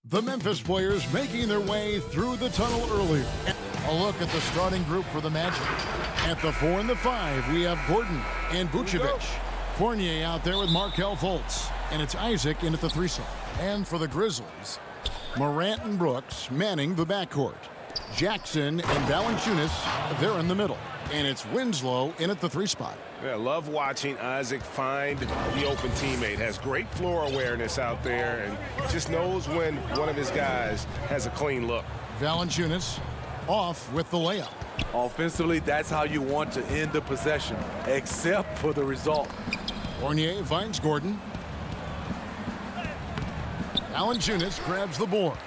The Memphis players making their way through the tunnel earlier. A look at the starting group for the Magic. At the 4 and the 5, we have Gordon and Vucevic. Fournier out there with Markelle Fultz. And it's Isaac in at the 3 slot. And for the Grizzlies, Morant and Brooks manning the backcourt. Jackson and Valanciunas, they're in the middle. And it's Winslow in at the 3 spot. Yeah, love watching Isaac find the open teammate. Has great floor awareness out there and just knows when one of his guys has a clean look. Valanciunas off with the layup. Offensively, that's how you want to end the possession, except for the result. Fournier finds Gordon. Valanciunas grabs the board.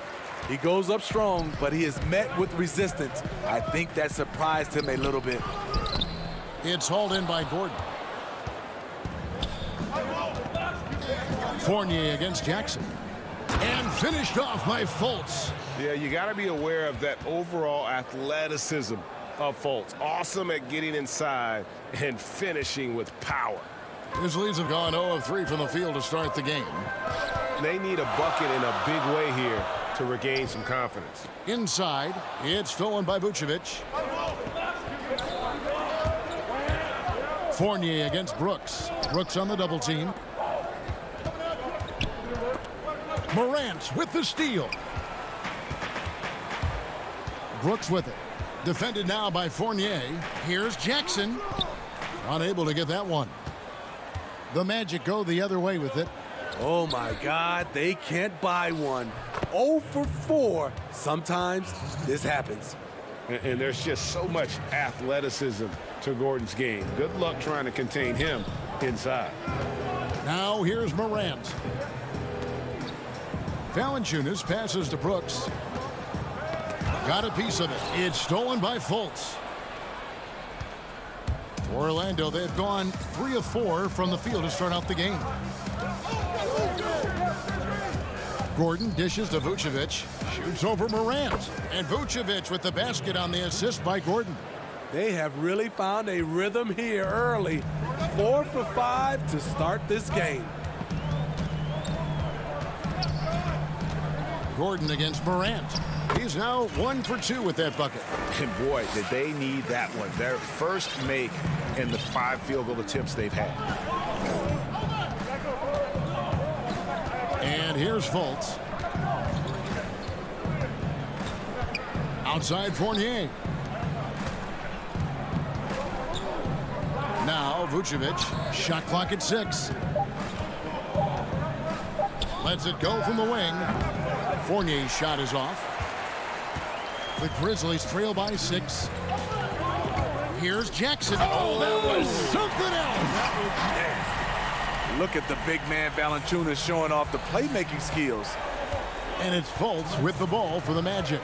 He goes up strong, but he is met with resistance. I think that surprised him a little bit. It's hauled in by Gordon. Fournier against Jackson. And finished off by Fultz. Yeah, you got to be aware of that overall athleticism of Fultz. Awesome at getting inside and finishing with power. Grizzlies have gone 0 of 3 from the field to start the game. They need a bucket in a big way here to regain some confidence. Inside, it's stolen by Vucevic. Fournier against Brooks. Brooks on the double team. Morant with the steal. Brooks with it. Defended now by Fournier. Here's Jackson. Unable to get that one. The Magic go the other way with it. Oh my God, they can't buy one. 0 for 4. Sometimes this happens. And there's just so much athleticism to Gordon's game. Good luck trying to contain him inside. Now here's Morant. Valanciunas passes to Brooks. Got a piece of it. It's stolen by Fultz. For Orlando, they've gone 3 of 4 from the field to start out the game. Gordon dishes to Vucevic. Shoots over Morant. And Vucevic with the basket on the assist by Gordon. They have really found a rhythm here early. 4 for 5 to start this game. Gordon against Morant. He's now 1 for 2 with that bucket. And boy, did they need that one. Their first make in the 5 field goal attempts they've had. And here's Fultz. Outside Fournier. Now Vucevic. Shot clock at 6. Lets it go from the wing. Fournier's shot is off. The Grizzlies trail by 6. Here's Jackson. Oh, that was something else. Look at the big man Valanciunas showing off the playmaking skills. And it's Fultz with the ball for the Magic.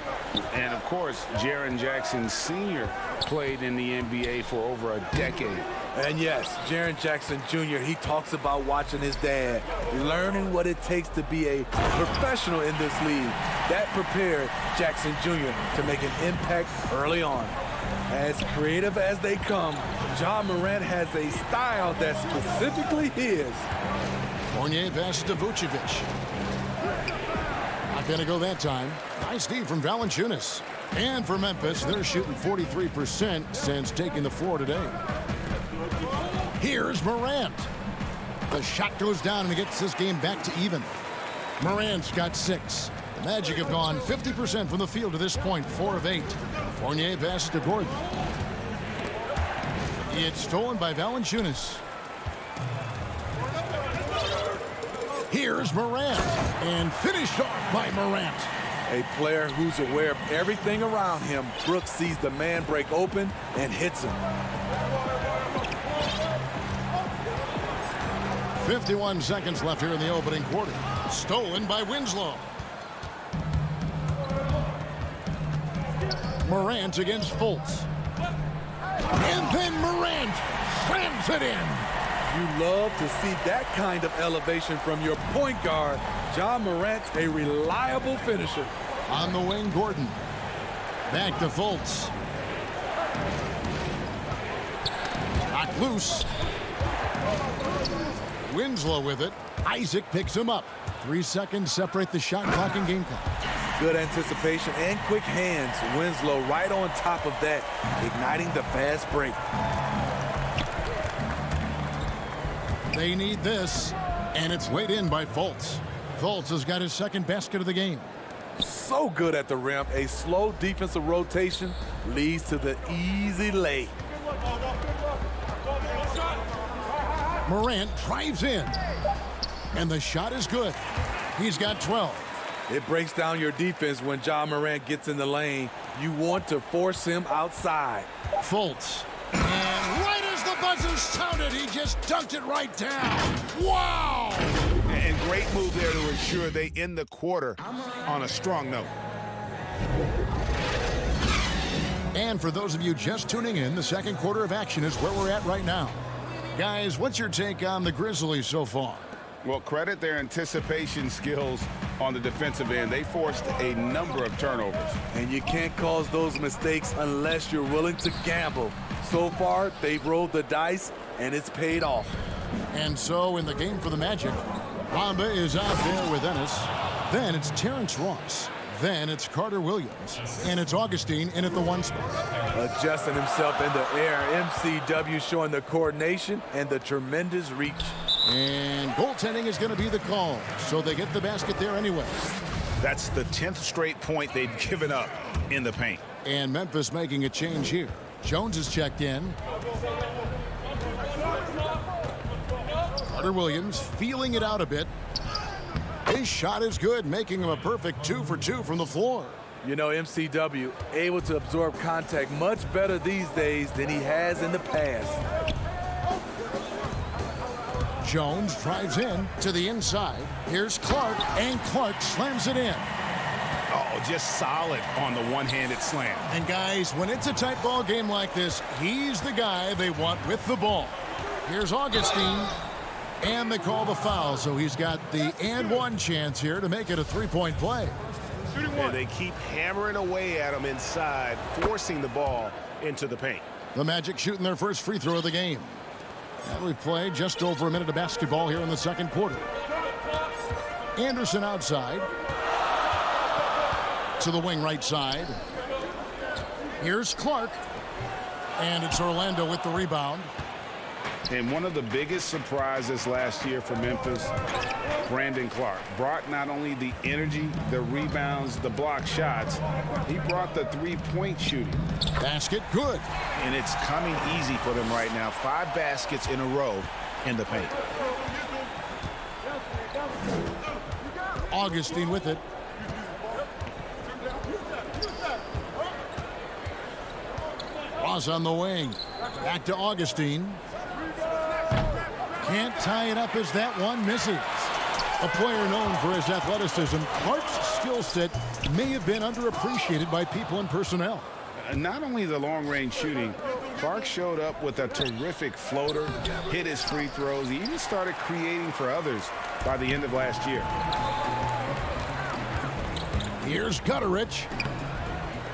And of course, Jaren Jackson Sr. played in the NBA for over a decade. And yes, Jaren Jackson Jr., he talks about watching his dad, learning what it takes to be a professional in this league. That prepared Jackson Jr. to make an impact early on. As creative as they come, Ja Morant has a style that's specifically his. Fournier passes to Vucevic. Not going to go that time. Nice D from Valanciunas. And for Memphis, they're shooting 43% since taking the floor today. Here's Morant. The shot goes down and it gets this game back to even. Morant's got 6. The Magic have gone 50% from the field to this point, 4 of 8. Fournier passes to Gordon. It's stolen by Valanciunas. Here's Morant. And finished off by Morant. A player who's aware of everything around him. Brooks sees the man break open and hits him. 51 seconds left here in the opening quarter. Stolen by Winslow. Morant against Fultz. And then Morant slams it in. You love to see that kind of elevation from your point guard. Ja Morant's a reliable finisher. On the wing, Gordon. Back to Fultz. Knocked loose. Winslow with it. Isaac picks him up. 3 seconds separate the shot clock and game clock. Good anticipation and quick hands. Winslow right on top of that, igniting the fast break. They need this, and it's laid in by Fultz. Fultz has got his second basket of the game. So good at the rim. A slow defensive rotation leads to the easy lay. Morant drives in, and the shot is good. He's got 12. It breaks down your defense when John Morant gets in the lane. You want to force him outside. Fultz. And right as the buzzer sounded, he just dunked it right down. Wow! And great move there to ensure they end the quarter on a strong note. And for those of you just tuning in, the second quarter of action is where we're at right now. Guys, what's your take on the Grizzlies so far? Well, credit their anticipation skills on the defensive end. They forced a number of turnovers. And you can't cause those mistakes unless you're willing to gamble. So far, they've rolled the dice, and it's paid off. And so in the game for the Magic, Bamba is out there with Ennis. Then it's Terrence Ross. Then it's Carter Williams. And it's Augustine in at the 1 spot. Adjusting himself in the air, MCW showing the coordination and the tremendous reach. And goaltending is going to be the call. So they get the basket there anyway. That's the 10th straight point they've given up in the paint. And Memphis making a change here. Jones is checked in. Carter Williams feeling it out a bit. His shot is good, making him a perfect 2 for 2 from the floor. You know, MCW able to absorb contact much better these days than he has in the past. Jones drives in to the inside. Here's Clark, and Clark slams it in. Oh, just solid on the one-handed slam. And guys, when it's a tight ball game like this, he's the guy they want with the ball. Here's Augustine, and they call the foul, so he's got the and one chance here to make it a three-point play. And they keep hammering away at him inside, forcing the ball into the paint. The Magic shooting their first free throw of the game. And we've played just over a minute of basketball here in the second quarter. Anderson outside. To the wing right side. Here's Clark. And it's Orlando with the rebound. And one of the biggest surprises last year for Memphis, Brandon Clark, brought not only the energy, the rebounds, the block shots, he brought the three-point shooting. Basket good. And it's coming easy for them right now. 5 baskets in a row in the paint. Augustine with it. Ross on the wing. Back to Augustine. Can't tie it up as that one misses. A player known for his athleticism, Clark's skill set may have been underappreciated by people and personnel. Not only the long-range shooting, Clark showed up with a terrific floater, hit his free throws. He even started creating for others by the end of last year. Here's Gutterich.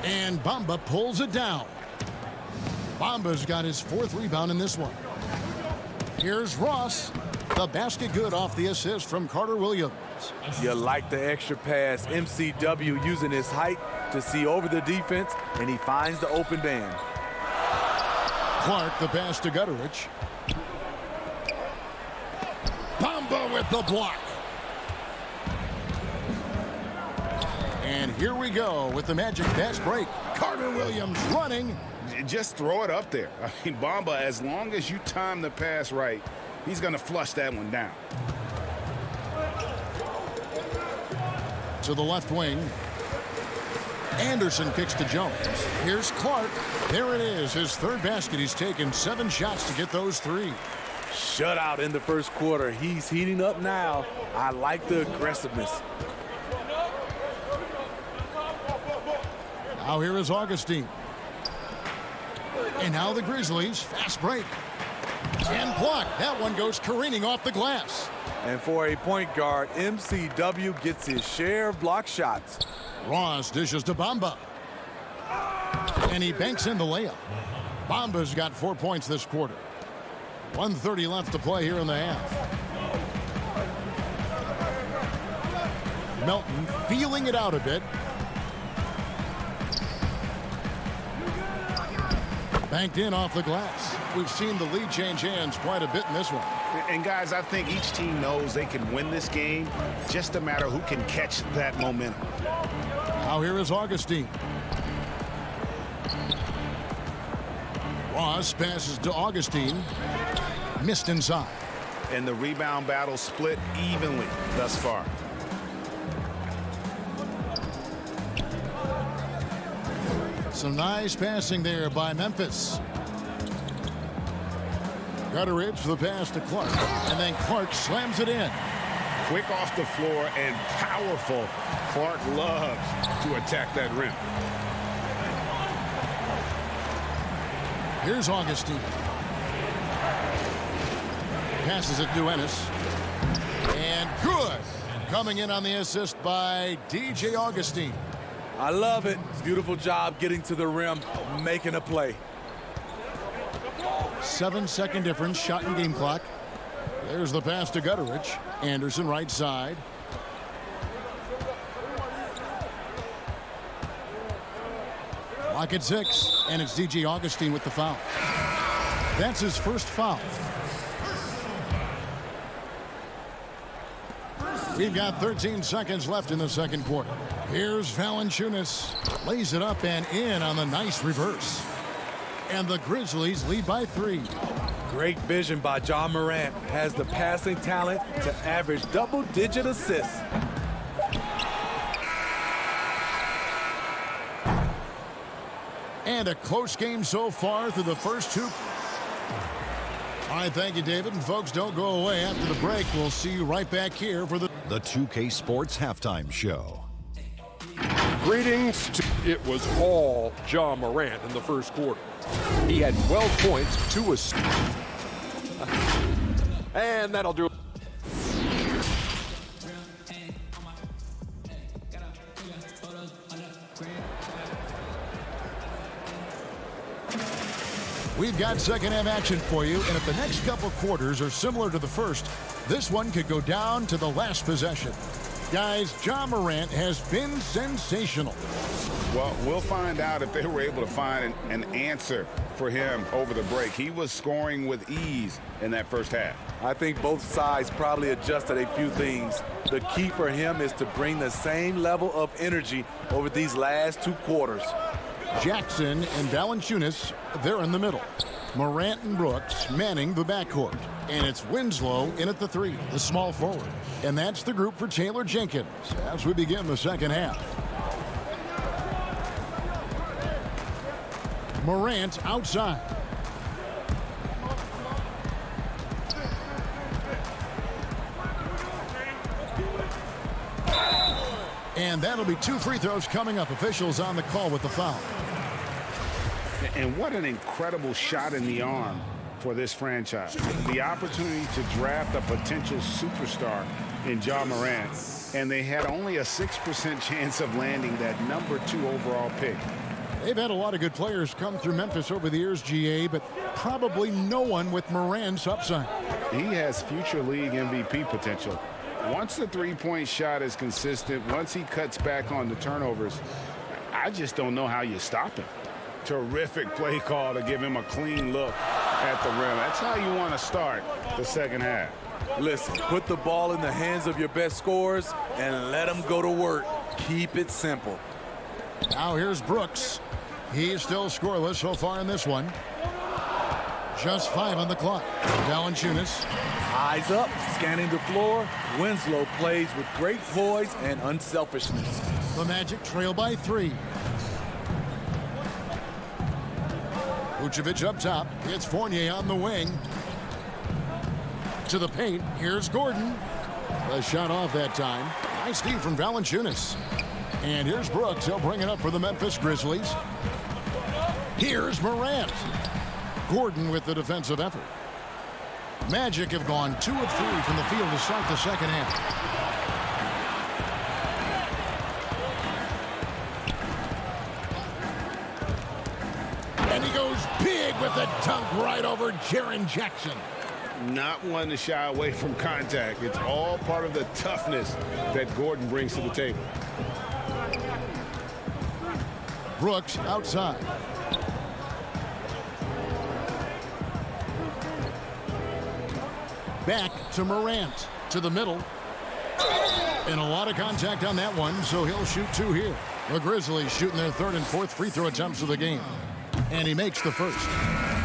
And Bamba pulls it down. Bamba's got his 4th rebound in this one. Here's Ross. The basket good off the assist from Carter Williams. You like the extra pass. MCW using his height to see over the defense, and he finds the open man. Clark the pass to Gutterich. Bamba with the block. And here we go with the Magic fast break. Carter Williams running. Just throw it up there. I mean, Bamba, as long as you time the pass right, he's going to flush that one down. To the left wing. Anderson kicks to Jones. Here's Clark. There it is, his 3rd basket. He's taken 7 shots to get those 3. Shutout in the first quarter. He's heating up now. I like the aggressiveness. Now here is Augustine. And now the Grizzlies. Fast break. And blocked. That one goes careening off the glass. And for a point guard, MCW gets his share of block shots. Ross dishes to Bamba. And he banks in the layup. Bamba's got 4 points this quarter. 1:30 left to play here in the half. Melton feeling it out a bit. Banked in off the glass. We've seen the lead change hands quite a bit in this one. And guys, I think each team knows they can win this game. Just a matter who can catch that momentum. Now here is Augustine. Ross passes to Augustine. Missed inside. And the rebound battle split evenly thus far. Some nice passing there by Memphis. Gutteridge the pass to Clark. And then Clark slams it in. Quick off the floor and powerful. Clark loves to attack that rim. Here's Augustine. Passes it to Ennis. And good. Coming in on the assist by DJ Augustine. I love it. Beautiful job getting to the rim, making a play. 7-second difference, shot and game clock. There's the pass to Gutteridge. Anderson right side. Clock at 6, and it's DJ Augustine with the foul. That's his first foul. We've got 13 seconds left in the second quarter. Here's Valanciunas. Lays it up and in on the nice reverse. And the Grizzlies lead by 3. Great vision by Ja Morant. Has the passing talent to average double-digit assists. And a close game so far through the first 2. All right, thank you, David. And folks, don't go away. After the break, we'll see you right back here for the 2K Sports Halftime Show. Greetings. It was all Ja Morant in the first quarter. He had 12 points, 2 assists. And that'll do it. We've got second half action for you, and if the next couple quarters are similar to the first, this one could go down to the last possession. Guys, Ja Morant has been sensational. Well, we'll find out if they were able to find an answer for him over the break. He was scoring with ease in that first half. I think both sides probably adjusted a few things. The key for him is to bring the same level of energy over these last 2 quarters. Jackson and Valanciunas, they're in the middle. Morant and Brooks manning the backcourt. And it's Winslow in at the 3, the small forward. And that's the group for Taylor Jenkins as we begin the second half. Morant outside. And that'll be 2 free throws coming up. Officials on the call with the foul. And what an incredible shot in the arm for this franchise. The opportunity to draft a potential superstar in Ja Morant, and they had only a 6% chance of landing that number 2 overall pick. They've had a lot of good players come through Memphis over the years, GA, but probably no one with Morant's upside. He has future league MVP potential. Once the three-point shot is consistent, once he cuts back on the turnovers, I just don't know how you stop him. Terrific play call to give him a clean look at the rim. That's how you want to start the second half. Listen, put the ball in the hands of your best scorers and let them go to work. Keep it simple. Now here's Brooks. He's still scoreless so far in this one. Just 5 on the clock. Valanciunas. Eyes up, scanning the floor. Winslow plays with great poise and unselfishness. The Magic trail by 3. Vucevic up top. It's Fournier on the wing. To the paint. Here's Gordon. The shot off that time. Nice steal from Valanciunas. And here's Brooks. He'll bring it up for the Memphis Grizzlies. Here's Morant. Gordon with the defensive effort. Magic have gone 2 of 3 from the field to start the second half. And he goes big with the dunk right over Jaren Jackson. not one to shy away from contact. It's all part of the toughness that Gordon brings to the table. Brooks outside. Back to Morant. To the middle. And a lot of contact on that one, so he'll shoot 2 here. The Grizzlies shooting their 3rd and 4th free throw attempts of the game. And he makes the first.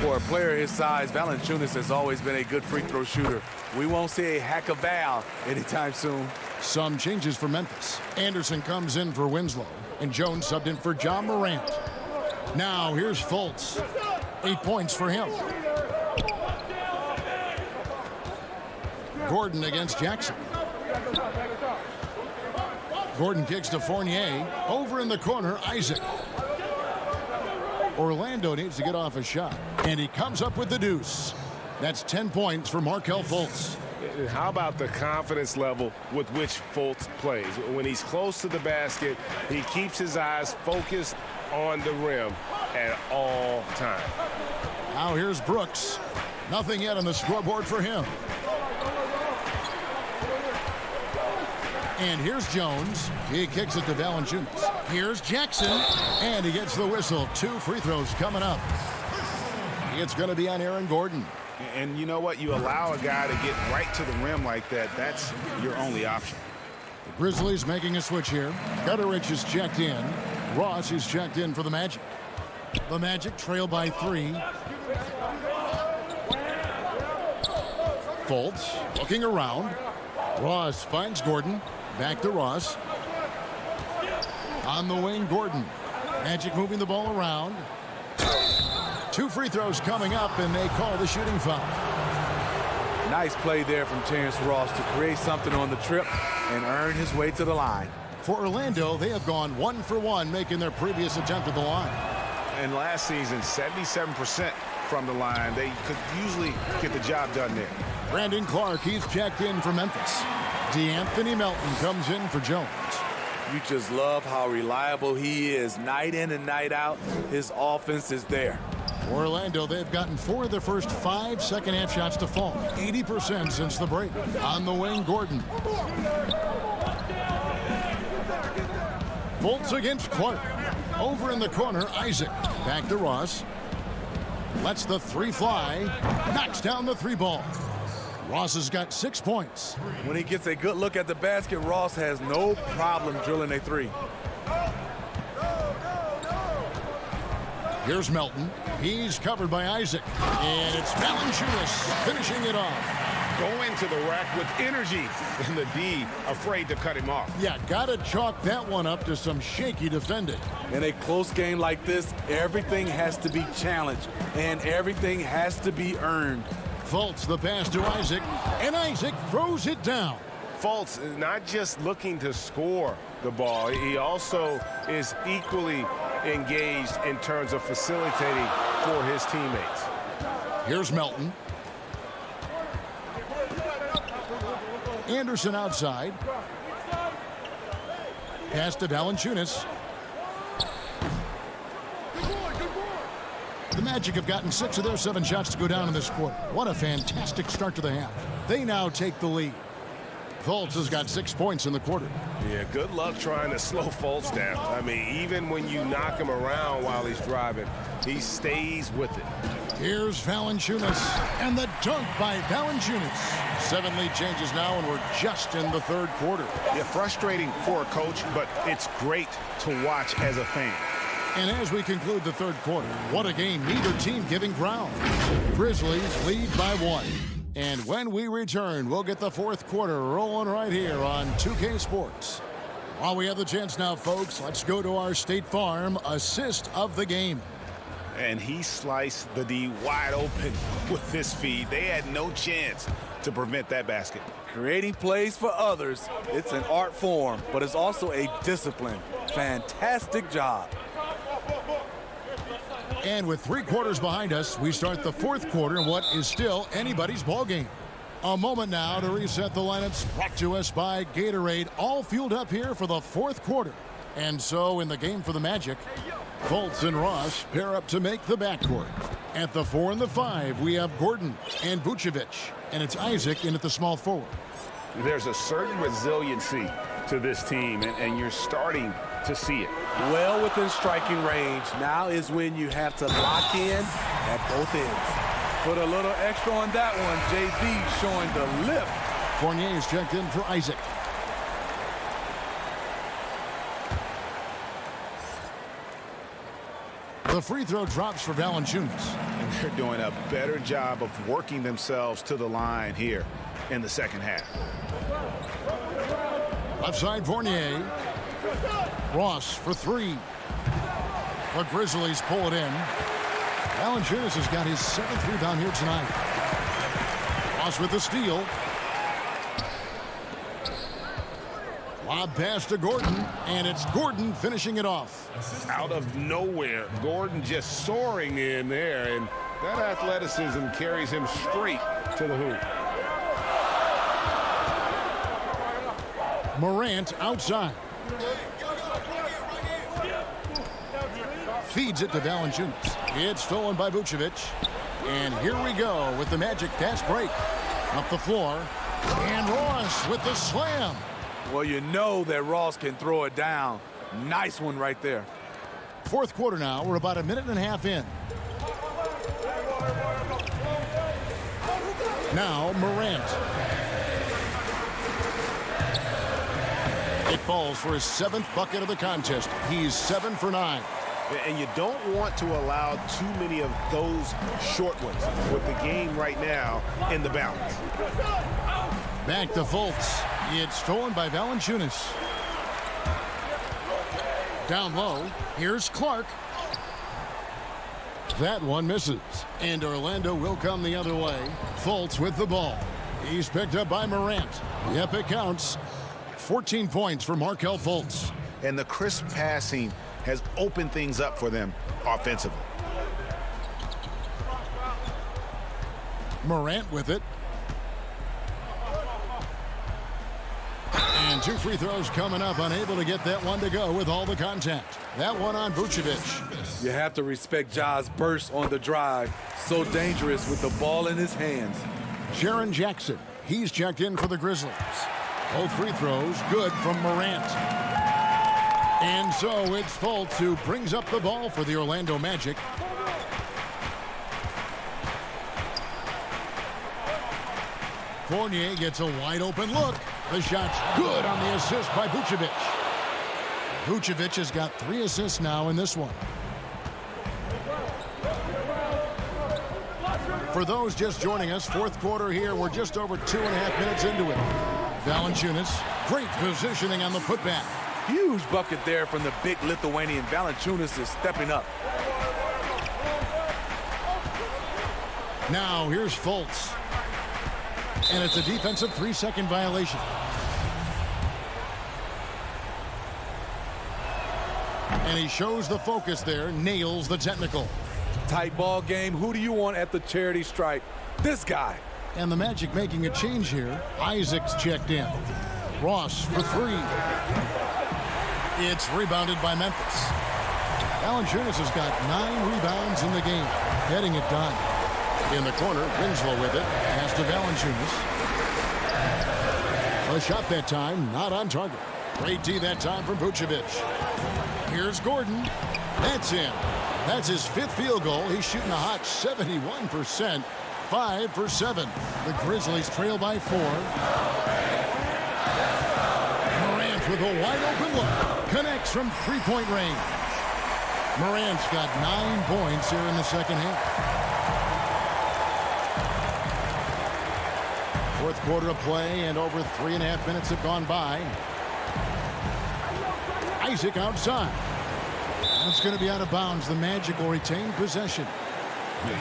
For a player his size, Valanciunas has always been a good free throw shooter. We won't see a hack of Val anytime soon. Some changes for Memphis. Anderson comes in for Winslow. And Jones subbed in for John Morant. Now here's Fultz. 8 points for him. Gordon against Jackson. Gordon kicks to Fournier. Over in the corner, Isaac. Orlando needs to get off a shot. And he comes up with the deuce. That's 10 points for Markelle Fultz. How about the confidence level with which Fultz plays? When he's close to the basket, he keeps his eyes focused on the rim at all times. Now here's Brooks. Nothing yet on the scoreboard for him. And here's Jones. He kicks it to Valanciunas. Here's Jackson. And he gets the whistle. 2 free throws coming up. It's going to be on Aaron Gordon. And you know what? You allow a guy to get right to the rim like that. That's your only option. The Grizzlies making a switch here. Gutterich is checked in. Ross is checked in for the Magic. The Magic trail by 3. Fultz looking around. Ross finds Gordon. Back to Ross. On the wing, Gordon. Magic moving the ball around. 2 free throws coming up, and they call the shooting foul. Nice play there from Terrence Ross to create something on the trip and earn his way to the line. For Orlando, they have gone 1 for 1, making their previous attempt at the line. And last season, 77% from the line. They could usually get the job done there. Brandon Clark, he's checked in for Memphis. DeAnthony Melton comes in for Jones. You just love how reliable he is night in and night out. His offense is there. Orlando, they've gotten 4 of their first 5 second-half shots to fall. 80% since the break. On the wing, Gordon. Fultz against Clark. Over in the corner, Isaac. Back to Ross. Lets the 3 fly. Knocks down the 3 ball. Ross has got 6 points. When he gets a good look at the basket, Ross has no problem drilling a 3. Here's Melton. He's covered by Isaac. And it's Valanciunas finishing it off. Going to the rack with energy. And the D afraid to cut him off. Yeah, gotta chalk that one up to some shaky defending. In a close game like this, everything has to be challenged and everything has to be earned. Fultz the pass to Isaac, and Isaac throws it down. Fultz is not just looking to score the ball. He also is equally engaged in terms of facilitating for his teammates. Here's Melton. Anderson outside. Pass to Valanciunas. The Magic have gotten 6 of their 7 shots to go down in this quarter. What a fantastic start to the half. They now take the lead. Fultz has got 6 points in the quarter. Yeah, good luck trying to slow Fultz down. I mean, even when you knock him around while he's driving, he stays with it. Here's Valanciunas, and the dunk by Valanciunas. 7 lead changes now, and we're just in the 3rd quarter. Yeah, frustrating for a coach, but it's great to watch as a fan. And as we conclude the 3rd quarter, what a game, neither team giving ground. Grizzlies lead by 1. And when we return, we'll get the 4th quarter rolling right here on 2K Sports. While we have the chance now, folks, let's go to our State Farm assist of the game. And he sliced the D wide open with this feed. They had no chance to prevent that basket. Creating plays for others, it's an art form, but it's also a discipline. Fantastic job. And with 3 quarters behind us, we start the 4th quarter in what is still anybody's ball game. A moment now to reset the lineups, brought to us by Gatorade, all fueled up here for the 4th quarter. And so in the game for the Magic, Fultz and Ross pair up to make the backcourt. At the 4 and the 5, we have Gordon and Vucevic. And it's Isaac in at the small forward. There's a certain resiliency to this team, and you're starting to see it. Well within striking range. Now is when you have to lock in at both ends. Put a little extra on that one. JB showing the lift. Fournier is checked in for Isaac. The free throw drops for Valanciunas. And they're doing a better job of working themselves to the line here in the second half. Left side Fournier. Ross for 3. The Grizzlies pull it in. Valanciunas has got his 7th rebound here tonight. Ross with the steal. Lob pass to Gordon, and it's Gordon finishing it off. Out of nowhere, Gordon just soaring in there, and that athleticism carries him straight to the hoop. Morant outside. Feeds it to Valanciunas. It's stolen by Vucevic. And here we go with the Magic fast break. Up the floor. And Ross with the slam. Well, you know that Ross can throw it down. Nice one right there. Fourth quarter now. We're about a minute and a half in. Now Morant. It falls for his 7th bucket of the contest. He's 7 for 9. And you don't want to allow too many of those short ones with the game right now in the balance. Back to Fultz. It's stolen by Valanciunas. Down low. Here's Clark. That one misses. And Orlando will come the other way. Fultz with the ball. He's picked up by Morant. Yep, it counts. 14 points for Markelle Fultz. And the crisp passing has opened things up for them offensively. Morant with it. And 2 free throws coming up, unable to get that one to go with all the contact. That one on Vucevic. You have to respect Ja's burst on the drive. So dangerous with the ball in his hands. Jaren Jackson, he's checked in for the Grizzlies. Both free throws good from Morant. And so it's Fultz who brings up the ball for the Orlando Magic. Fournier gets a wide open look. The shot's good on the assist by Vucevic. Vucevic has got 3 assists now in this one. For those just joining us, fourth quarter here. We're just over 2.5 minutes into it. Valanciunas, great positioning on the putback. Huge bucket there from the big Lithuanian. Valanciunas is stepping up. Now here's Fultz. And it's a defensive 3-second violation. And he shows the focus there, nails the technical. Tight ball game. Who do you want at the charity stripe? This guy. And the Magic making a change here. Isaac's checked in. Ross for 3. It's rebounded by Memphis. Valanciunas has got 9 rebounds in the game. Getting it done. In the corner, Winslow with it. Pass to Valanciunas. A shot that time, not on target. Great D that time from Vucevic. Here's Gordon. That's in. That's his 5th field goal. He's shooting a hot 71%. 5 for 7. The Grizzlies trail by 4. Morant with a wide open look. Connects from 3-point range. Morant's got 9 points here in the second half. Fourth quarter of play, and over 3.5 minutes have gone by. Isaac outside. That's going to be out of bounds. The Magic will retain possession.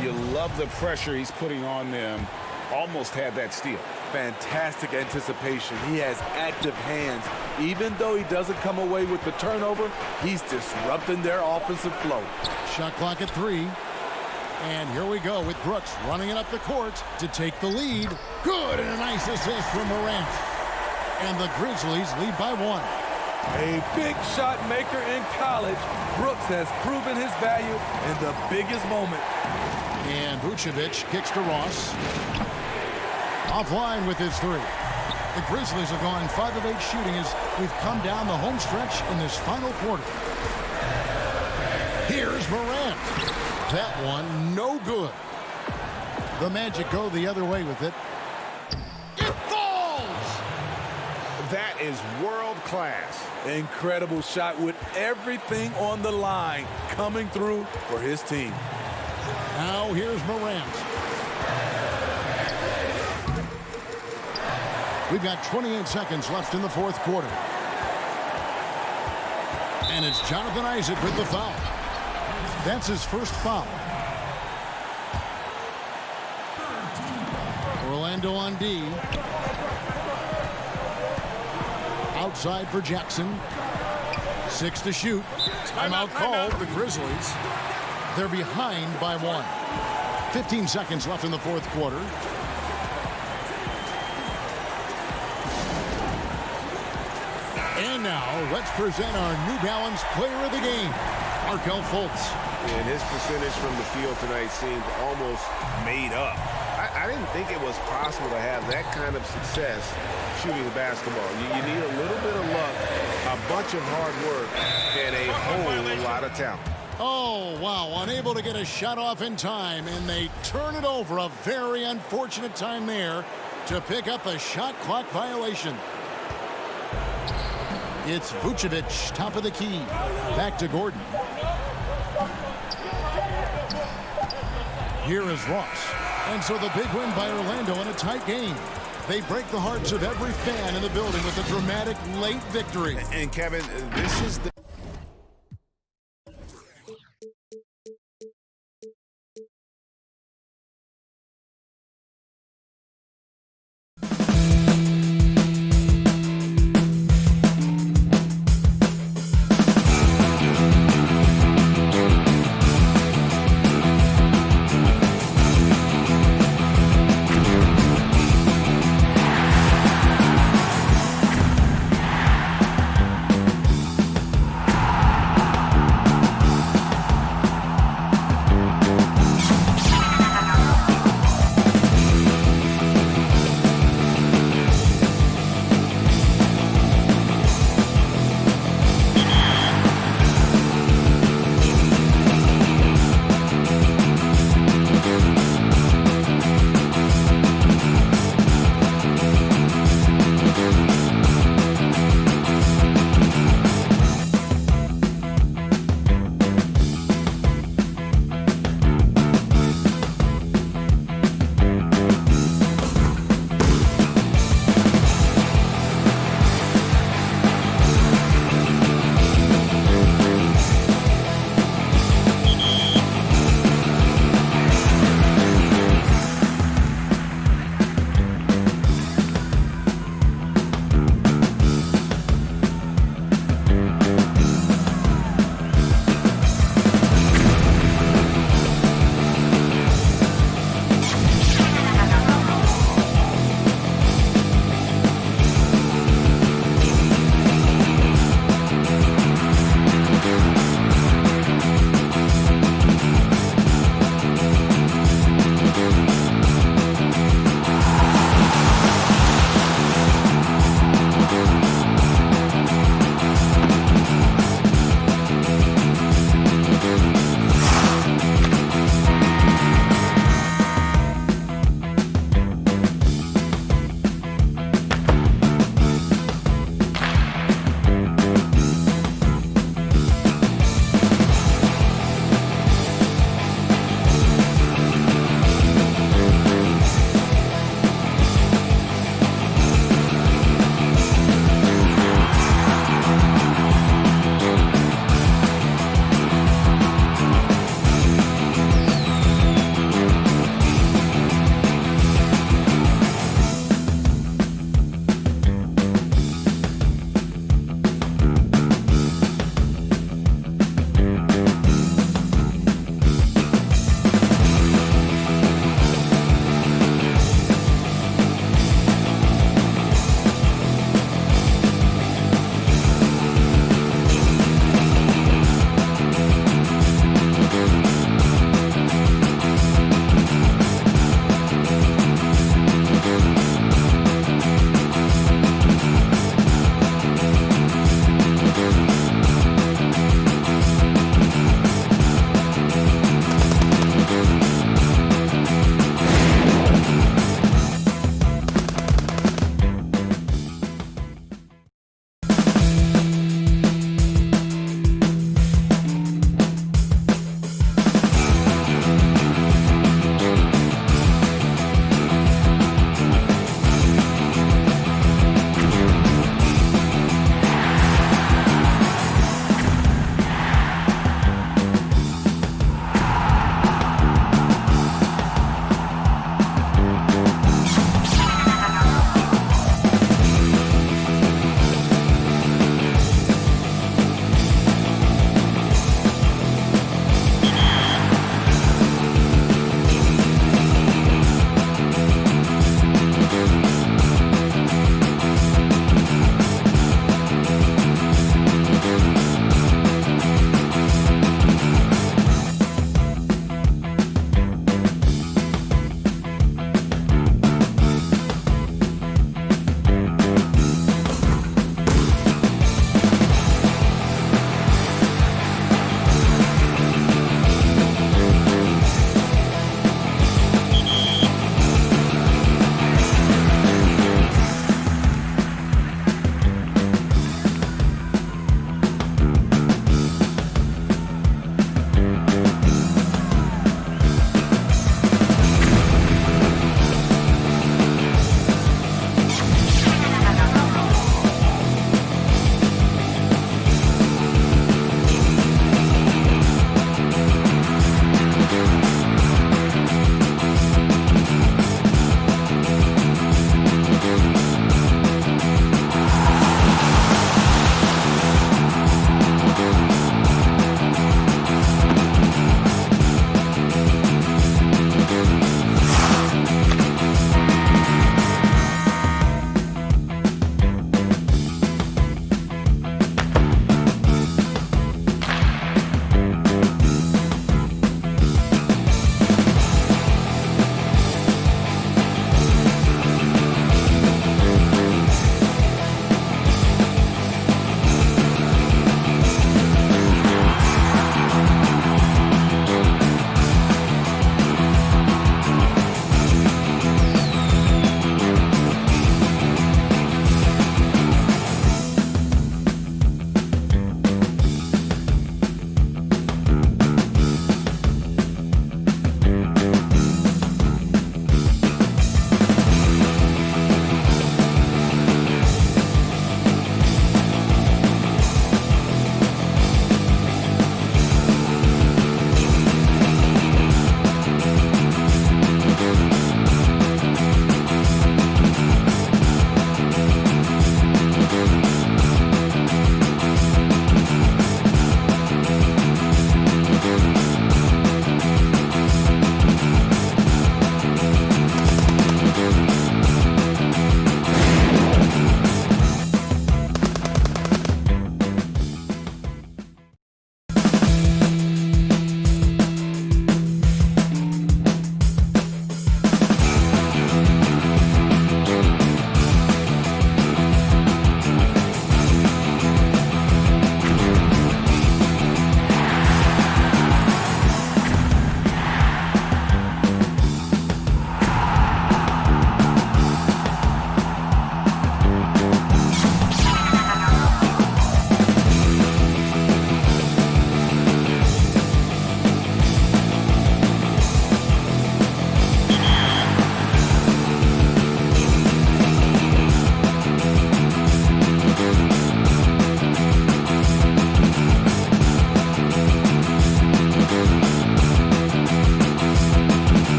You love the pressure he's putting on them. Almost had that steal. Fantastic anticipation. He has active hands. Even though he doesn't come away with the turnover, he's disrupting their offensive flow. Shot clock at 3. And here we go with Brooks running it up the court to take the lead. Good, and a nice assist from Morant. And the Grizzlies lead by 1. A big shot maker in college, Brooks has proven his value in the biggest moment. And Vucevic kicks to Ross. Offline with his three. The Grizzlies have gone 5 of 8 shooting as we've come down the home stretch in this final quarter. Here's Morant. That one, no good. The Magic go the other way with it. It falls! That is world class. Incredible shot with everything on the line coming through for his team. Now here's Morant. We've got 28 seconds left in the fourth quarter. And it's Jonathan Isaac with the foul. That's his first foul. Orlando on D. Outside for Jackson. 6 to shoot. Timeout called. The Grizzlies. They're behind by 1. 15 seconds left in the fourth quarter. And now, let's present our New Balance player of the game, Markelle Fultz. And his percentage from the field tonight seemed almost made up. I didn't think it was possible to have that kind of success shooting the basketball. You need a little bit of luck, a bunch of hard work, and a whole lot of talent. Oh, wow, unable to get a shot off in time, and they turn it over. A very unfortunate time there to pick up a shot clock violation. It's Vucevic, top of the key. Back to Gordon. Here is Ross. And so the big win by Orlando in a tight game. They break the hearts of every fan in the building with a dramatic late victory. And Kevin, this is the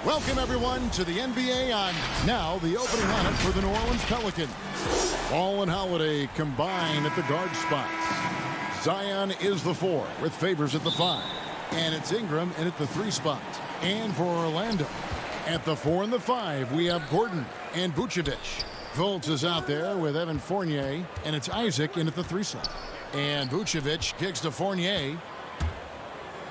Welcome, everyone, to the NBA on now the opening lineup for the New Orleans Pelicans. Ball and Holiday combine at the guard spots. Zion is the 4 with Favors at the 5. And it's Ingram in at the 3 spot. And for Orlando, at the 4 and the 5, we have Gordon and Vucevic. Fultz is out there with Evan Fournier, and it's Isaac in at the 3 slot. And Vucevic kicks to Fournier.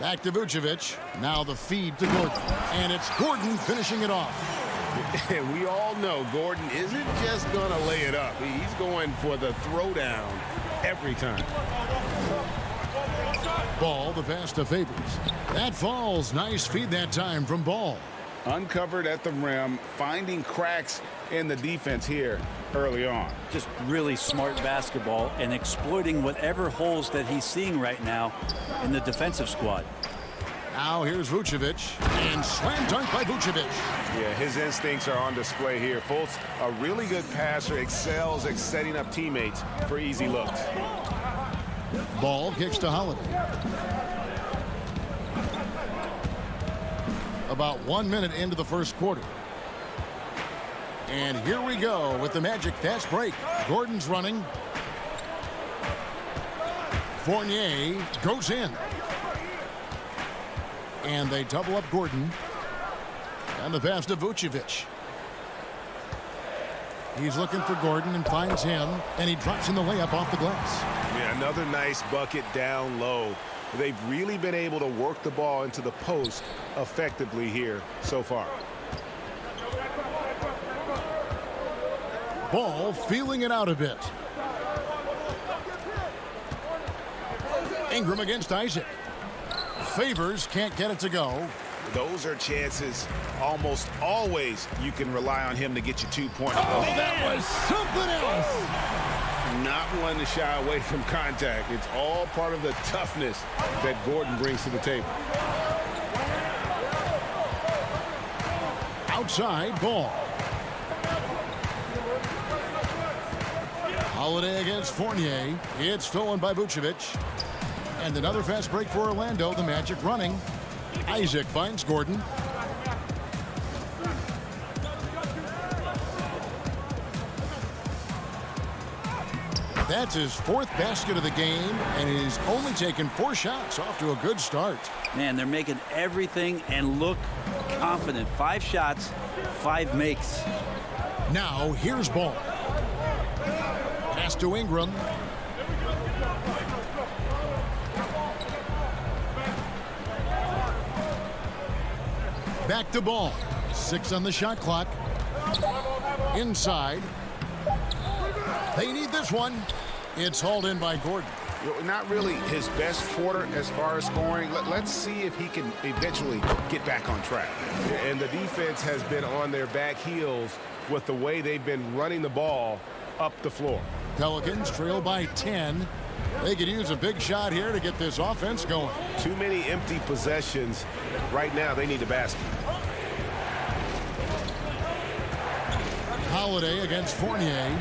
Back to Vucevic. Now the feed to Gordon. And it's Gordon finishing it off. And we all know Gordon isn't just going to lay it up. He's going for the throwdown every time. Ball, the pass to Favors. That falls. Nice feed that time from Ball. Uncovered at the rim, finding cracks in the defense here early on. Just really smart basketball and exploiting whatever holes that he's seeing right now in the defensive squad. Now here's Vucevic, and slam dunk by Vucevic. Yeah, his instincts are on display here. Fultz, a really good passer, excels at setting up teammates for easy looks. Ball kicks to Holiday. About 1 minute into the first quarter. And here we go with the Magic fast break. Gordon's running. Fournier goes in. And they double up Gordon. And the pass to Vucevic. He's looking for Gordon and finds him. And he drops in the layup off the glass. Yeah, another nice bucket down low. They've really been able to work the ball into the post effectively here so far. Ball feeling it out a bit. Ingram against Isaac. Favors can't get it to go. Those are chances almost always you can rely on him to get you 2 points. Oh, that was something else. Not one to shy away from contact. It's all part of the toughness that Gordon brings to the table. Outside Ball. Holiday against Fournier. It's stolen by Vucevic. And another fast break for Orlando. The Magic running. Isaac finds Gordon. That's his 4th basket of the game, and he's only taken 4 shots. Off to a good start. Man, they're making everything and look confident. 5 shots, 5 makes. Now here's Ball. Pass to Ingram. Back to Ball. 6 on the shot clock. Inside. They need this one. It's hauled in by Gordon. Not really his best quarter as far as scoring. Let's see if he can eventually get back on track. And the defense has been on their back heels with the way they've been running the ball up the floor. Pelicans trail by 10. They could use a big shot here to get this offense going. Too many empty possessions. Right now, they need a basket. Holiday against Fournier.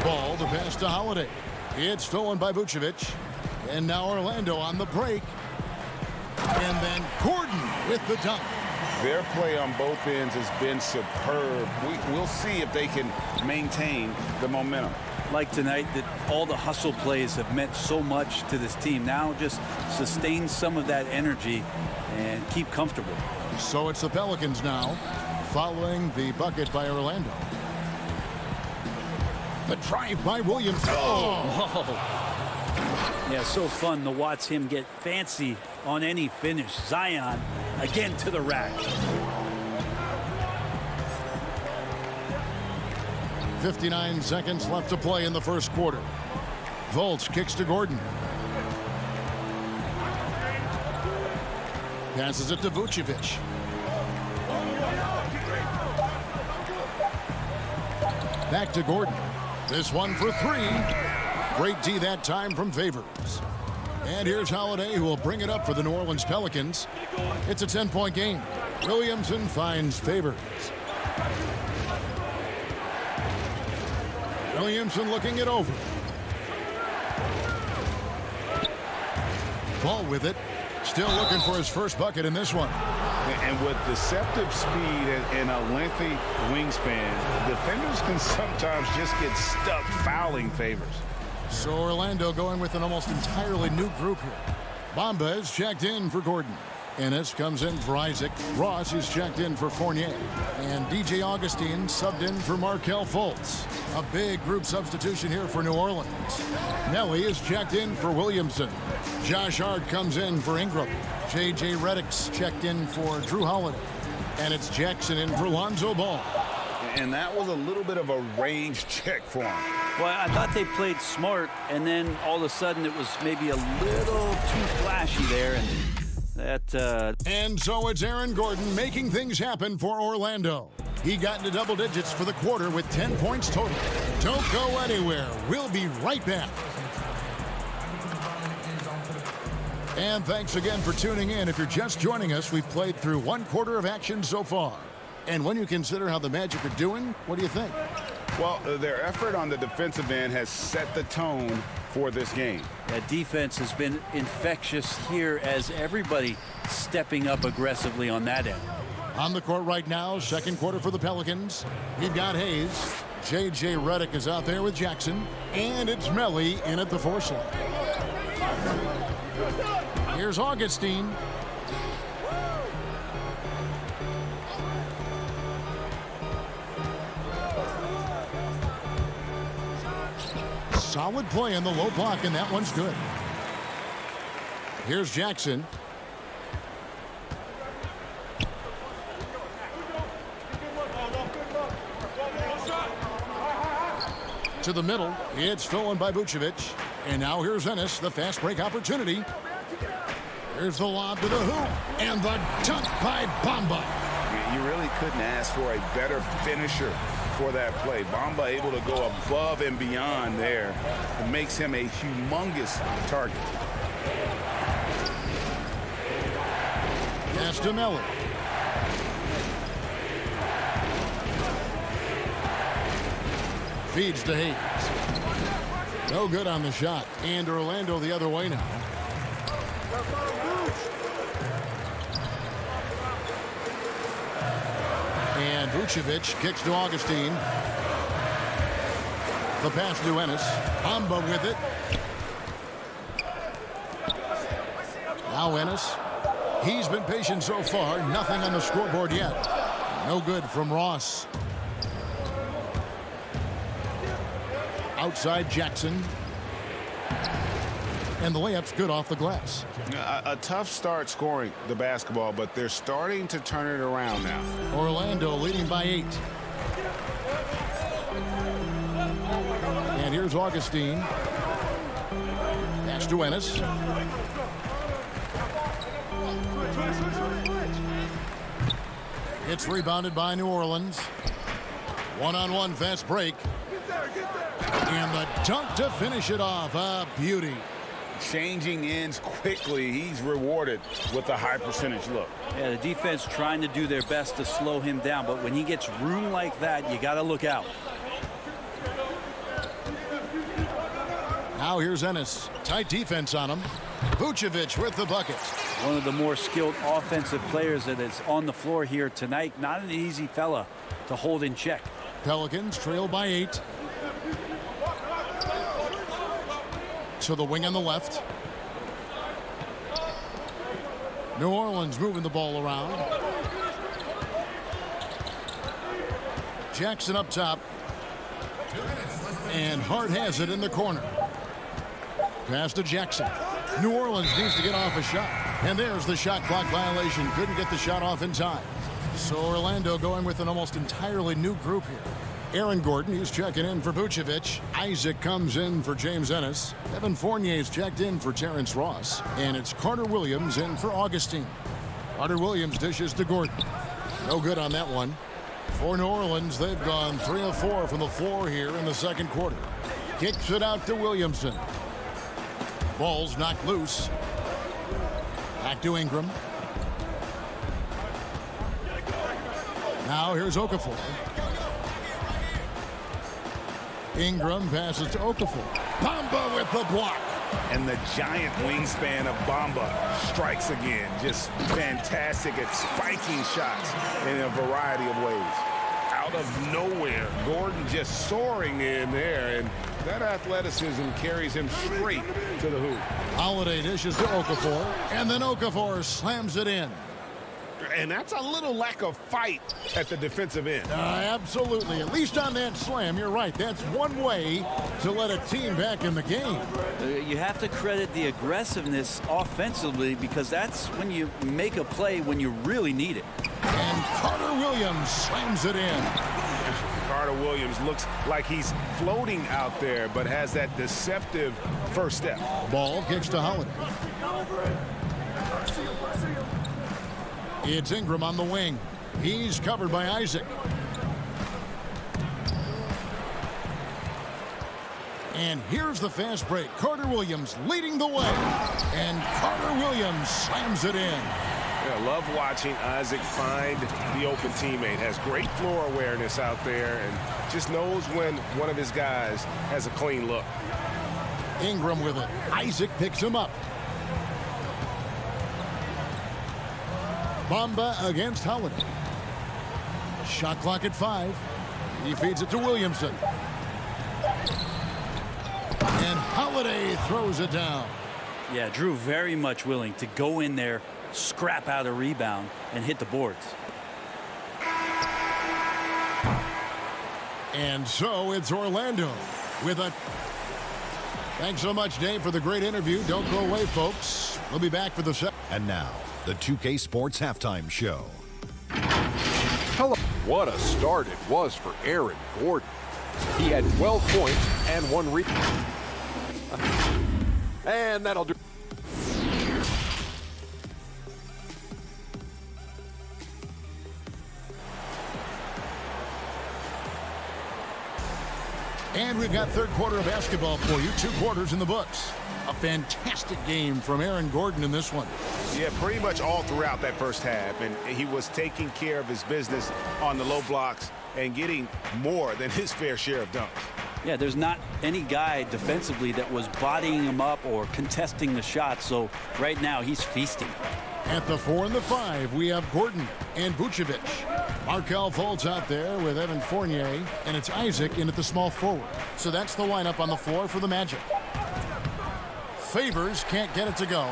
Ball to pass to Holiday. It's stolen by Vucevic. And now Orlando on the break. And then Gordon with the dunk. Their play on both ends has been superb. We'll see if they can maintain the momentum. Like tonight, that all the hustle plays have meant so much to this team. Now just sustain some of that energy and keep comfortable. So it's the Pelicans now, following the bucket by Orlando. The drive by Williams. Oh. Yeah, so fun to watch him get fancy on any finish. Zion again to the rack. 59 seconds left to play in the first quarter. Fultz kicks to Gordon. Passes it to Vucevic. Back to Gordon. This one for 3. Great D that time from Favors. And here's Holiday, who will bring it up for the New Orleans Pelicans. It's a 10-point game. Williamson finds Favors. Williamson looking it over. Ball with it. Still looking for his first bucket in this one. And with deceptive speed and a lengthy wingspan, defenders can sometimes just get stuck fouling favors. So Orlando going with an almost entirely new group here. Bamba is checked in for Gordon. Ennis comes in for Isaac. Ross is checked in for Fournier. And DJ Augustine subbed in for Markelle Fultz. A big group substitution here for New Orleans. Nelly is checked in for Williamson. Josh Hart comes in for Ingram. J.J. Redick's checked in for Drew Holiday. And it's Jackson in for Lonzo Ball. And that was a little bit of a range check for him. Well, I thought they played smart, and then all of a sudden it was maybe a little too flashy there, and that. And so it's Aaron Gordon making things happen for Orlando. He got into double digits for the quarter with 10 points total. Don't go anywhere. We'll be right back. And thanks again for tuning in. If you're just joining us, we've played through one quarter of action so far. And when you consider how the Magic are doing, what do you think? Well, their effort on the defensive end has set the tone for this game. That defense has been infectious here as everybody stepping up aggressively on that end. On the court right now, second quarter for the Pelicans. We've got Hayes. J.J. Redick is out there with Jackson. And it's Melly in at the 4 slot. Here's Augustine. Solid play in the low block, and that one's good. Here's Jackson. To the middle. It's stolen by Vucevic. And now here's Ennis, the fast break opportunity. Here's the lob to the hoop. And the dunk by Bamba. You really couldn't ask for a better finisher for that play. Bamba able to go above and beyond there. It makes him a humongous target. Pass to Melly. Feeds to Hayes. No good on the shot. And Orlando the other way now. And Vucevic kicks to Augustine. The pass to Ennis. Bamba with it. Now Ennis. He's been patient so far. Nothing on the scoreboard yet. No good from Ross. Outside Jackson. And the layup's good off the glass. A tough start scoring the basketball, but they're starting to turn it around now. Orlando leading by 8. And here's Augustine. Pass to Ennis. It's rebounded by New Orleans. One-on-one fast break. And the dunk to finish it off. A beauty. Changing ends quickly. He's rewarded with a high percentage look. Yeah, the defense trying to do their best to slow him down, but when he gets room like that, you got to look out. Now here's Ennis. Tight defense on him. Vucevic with the bucket. One of the more skilled offensive players that is on the floor here tonight. Not an easy fella to hold in check. Pelicans trail by 8. To the wing on the left. New Orleans moving the ball around. Jackson up top. And Hart has it in the corner. Pass to Jackson. New Orleans needs to get off a shot. And there's the shot clock violation. Couldn't get the shot off in time. So Orlando going with an almost entirely new group here. Aaron Gordon, he's checking in for Vucevic. Isaac comes in for James Ennis. Evan Fournier's checked in for Terrence Ross. And it's Carter Williams in for Augustine. Carter Williams dishes to Gordon. No good on that one. For New Orleans, they've gone 3 of 4 from the floor here in the second quarter. Kicks it out to Williamson. Ball's knocked loose. Back to Ingram. Now here's Okafor. Ingram passes to Okafor. Bamba with the block. And the giant wingspan of Bamba strikes again. Just fantastic at spiking shots in a variety of ways. Out of nowhere, Gordon just soaring in there, and that athleticism carries him straight to the hoop. Holiday dishes to Okafor, and then Okafor slams it in. And that's a little lack of fight at the defensive end. Absolutely. At least on that slam, you're right. That's one way to let a team back in the game. You have to credit the aggressiveness offensively, because that's when you make a play when you really need it. And Carter Williams slams it in. Carter Williams looks like he's floating out there, but has that deceptive first step. Ball kicks to Holiday. It's Ingram on the wing. He's covered by Isaac. And here's the fast break. Carter Williams leading the way. And Carter Williams slams it in. Yeah, I love watching Isaac find the open teammate. Has great floor awareness out there and just knows when one of his guys has a clean look. Ingram with it. Isaac picks him up. Bamba against Holiday. Shot clock at 5. He feeds it to Williamson. And Holiday throws it down. Yeah, Drew very much willing to go in there, scrap out a rebound, and hit the boards. And so it's Orlando with a... Thanks so much, Dave, for the great interview. Don't go away, folks. We'll be back for the second. And now, the 2K Sports Halftime Show. Hello. What a start it was for Aaron Gordon. He had 12 points and 1 rebound. And that'll do. And we've got third quarter of basketball for you. 2 quarters in the books. A fantastic game from Aaron Gordon in this one. Yeah, pretty much all throughout that first half. And he was taking care of his business on the low blocks and getting more than his fair share of dunks. Yeah, there's not any guy defensively that was bodying him up or contesting the shot. So right now he's feasting. At the 4 and the 5, we have Gordon and Vucevic. Markelle Fultz out there with Evan Fournier, and it's Isaac in at the small forward. So that's the lineup on the floor for the Magic. Favors can't get it to go.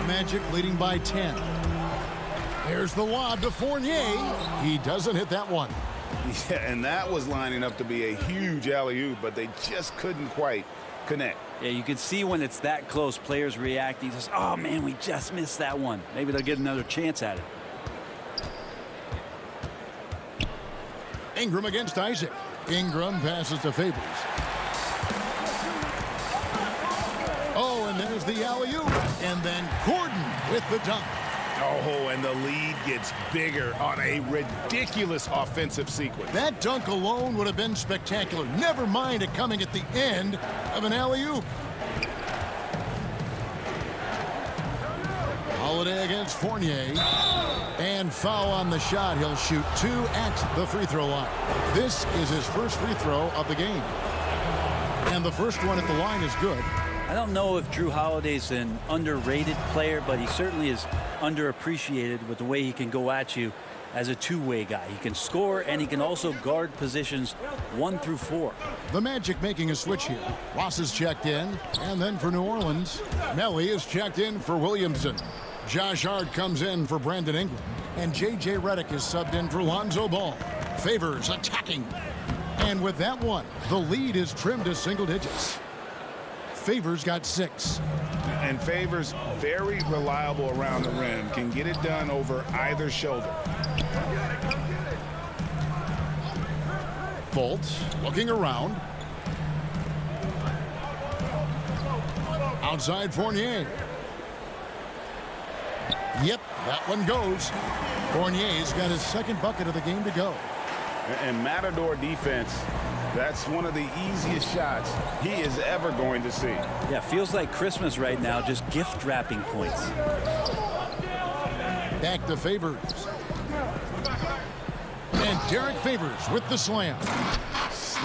Magic leading by 10. There's the lob to Fournier. He doesn't hit that one. Yeah, and that was lining up to be a huge alley-oop, but they just couldn't quite connect. Yeah, you can see when it's that close, players reacting. Just, oh, man, we just missed that one. Maybe they'll get another chance at it. Ingram against Isaac. Ingram passes to Favors. Oh, and there's the alley-oop. And then Gordon with the dunk. Oh, and the lead gets bigger on a ridiculous offensive sequence. That dunk alone would have been spectacular. Never mind it coming at the end of an alley-oop. Holiday against Fournier. And foul on the shot. He'll shoot 2 at the free throw line. This is his first free throw of the game. And the first one at the line is good. I don't know if Drew Holiday's an underrated player, but he certainly is underappreciated with the way he can go at you as a two-way guy. He can score, and he can also guard positions 1 through 4. The Magic making a switch here. Ross is checked in, and then for New Orleans, Melly is checked in for Williamson. Josh Hart comes in for Brandon Ingram, and J.J. Redick is subbed in for Lonzo Ball. Favors attacking. And with that one, the lead is trimmed to single digits. Favors got 6. And Favors very reliable around the rim. Can get it done over either shoulder. Fultz looking around. Outside Fournier. Yep, that one goes. Fournier's got his second bucket of the game to go. And Matador defense, that's one of the easiest shots he is ever going to see. Yeah, feels like Christmas right now, just gift wrapping points. Back to Favors. And Derek Favors with the slam.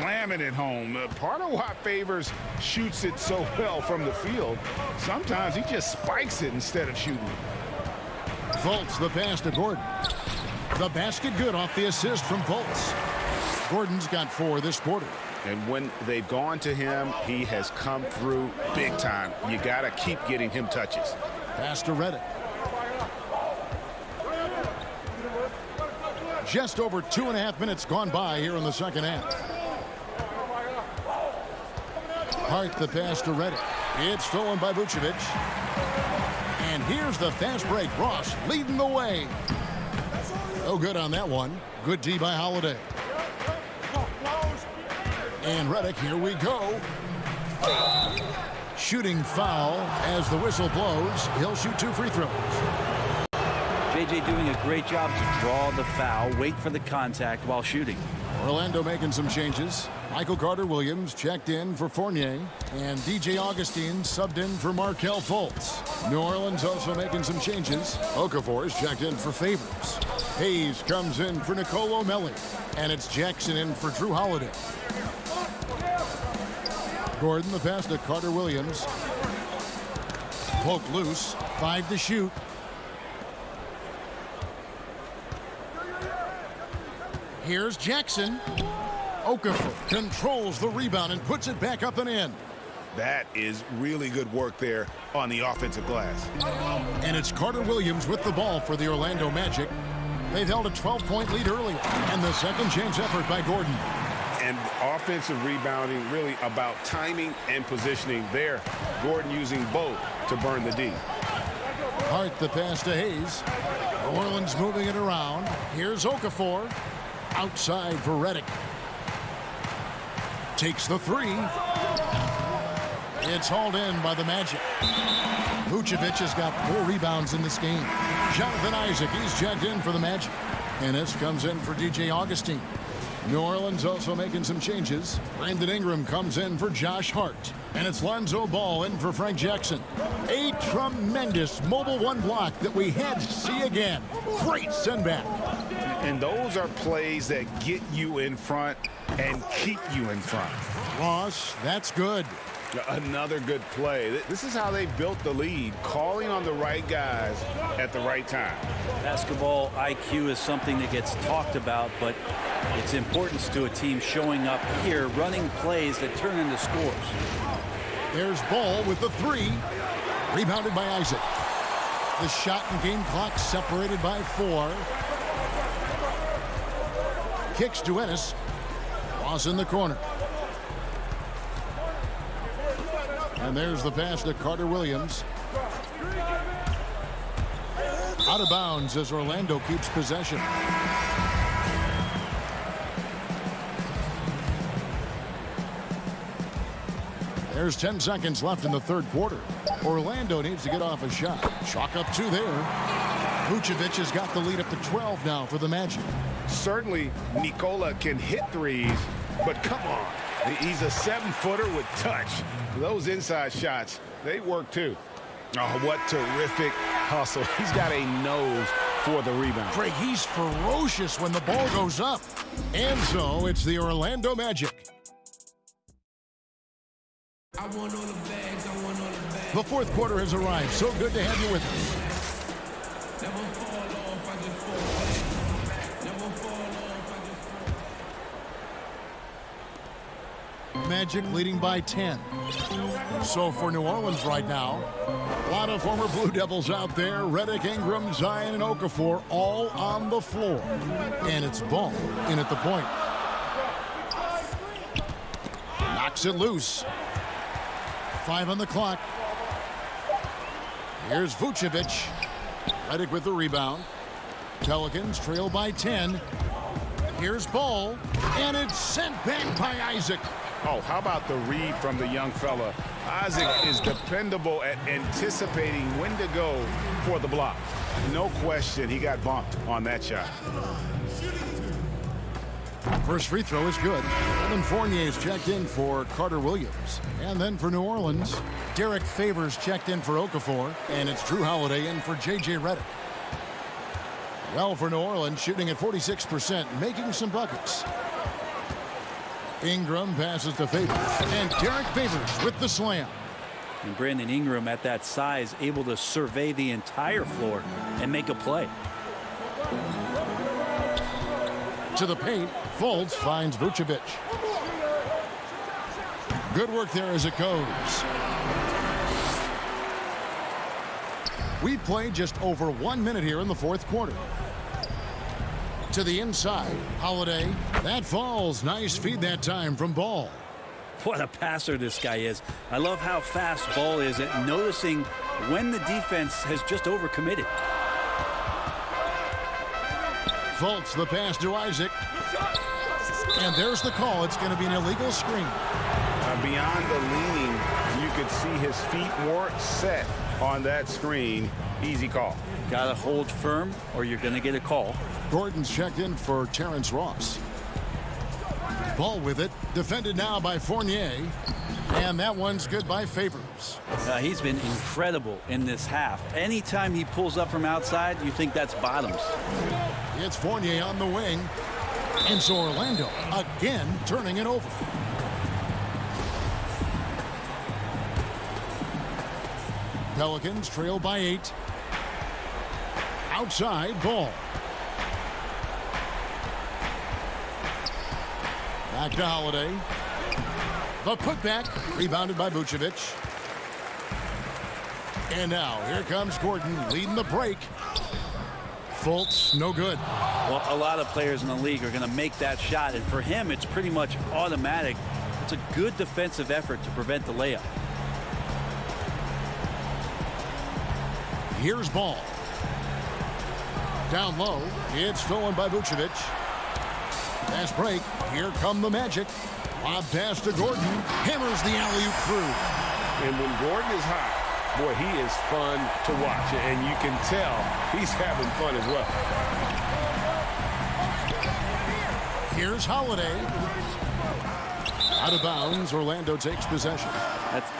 slamming it home. Part of why Favors shoots it so well from the field, sometimes he just spikes it instead of shooting it. Fultz the pass to Gordon. The basket good off the assist from Fultz. Gordon's got 4 this quarter. And when they've gone to him, he has come through big time. You got to keep getting him touches. Pass to Reddick. Just over 2.5 minutes gone by here in the second half. Hart the pass to Reddick. It's stolen by Vucevic. And here's the fast break. Ross leading the way. No good on that one. Good D by Holiday. And Reddick, here we go. Shooting foul as the whistle blows. He'll shoot 2 free throws. JJ doing a great job to draw the foul, wait for the contact while shooting. Orlando making some changes. Michael Carter-Williams checked in for Fournier, and DJ Augustine subbed in for Markelle Fultz. New Orleans also making some changes. Okafor's checked in for Favors. Hayes comes in for Nicolo Melli, and it's Jackson in for Drew Holiday. Gordon the pass to Carter-Williams. Poke loose, 5 to shoot. Here's Jackson. Okafor controls the rebound and puts it back up and in. That is really good work there on the offensive glass. And it's Carter-Williams with the ball for the Orlando Magic. They've held a 12-point lead earlier. And the second chance effort by Gordon. And offensive rebounding really about timing and positioning there. Gordon using both to burn the D. Hart the pass to Hayes. New Orleans moving it around. Here's Okafor. Outside for Reddick. Takes the 3. It's hauled in by the Magic. Vucevic has got 4 rebounds in this game. Jonathan Isaac, he's checked in for the Magic. And this comes in for DJ Augustine. New Orleans also making some changes. Brandon Ingram comes in for Josh Hart. And it's Lonzo Ball in for Frank Jackson. A tremendous Mobile 1 block that we had to see again. Great send back. And those are plays that get you in front and keep you in front. Ross, that's good. Another good play. This is how they built the lead, calling on the right guys at the right time. Basketball IQ is something that gets talked about, but its importance to a team showing up here, running plays that turn into scores. There's Ball with the 3. Rebounded by Isaac. The shot and game clock separated by 4. Kicks to Ennis. Ross in the corner. And there's the pass to Carter-Williams. Out of bounds as Orlando keeps possession. There's 10 seconds left in the third quarter. Orlando needs to get off a shot. Chalk up 2 there. Vucevic has got the lead up to 12 now for the Magic. Certainly, Nikola can hit threes, but come on. He's a 7-footer with touch. Those inside shots, they work too. Oh, what terrific hustle. He's got a nose for the rebound. Craig, he's ferocious when the ball goes up. And so it's the Orlando Magic. I want all the bags, I want all the bags. The fourth quarter has arrived. So good to have you with us. Never fall off, I just fall back. Never fall off, I just fall back. Magic leading by 10. So for New Orleans right now, a lot of former Blue Devils out there. Reddick, Ingram, Zion, and Okafor all on the floor. And it's Ball in at the point. Knocks it loose. 5 on the clock. Here's Vucevic. Reddick with the rebound. Pelicans trail by 10. Here's Ball. And it's sent back by Isaac. Oh, how about the read from the young fella? Isaac is dependable at anticipating when to go for the block. No question he got bumped on that shot. First free throw is good. Evan Fournier's checked in for Carter-Williams. And then for New Orleans, Derek Favors checked in for Okafor. And it's Drew Holiday in for J.J. Reddick. Well, for New Orleans, shooting at 46%, making some buckets. Ingram passes to Favors. And Derek Favors with the slam. And Brandon Ingram at that size able to survey the entire floor and make a play. To the paint, Fultz finds Vucevic. Good work there as it goes. We played just over 1 minute here in the fourth quarter. To the inside, Holiday. That falls. Nice feed that time from Ball. What a passer this guy is. I love how fast Ball is at noticing when the defense has just overcommitted. Fultz the pass to Isaac. And there's the call. It's going to be an illegal screen. Beyond the leaning, you could see his feet more set on that screen. Easy call. Got to hold firm or you're going to get a call. Gordon's checked in for Terrence Ross. Ball with it. Defended now by Fournier. And that one's good by Favors. He's been incredible in this half. Anytime he pulls up from outside, you think that's bottoms. It's Fournier on the wing. And so Orlando again turning it over. Pelicans trail by 8. Outside, Ball. Back to Holiday. The putback, rebounded by Vucevic. And now, here comes Gordon leading the break. Fultz, no good. Well, a lot of players in the league are going to make that shot, and for him, it's pretty much automatic. It's a good defensive effort to prevent the layup. Here's Ball. Down low, it's stolen by Vucevic. Fast break, here come the Magic. Lob pass to Gordon, hammers the alley-oop through. And when Gordon is hot, boy, he is fun to watch, and you can tell he's having fun as well. Here's Holiday. Out of bounds, Orlando takes possession.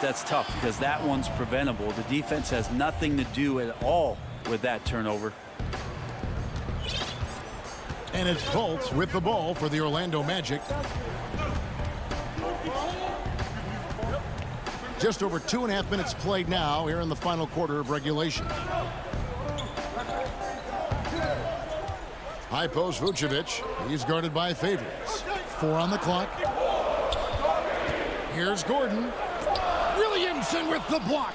That's tough because that one's preventable. The defense has nothing to do at all with that turnover. And it's Fultz with the ball for the Orlando Magic. Just over 2.5 minutes played now here in the final quarter of regulation. High post Vucevic. He's guarded by Favors. 4 on the clock. Here's Gordon. Williamson with the block.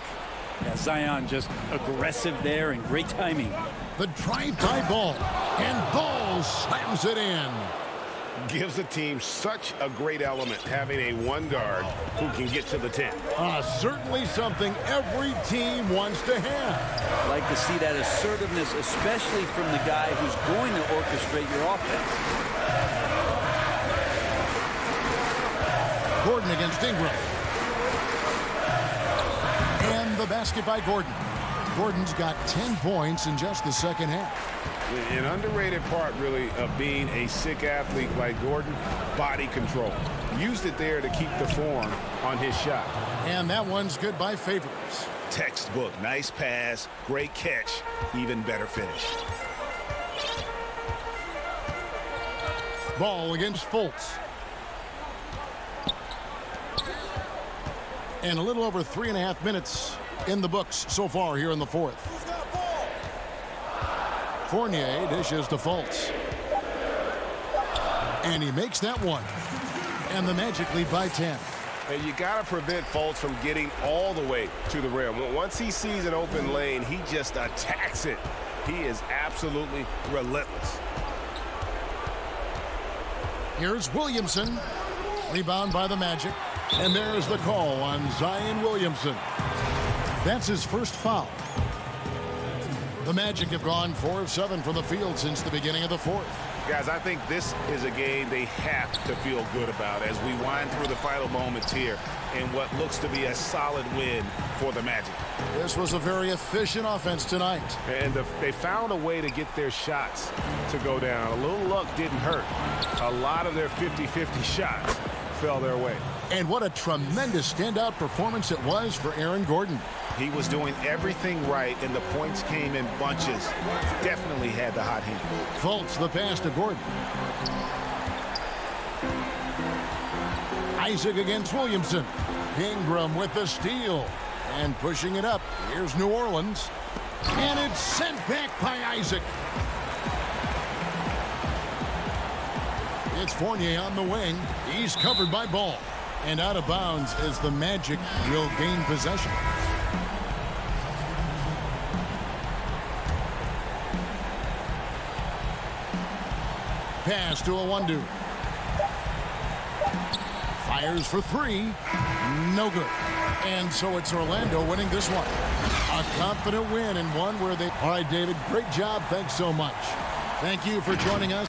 Yeah, Zion just aggressive there and great timing. The drive by Ball. And Ball slams it in. Gives the team such a great element having a one guard who can get to the 10. Certainly something every team wants to have. Like to see that assertiveness, especially from the guy who's going to orchestrate your offense. Gordon against Ingram. And the basket by Gordon. Gordon's got 10 points in just the second half. An underrated part, really, of being a sick athlete like Gordon, body control. Used it there to keep the form on his shot. And that one's good by Favors. Textbook. Nice pass, great catch, even better finish. Ball against Fultz. And a little over 3.5 minutes in the books so far here in the fourth. Fournier dishes to Fultz. And he makes that one. And the Magic lead by 10. And you got to prevent Fultz from getting all the way to the rim. Once he sees an open lane, he just attacks it. He is absolutely relentless. Here's Williamson. Rebound by the Magic. And there's the call on Zion Williamson. That's his first foul. The Magic have gone 4 of 7 from the field since the beginning of the fourth. Guys, I think this is a game they have to feel good about as we wind through the final moments here in what looks to be a solid win for the Magic. This was a very efficient offense tonight. And they found a way to get their shots to go down. A little luck didn't hurt. A lot of their 50-50 shots fell their way. And what a tremendous standout performance it was for Aaron Gordon. He was doing everything right, and the points came in bunches. Definitely had the hot hand. Fultz the pass to Gordon. Isaac against Williamson. Ingram with the steal. And pushing it up. Here's New Orleans. And it's sent back by Isaac. It's Fournier on the wing. He's covered by Ball. And out of bounds as the Magic will gain possession. Pass to Awandu. Fires for three. No good. And so it's Orlando winning this one. A confident win and one where they... All right, David, great job. Thanks so much. Thank you for joining us.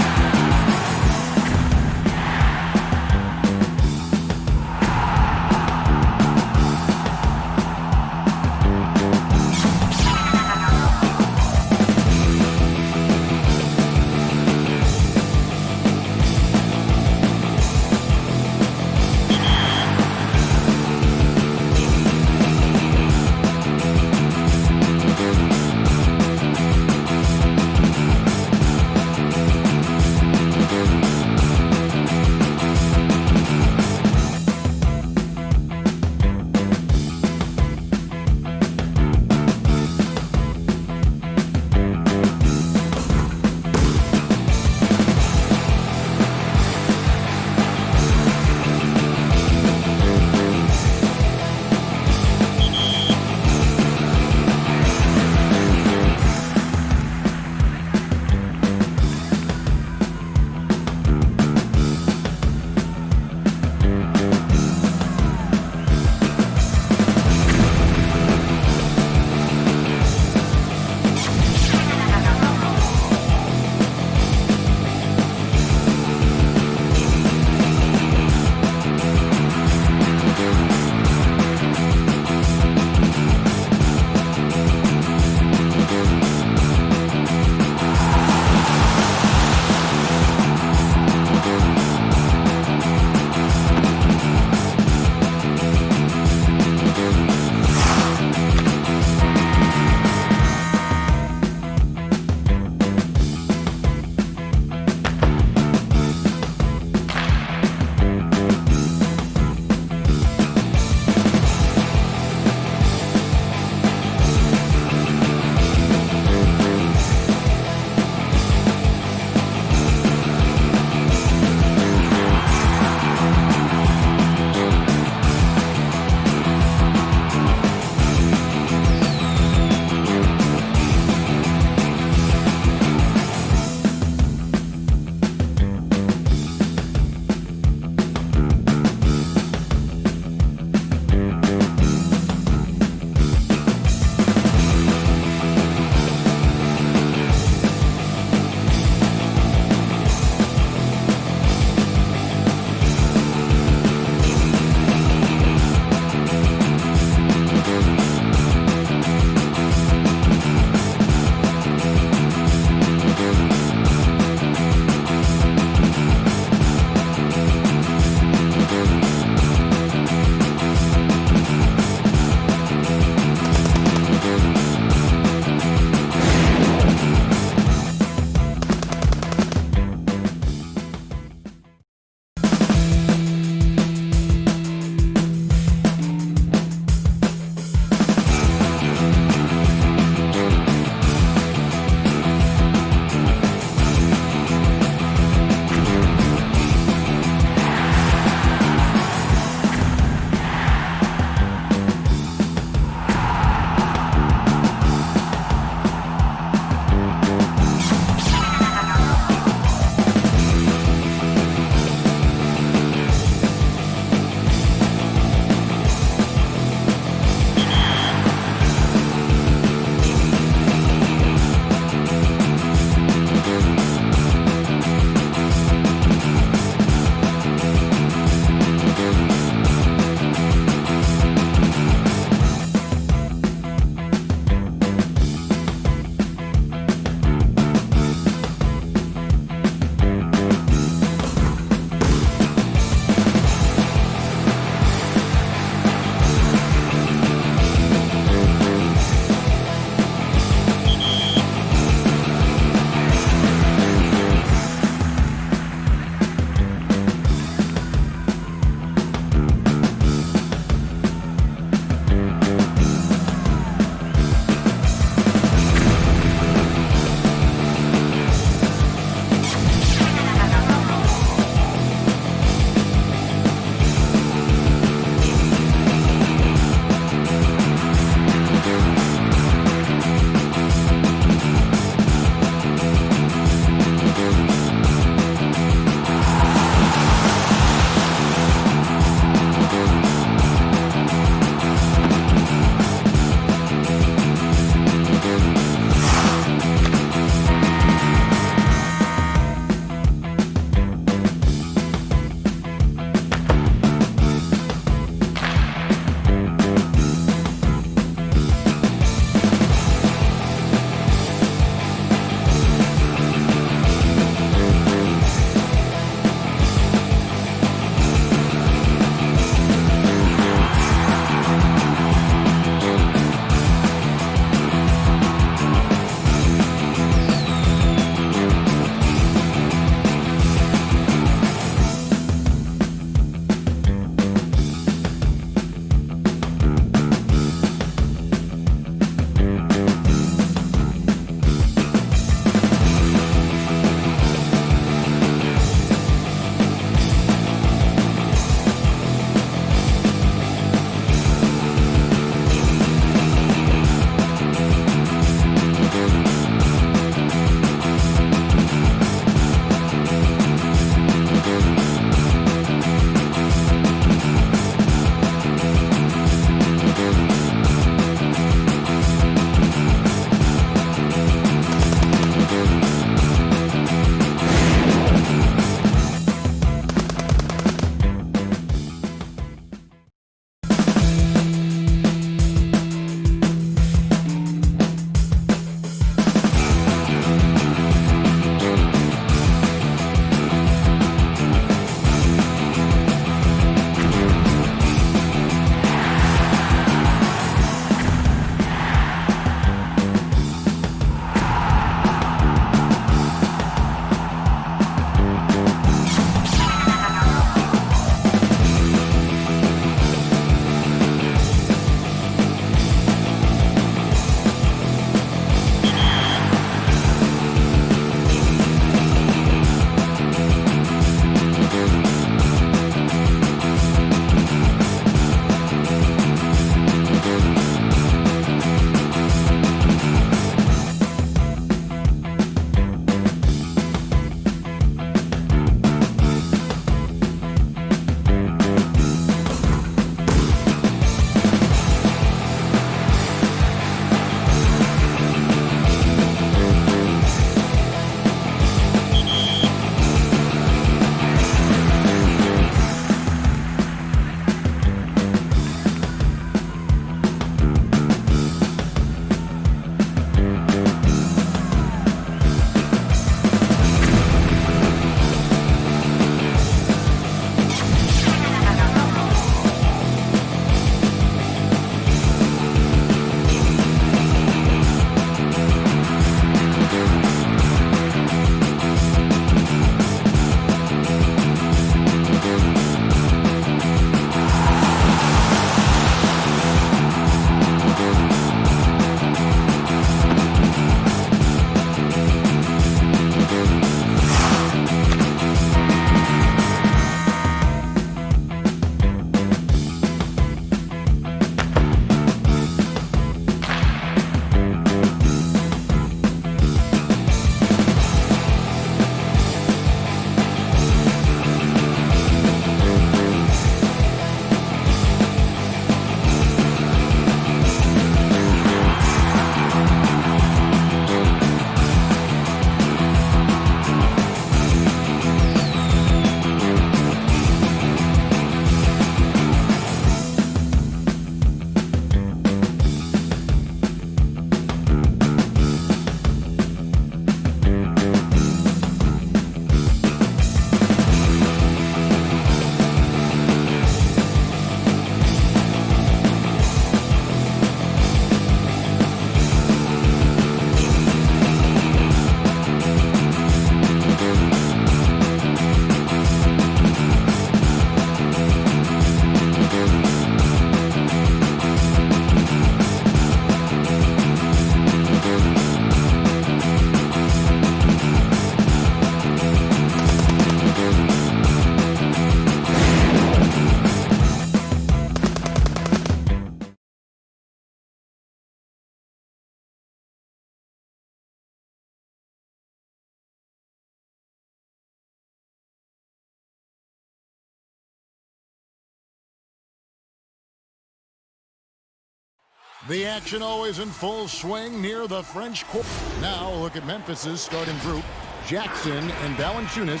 The action always in full swing near the French Quarter. Now look at Memphis's starting group. Jackson and Valanciunas,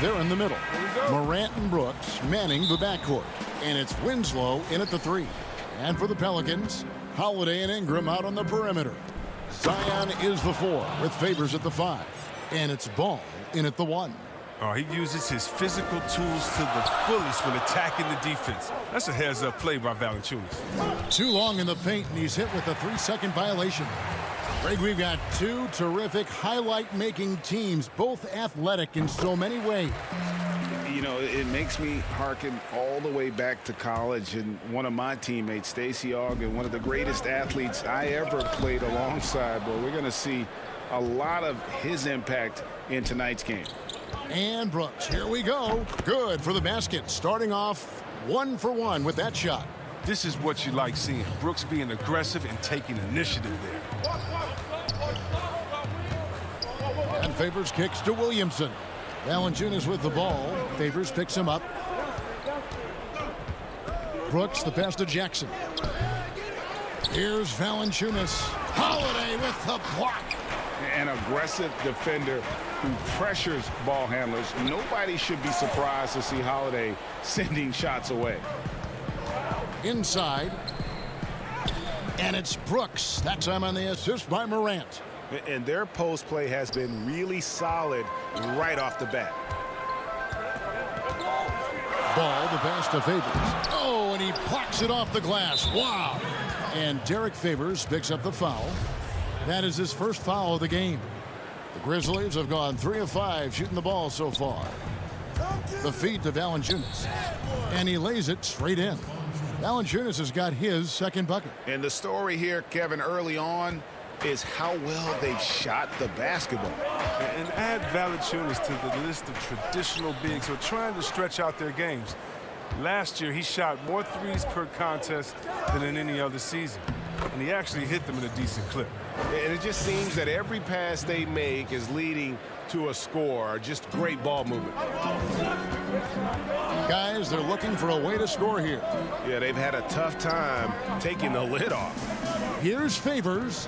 they're in the middle. Morant and Brooks manning the backcourt. And it's Winslow in at the 3. And for the Pelicans, Holiday and Ingram out on the perimeter. Zion is the 4 with Favors at the 5. And it's Ball in at the 1. Oh, he uses his physical tools to the fullest when attacking the defense. That's a heads-up play by Valanciunas. Too long in the paint, and he's hit with a 3-second violation. Greg, we've got two terrific highlight-making teams, both athletic in so many ways. You know, it makes me hearken all the way back to college, and one of my teammates, Stacey Ogg, one of the greatest athletes I ever played alongside. But we're going to see a lot of his impact in tonight's game. And Brooks, here we go. Good for the basket, starting off 1 for 1 with that shot. This is what you like seeing. Brooks being aggressive and taking initiative there. And Favors kicks to Williamson. Valanciunas with the ball. Favors picks him up. Brooks, the pass to Jackson. Here's Valanciunas. Holiday with the block. An aggressive defender who pressures ball handlers. Nobody should be surprised to see Holiday sending shots away. Inside. And it's Brooks. That time on the assist by Morant. And their post play has been really solid right off the bat. Ball, the pass to Favors. Oh, and he plucks it off the glass. Wow. And Derek Favors picks up the foul. That is his first foul of the game. The Grizzlies have gone 3 of 5 shooting the ball so far. The feed to Valanciunas. And he lays it straight in. Valanciunas has got his second bucket. And the story here, Kevin, early on is how well they've shot the basketball. And add Valanciunas to the list of traditional bigs who are trying to stretch out their games. Last year, he shot more threes per contest than in any other season. And he actually hit them in a decent clip. And it just seems that every pass they make is leading to a score. Just great ball movement. Guys, they're looking for a way to score here. Yeah, they've had a tough time taking the lid off. Here's Favors.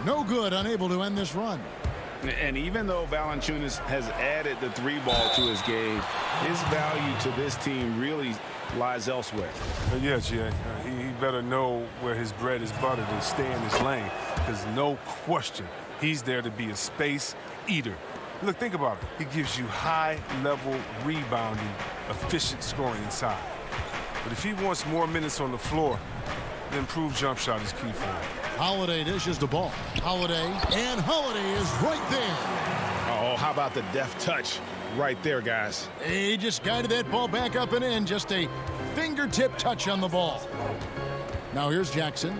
No good, unable to end this run. And even though Valanciunas has added the 3-ball to his game, his value to this team really lies elsewhere. Yeah, Jay. He better know where his bread is buttered and stay in his lane, because no question, he's there to be a space eater. Look, think about it. He gives you high-level rebounding, efficient scoring inside. But if he wants more minutes on the floor, the improved jump shot is key for him. Holiday dishes the ball. Holiday, and Holiday is right there. Oh, how about the deft touch right there, guys? He just guided that ball back up and in. Just a fingertip touch on the ball. Now here's Jackson.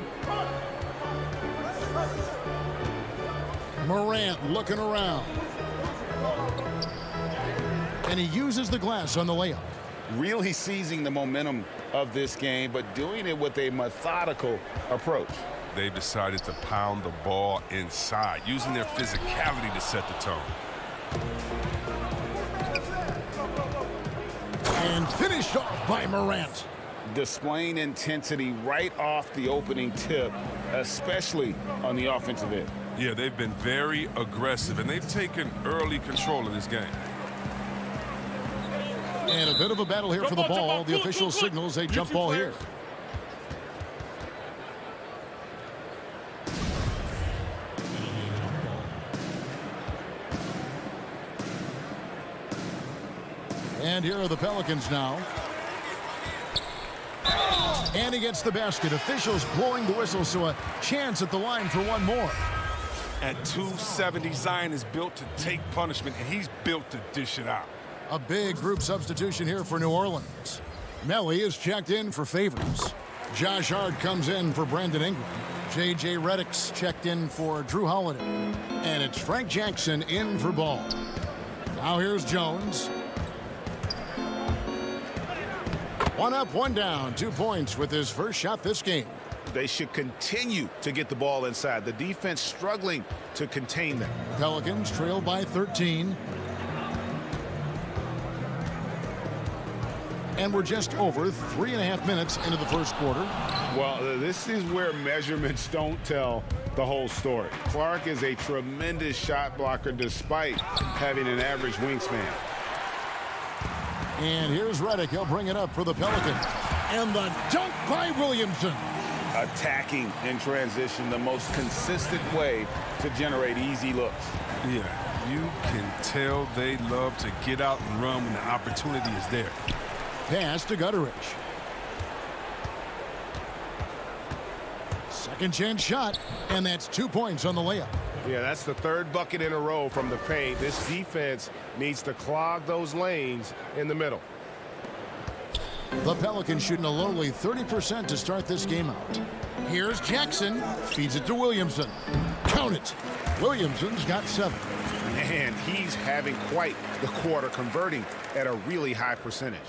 Morant looking around. And he uses the glass on the layup. Really seizing the momentum of this game, but doing it with a methodical approach. They've decided to pound the ball inside, using their physicality to set the tone. And finished off by Morant. Displaying intensity right off the opening tip, especially on the offensive end. Yeah, they've been very aggressive, and they've taken early control of this game. And a bit of a battle here for the ball. The official signals a jump ball here. And here are the Pelicans now. And he gets the basket. Officials blowing the whistle, so a chance at the line for one more. At 270, Zion is built to take punishment, and he's built to dish it out. A big group substitution here for New Orleans. Melly is checked in for Favors. Josh Hart comes in for Brandon Ingram. J.J. Redick's checked in for Drew Holiday. And it's Frank Jackson in for Ball. Now here's Jones. 1 up, 1 down. 2 points with his first shot this game. They should continue to get the ball inside. The defense struggling to contain them. Pelicans trail by 13. And we're just over 3.5 minutes into the first quarter. Well, this is where measurements don't tell the whole story. Clark is a tremendous shot blocker despite having an average wingspan. And here's Redick. He'll bring it up for the Pelicans. And the dunk by Williamson. Attacking in transition, the most consistent way to generate easy looks. Yeah, you can tell they love to get out and run when the opportunity is there. Pass to Gutteridge. Second chance shot, and that's 2 points on the layup. Yeah, that's the third bucket in a row from the paint. This defense needs to clog those lanes in the middle. The Pelicans shooting a lowly 30% to start this game out. Here's Jackson. Feeds it to Williamson. Count it. Williamson's got 7. And he's having quite the quarter, converting at a really high percentage.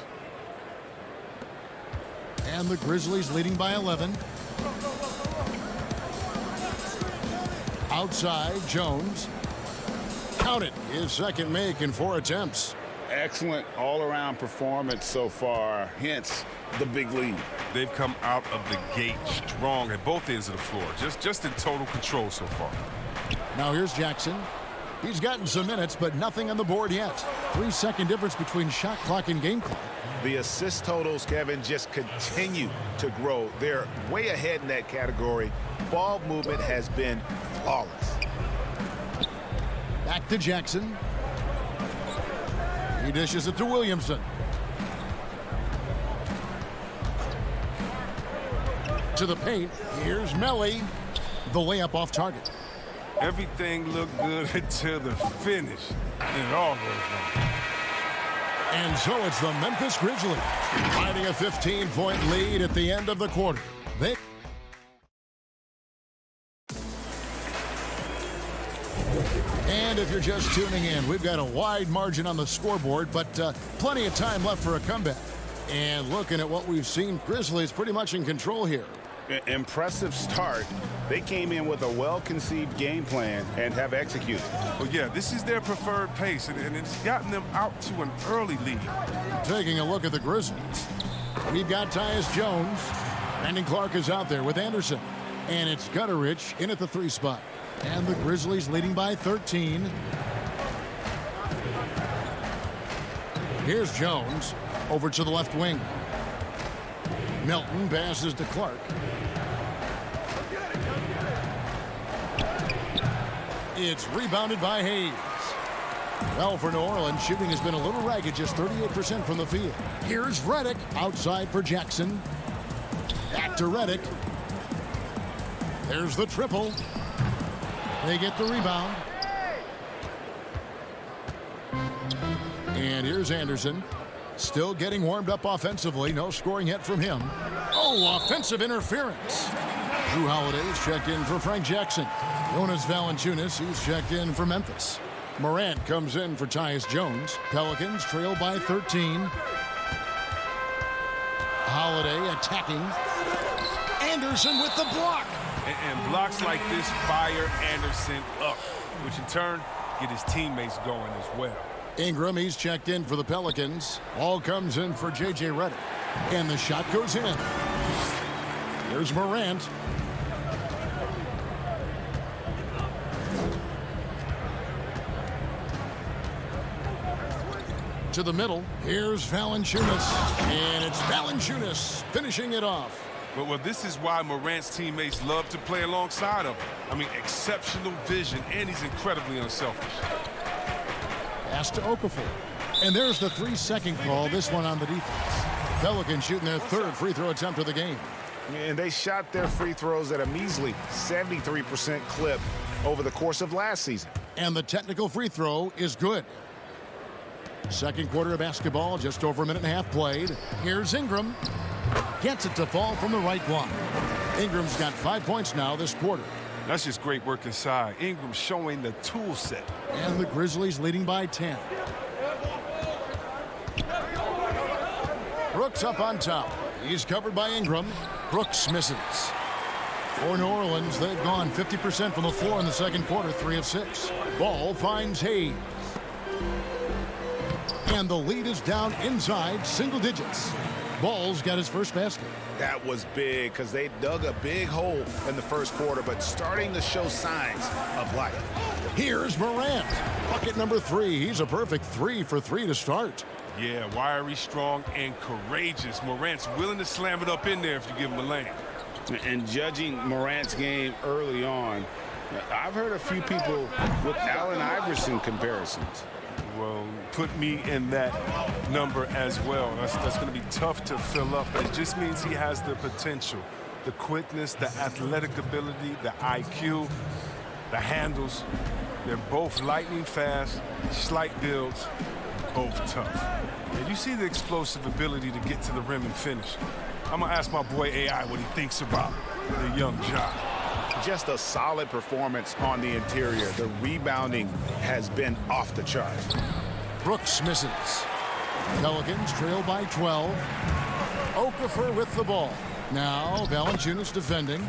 And the Grizzlies leading by 11. Outside, Jones. Count it. His second make in 4 attempts. Excellent all-around performance so far, hence the big lead. They've come out of the gate strong at both ends of the floor, just in total control so far. Now here's Jackson. He's gotten some minutes, but nothing on the board yet. 3-second difference between shot clock and game clock. The assist totals, Kevin, just continue to grow. They're way ahead in that category. Ball movement has been flawless. Back to Jackson. He dishes it to Williamson. To the paint. Here's Melly. The layup off target. Everything looked good until the finish, and it all goes wrong. And so it's the Memphis Grizzlies finding a 15-point lead at the end of the quarter. And if you're just tuning in, we've got a wide margin on the scoreboard, but plenty of time left for a comeback. And looking at what we've seen, Grizzlies pretty much in control here. Impressive start. They came in with a well-conceived game plan and have executed. Well, yeah, this is their preferred pace, and it's gotten them out to an early lead. Taking a look at the Grizzlies, we've got Tyus Jones. Brandon Clark is out there with Anderson. And it's Gutteridge in at the 3 spot. And the Grizzlies leading by 13. Here's Jones over to the left wing. Melton passes to Clark. It's rebounded by Hayes. Well, for New Orleans, shooting has been a little ragged, just 38% from the field. Here's Redick outside for Jackson. Back to Redick. There's the triple. They get the rebound. And here's Anderson. Still getting warmed up offensively. No scoring yet from him. Oh, offensive interference. Drew Holiday's checked in for Frank Jackson. Jonas Valanciunas, he's checked in for Memphis. Morant comes in for Tyus Jones. Pelicans trail by 13. Holiday attacking. Anderson with the block. And blocks like this fire Anderson up, which in turn get his teammates going as well. Ingram, he's checked in for the Pelicans. All comes in for J.J. Redick. And the shot goes in. There's Morant. To the middle. Here's Valanciunas. And it's Valanciunas finishing it off. Well, this is why Morant's teammates love to play alongside of him. I mean, exceptional vision, and he's incredibly unselfish. Pass to Okafor. And there's the 3-second call, this one on the defense. Pelicans shooting their 3rd free throw attempt of the game. And they shot their free throws at a measly 73% clip over the course of last season. And the technical free throw is good. Second quarter of basketball, just over a minute and a half played. Here's Ingram. Gets it to fall from the right block. Ingram's got 5 points now this quarter. That's just great work inside. Ingram showing the tool set. And the Grizzlies leading by 10. Brooks up on top. He's covered by Ingram. Brooks misses. For New Orleans, they've gone 50% from the floor in the second quarter, 3 of 6. Ball finds Hayes. And the lead is down inside single digits. Ball's got his first basket. That was big because they dug a big hole in the first quarter, but starting to show signs of life. Here's Morant. Bucket number 3. He's a perfect 3 for 3 to start. Yeah, wiry, strong, and courageous. Morant's willing to slam it up in there if you give him a lane. And judging Morant's game early on, I've heard a few people with Allen Iverson comparisons. Well, put me in that number as well. That's going to be tough to fill up. It just means he has the potential, the quickness, the athletic ability, the IQ, the handles. They're both lightning fast, slight builds, both tough. And you see the explosive ability to get to the rim and finish. I'm going to ask my boy AI what he thinks about the young Ja. Just a solid performance on the interior. The rebounding has been off the charts. Brooks misses. Pelicans trail by 12. Okafor with the ball. Now Valanciunas defending.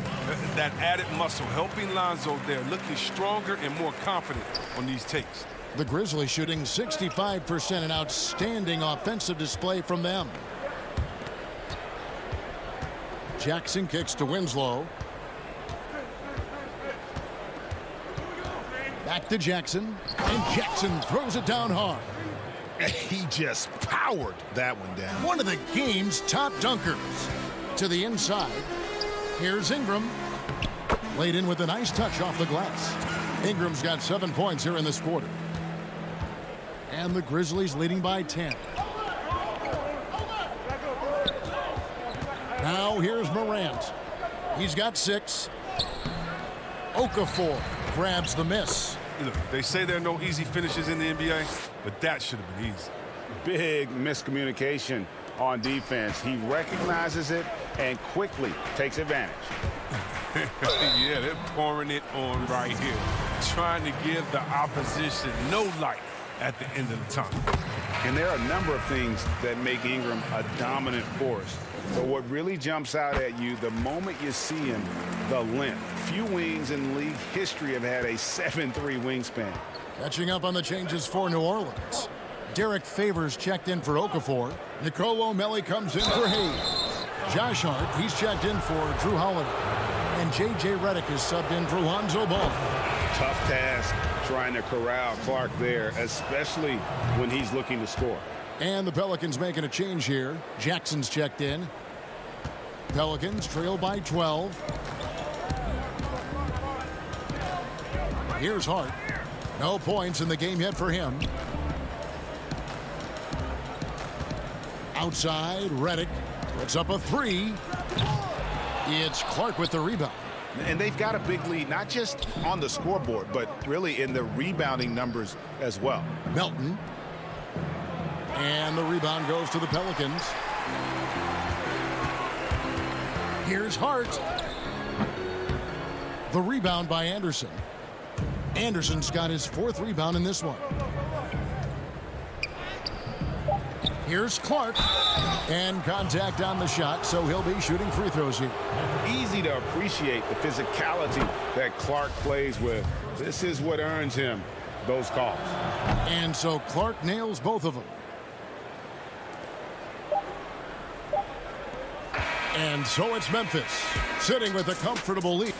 That added muscle helping Lonzo there, looking stronger and more confident on these takes. The Grizzlies shooting 65%, an outstanding offensive display from them. Jackson kicks to Winslow. Back to Jackson, and Jackson throws it down hard. He just powered that one down. One of the game's top dunkers. To the inside. Here's Ingram. Laid in with a nice touch off the glass. Ingram's got 7 points here in this quarter. And the Grizzlies leading by 10. Now here's Morant. He's got 6. Okafor grabs the miss. Look, they say there are no easy finishes in the NBA, but that should have been easy. Big miscommunication on defense. He recognizes it and quickly takes advantage. Yeah, they're pouring it on right here, trying to give the opposition no light at the end of the tunnel. And there are a number of things that make Ingram a dominant force. But what really jumps out at you the moment you see him, the length. Few wings in league history have had a 7'3" wingspan. Catching up on the changes for New Orleans. Derek Favors checked in for Okafor. Nicolo O'Malley comes in for Hayes. Josh Hart, he's checked in for Drew Holiday. And J.J. Redick is subbed in for Lonzo Ball. Tough task trying to corral Clark there, especially when he's looking to score. And the Pelicans making a change here. Jackson's checked in. Pelicans trail by 12. Here's Hart. No points in the game yet for him. Outside, Redick puts up a 3. It's Clark with the rebound. And they've got a big lead, not just on the scoreboard, but really in the rebounding numbers as well. Melton. And the rebound goes to the Pelicans. Here's Hart. The rebound by Anderson. Anderson's got his 4th rebound in this one. Here's Clark. And contact on the shot, so he'll be shooting free throws here. Easy to appreciate the physicality that Clark plays with. This is what earns him those calls. And so Clark nails both of them. And so it's Memphis, sitting with a comfortable lead.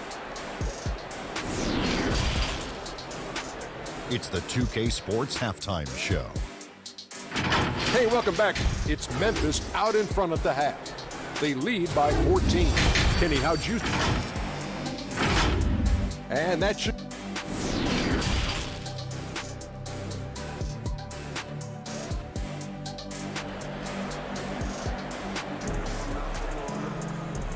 It's the 2K Sports Halftime Show. Hey, welcome back. It's Memphis out in front at the half. They lead by 14. Kenny, how'd you... And that should...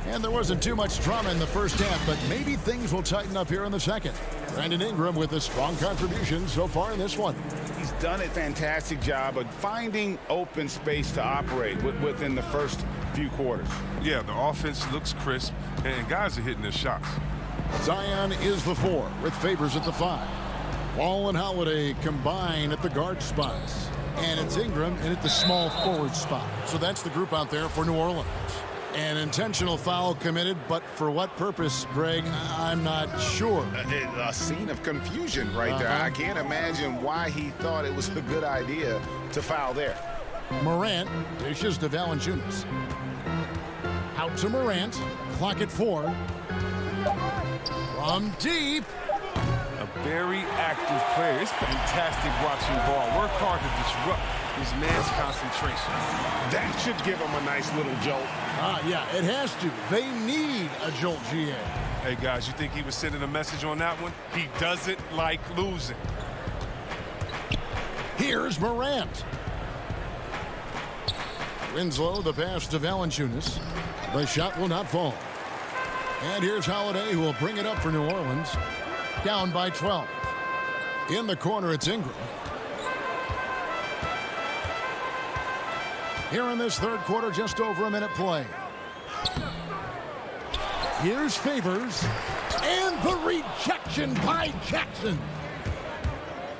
And there wasn't too much drama in the first half, but maybe things will tighten up here in the second. Brandon Ingram with a strong contribution so far in this one. He's done a fantastic job of finding open space to operate within the first few quarters. Yeah, the offense looks crisp, and guys are hitting their shots. Zion is the 4 with Favors at the 5. Wall and Holiday combine at the guard spots. And it's Ingram in at the small forward spot. So that's the group out there for New Orleans. An intentional foul committed, but for what purpose, Greg? I'm not sure. A scene of confusion right there. I can't imagine why he thought it was a good idea to foul there. Morant dishes to Valanciunas. Out to Morant. Clock at 4. From deep. A very active player. It's fantastic watching ball. Work hard to disrupt this man's concentration. That should give him a nice little jolt. Yeah, it has to. They need a jolt, GA. Hey, guys, you think he was sending a message on that one? He doesn't like losing. Here's Morant. Winslow, the pass to Valanciunas. The shot will not fall. And here's Holiday, who will bring it up for New Orleans. Down by 12. In the corner, it's Ingram. Here in this third quarter, just over a minute play. Here's Favors. And the rejection by Jackson.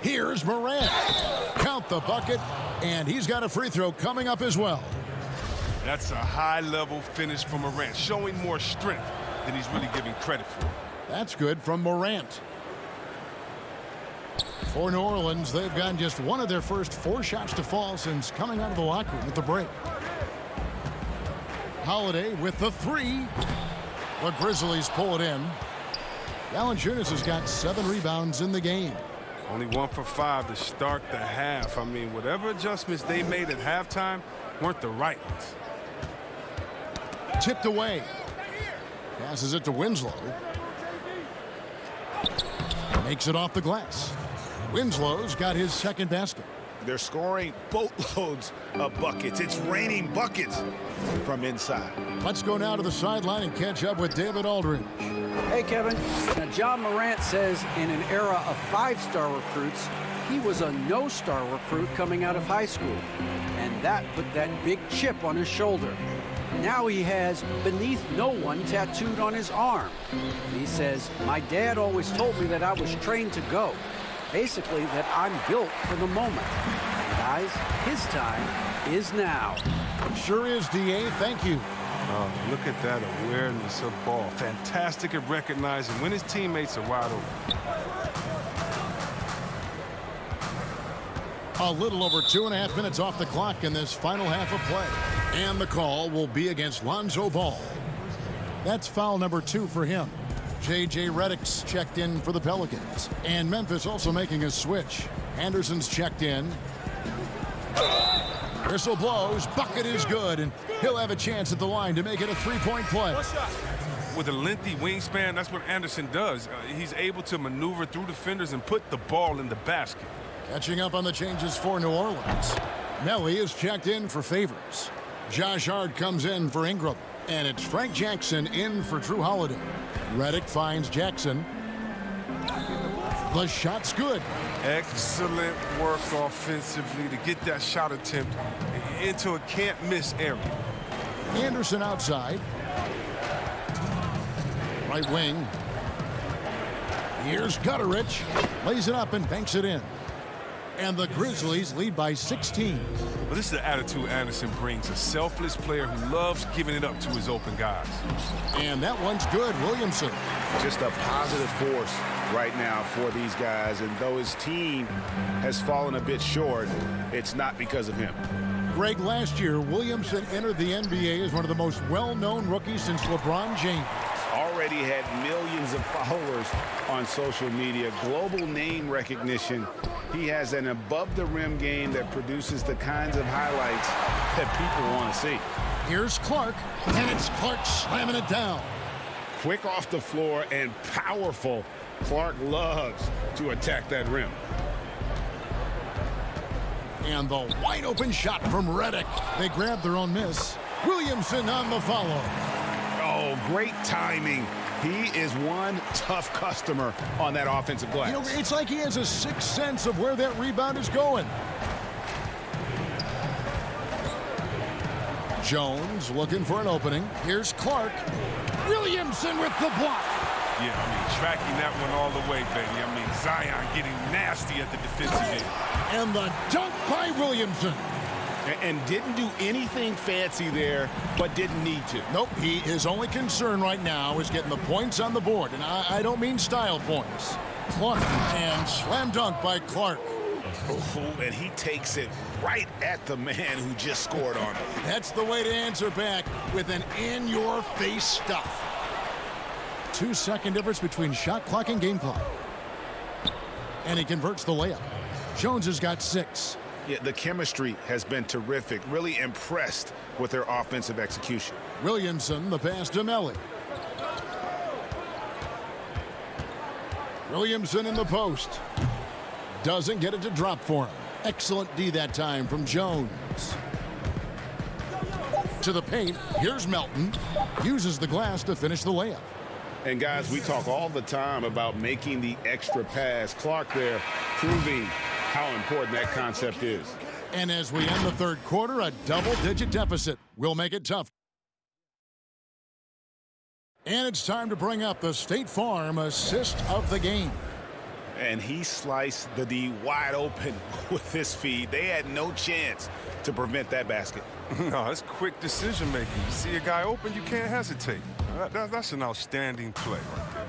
Here's Morant. Count the bucket. And he's got a free throw coming up as well. That's a high-level finish from Morant, showing more strength than he's really giving credit for. That's good from Morant. For New Orleans, they've gotten just one of their first 4 shots to fall since coming out of the locker room at the break. Holiday with the 3. The Grizzlies pull it in. Valanciunas has got 7 rebounds in the game. Only 1 for 5 to start the half. I mean, whatever adjustments they made at halftime weren't the right ones. Tipped away. Passes it to Winslow. Makes it off the glass. Winslow's got his second basket. They're scoring boatloads of buckets. It's raining buckets from inside. Let's go now to the sideline and catch up with David Aldridge. Hey, Kevin. Now, John Morant says in an era of 5-star recruits, he was a no-star recruit coming out of high school. And that put that big chip on his shoulder. Now he has "beneath no one" tattooed on his arm. He says, "My dad always told me that I was trained to go." Basically, that I'm built for the moment. And guys, his time is now. Sure is, DA. Thank you. Look at that awareness of ball. Fantastic at recognizing when his teammates are wide open. A little over 2.5 minutes off the clock in this final half of play. And the call will be against Lonzo Ball. That's foul number 2 for him. J.J. Redick's checked in for the Pelicans. And Memphis also making a switch. Anderson's checked in. Whistle blows. Bucket is good. And he'll have a chance at the line to make it a 3-point play. With a lengthy wingspan, that's what Anderson does. He's able to maneuver through defenders and put the ball in the basket. Catching up on the changes for New Orleans. Melly is checked in for Favors. Josh Hart comes in for Ingram. And it's Frank Jackson in for Drew Holiday. Redick finds Jackson. The shot's good. Excellent work offensively to get that shot attempt into a can't-miss area. Anderson outside. Right wing. Here's Gutterich. Lays it up and banks it in. And the Grizzlies lead by 16. Well, this is the attitude Anderson brings. A selfless player who loves giving it up to his open guys. And that one's good. Williamson. Just a positive force right now for these guys. And though his team has fallen a bit short, it's not because of him. Greg, last year, Williamson entered the NBA as one of the most well-known rookies since LeBron James. Already had millions of followers on social media, global name recognition. He has an above-the-rim game that produces the kinds of highlights that people want to see. Here's Clark, and it's Clark slamming it down. Quick off the floor and powerful. Clark loves to attack that rim. And the wide-open shot from Redick. They grab their own miss. Williamson on the follow. Oh, great timing. He is one tough customer on that offensive glass. You know, it's like he has a sixth sense of where that rebound is going. Jones looking for an opening. Here's Clark. Williamson with the block. Yeah, I mean, tracking that one all the way, baby. I mean, Zion getting nasty at the defensive end. And the dunk by Williamson. And didn't do anything fancy there, but didn't need to. Nope, his only concern right now is getting the points on the board, and I don't mean style points. Clark, and slam dunk by Clark. Oh, and he takes it right at the man who just scored on him. That's the way to answer back with an in-your-face stuff. 2-second difference between shot clock and game clock. And he converts the layup. Jones has got 6. Yeah, the chemistry has been terrific. Really impressed with their offensive execution. Williamson, the pass to Melly. Williamson in the post. Doesn't get it to drop for him. Excellent D that time from Jones. To the paint. Here's Melton. Uses the glass to finish the layup. And guys, we talk all the time about making the extra pass. Clark there proving how important that concept is. And as we end the third quarter, a double-digit deficit will make it tough. And it's time to bring up the State Farm assist of the game. And he sliced the D wide open with this feed. They had no chance to prevent that basket. No, it's quick decision making. You see a guy open, you can't hesitate. That's an outstanding play right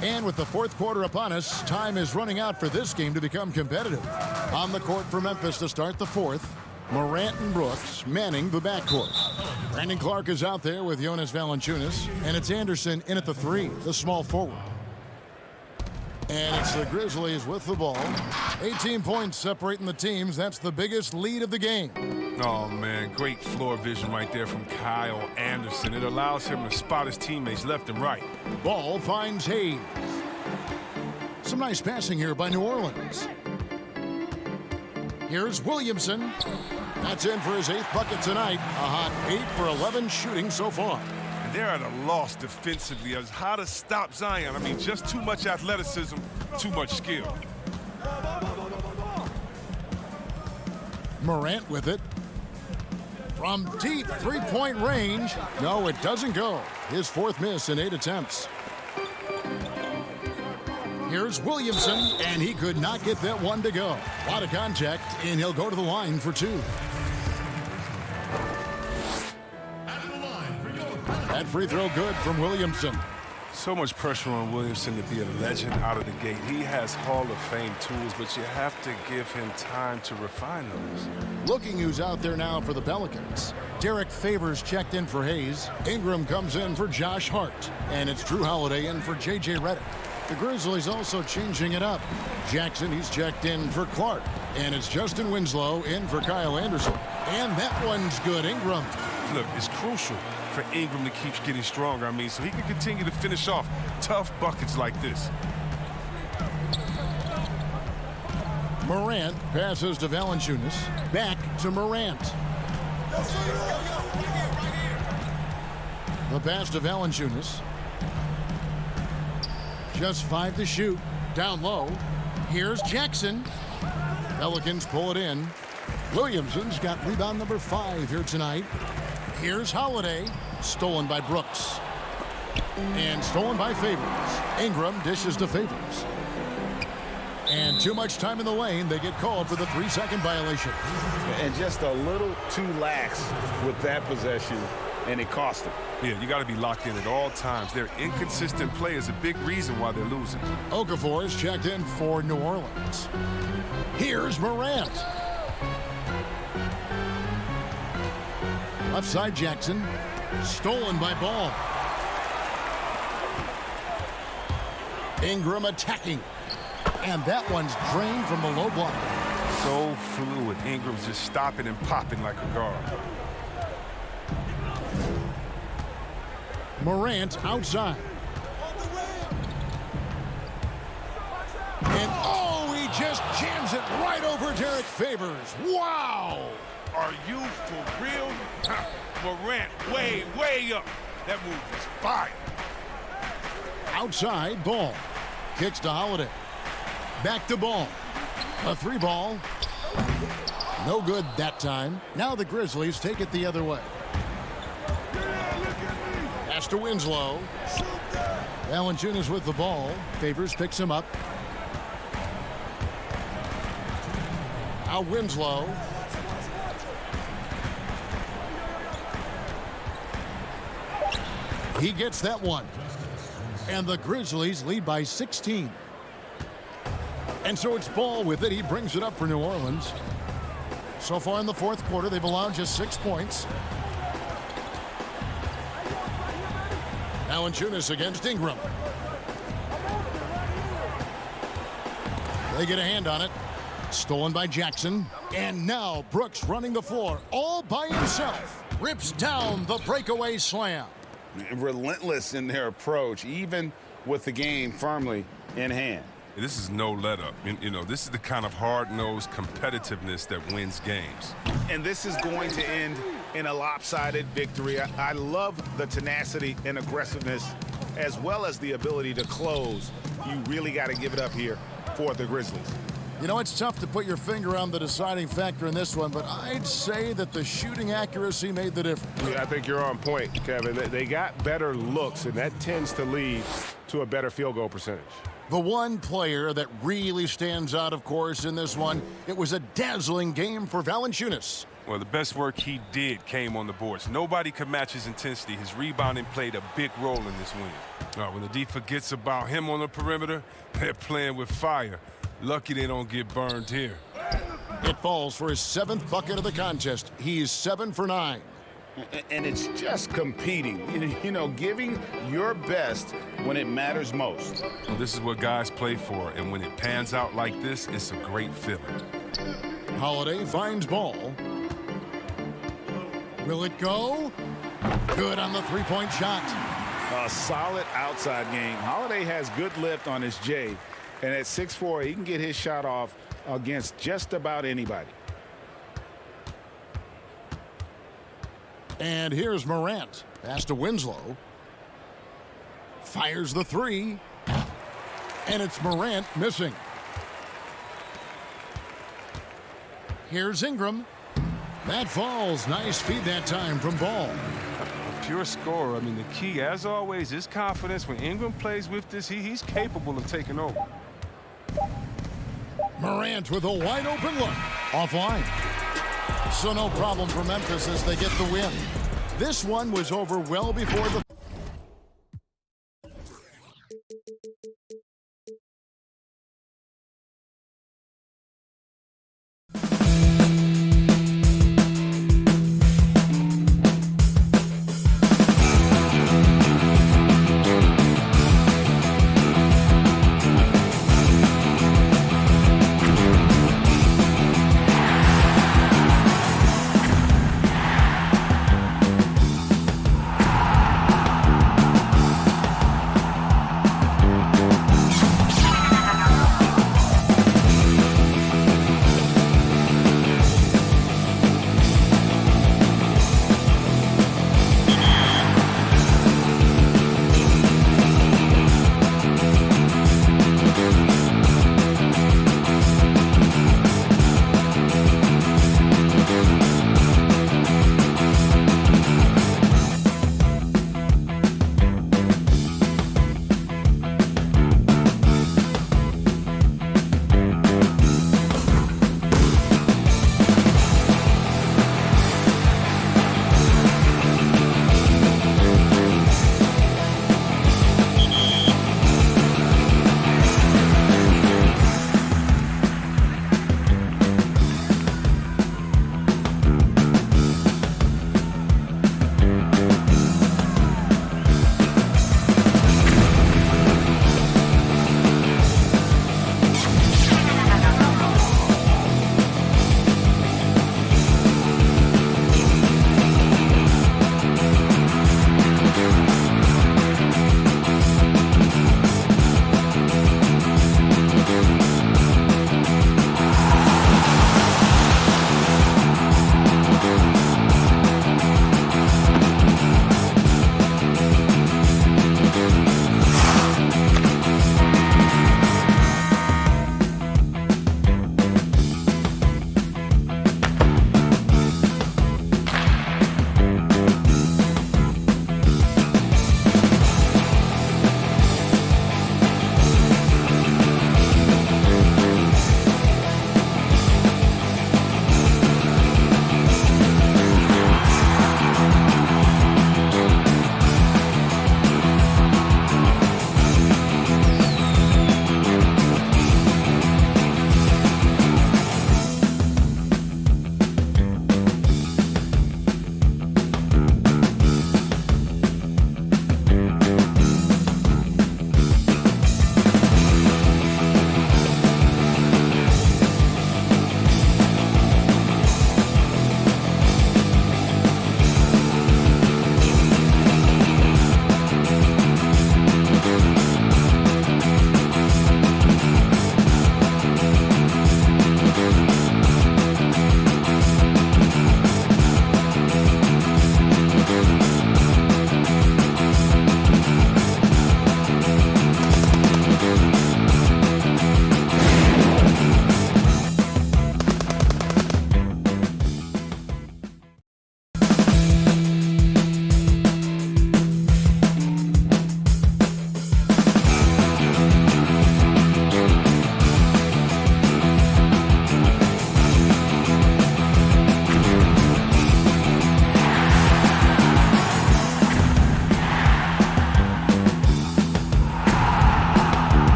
there. And with the fourth quarter upon us, time is running out for this game to become competitive. On the court for Memphis to start the fourth, Morant and Brooks manning the backcourt. Brandon Clark is out there with Jonas Valanciunas, and it's Anderson in at the 3, the small forward. And it's the Grizzlies with the ball. 18 points separating the teams. That's the biggest lead of the game. Oh, man, great floor vision right there from Kyle Anderson. It allows him to spot his teammates left and right. Ball finds Hayes. Some nice passing here by New Orleans. Here's Williamson. That's in for his 8th bucket tonight. A hot 8 for 11 shooting so far. And they're at a loss defensively as how to stop Zion. I mean, just too much athleticism, too much skill. Morant with it. From deep three-point range. No, it doesn't go. His 4th miss in 8 attempts. Here's Williamson, and he could not get that one to go. A lot of contact, and he'll go to the line for 2. That free throw good from Williamson. So much pressure on Williamson to be a legend out of the gate. He has Hall of Fame tools, but you have to give him time to refine those. Looking who's out there now for the Pelicans. Derek Favors checked in for Hayes. Ingram comes in for Josh Hart. And it's Drew Holiday in for J.J. Redick. The Grizzlies also changing it up. Jackson, he's checked in for Clark. And it's Justin Winslow in for Kyle Anderson. And that one's good. Ingram. Look, it's crucial for Ingram to keep getting stronger. I mean, so he can continue to finish off tough buckets like this. Morant passes to Valanciunas. Back to Morant. The pass to Valanciunas. Just 5 to shoot. Down low. Here's Jackson. Pelicans pull it in. Williamson's got rebound number 5 here tonight. Here's Holiday. Stolen by Brooks. And stolen by Favors. Ingram dishes to Favors. And too much time in the lane. They get called for the 3-second violation. And just a little too lax with that possession, and it cost them. Yeah, you got to be locked in at all times. Their inconsistent play is a big reason why they're losing. Okafor is checked in for New Orleans. Here's Morant. Left side Jackson. Stolen by Ball. Ingram attacking. And that one's drained from the low block. So fluid. Ingram's just stopping and popping like a guard. Morant outside. And oh, he just jams it right over Derek Favors. Wow! Are you for real? Morant way, way up. That move is fire. Outside, Ball. Kicks to Holiday. Back to Ball. A 3-ball. No good that time. Now the Grizzlies take it the other way. Pass to Winslow. Valanciunas with the ball. Favors picks him up. Now Winslow. He gets that one. And the Grizzlies lead by 16. And so it's Ball with it. He brings it up for New Orleans. So far in the fourth quarter, they've allowed just 6 points. Now Valanciunas against Ingram. They get a hand on it. Stolen by Jackson. And now Brooks running the floor all by himself. Rips down the breakaway slam. Relentless in their approach, even with the game firmly in hand. This is no let-up. You know, this is the kind of hard-nosed competitiveness that wins games. And this is going to end in a lopsided victory. I love the tenacity and aggressiveness, as well as the ability to close. You really got to give it up here for the Grizzlies. You know, it's tough to put your finger on the deciding factor in this one, but I'd say that the shooting accuracy made the difference. Yeah, I think you're on point, Kevin. They got better looks, and that tends to lead to a better field goal percentage. The one player that really stands out, of course, in this one, it was a dazzling game for Valanciunas. Well, the best work he did came on the boards. Nobody could match his intensity. His rebounding played a big role in this win. When the D forgets about him on the perimeter, they're playing with fire. Lucky they don't get burned here. It falls for his 7th bucket of the contest. He's 7 for 9. And it's just competing, you know, giving your best when it matters most. Well, this is what guys play for, and when it pans out like this, it's a great feeling. Holiday finds Ball. Will it go? Good on the three-point shot. A solid outside game. Holiday has good lift on his J, and at 6'4", he can get his shot off against just about anybody. And here's Morant. Pass to Winslow. Fires the three. And it's Morant missing. Here's Ingram. That falls. Nice feed that time from Ball. Pure scorer. I mean, the key, as always, is confidence. When Ingram plays with this, he's capable of taking over. Morant with a wide open look. Offline. So no problem for Memphis as they get the win. This one was over well before the...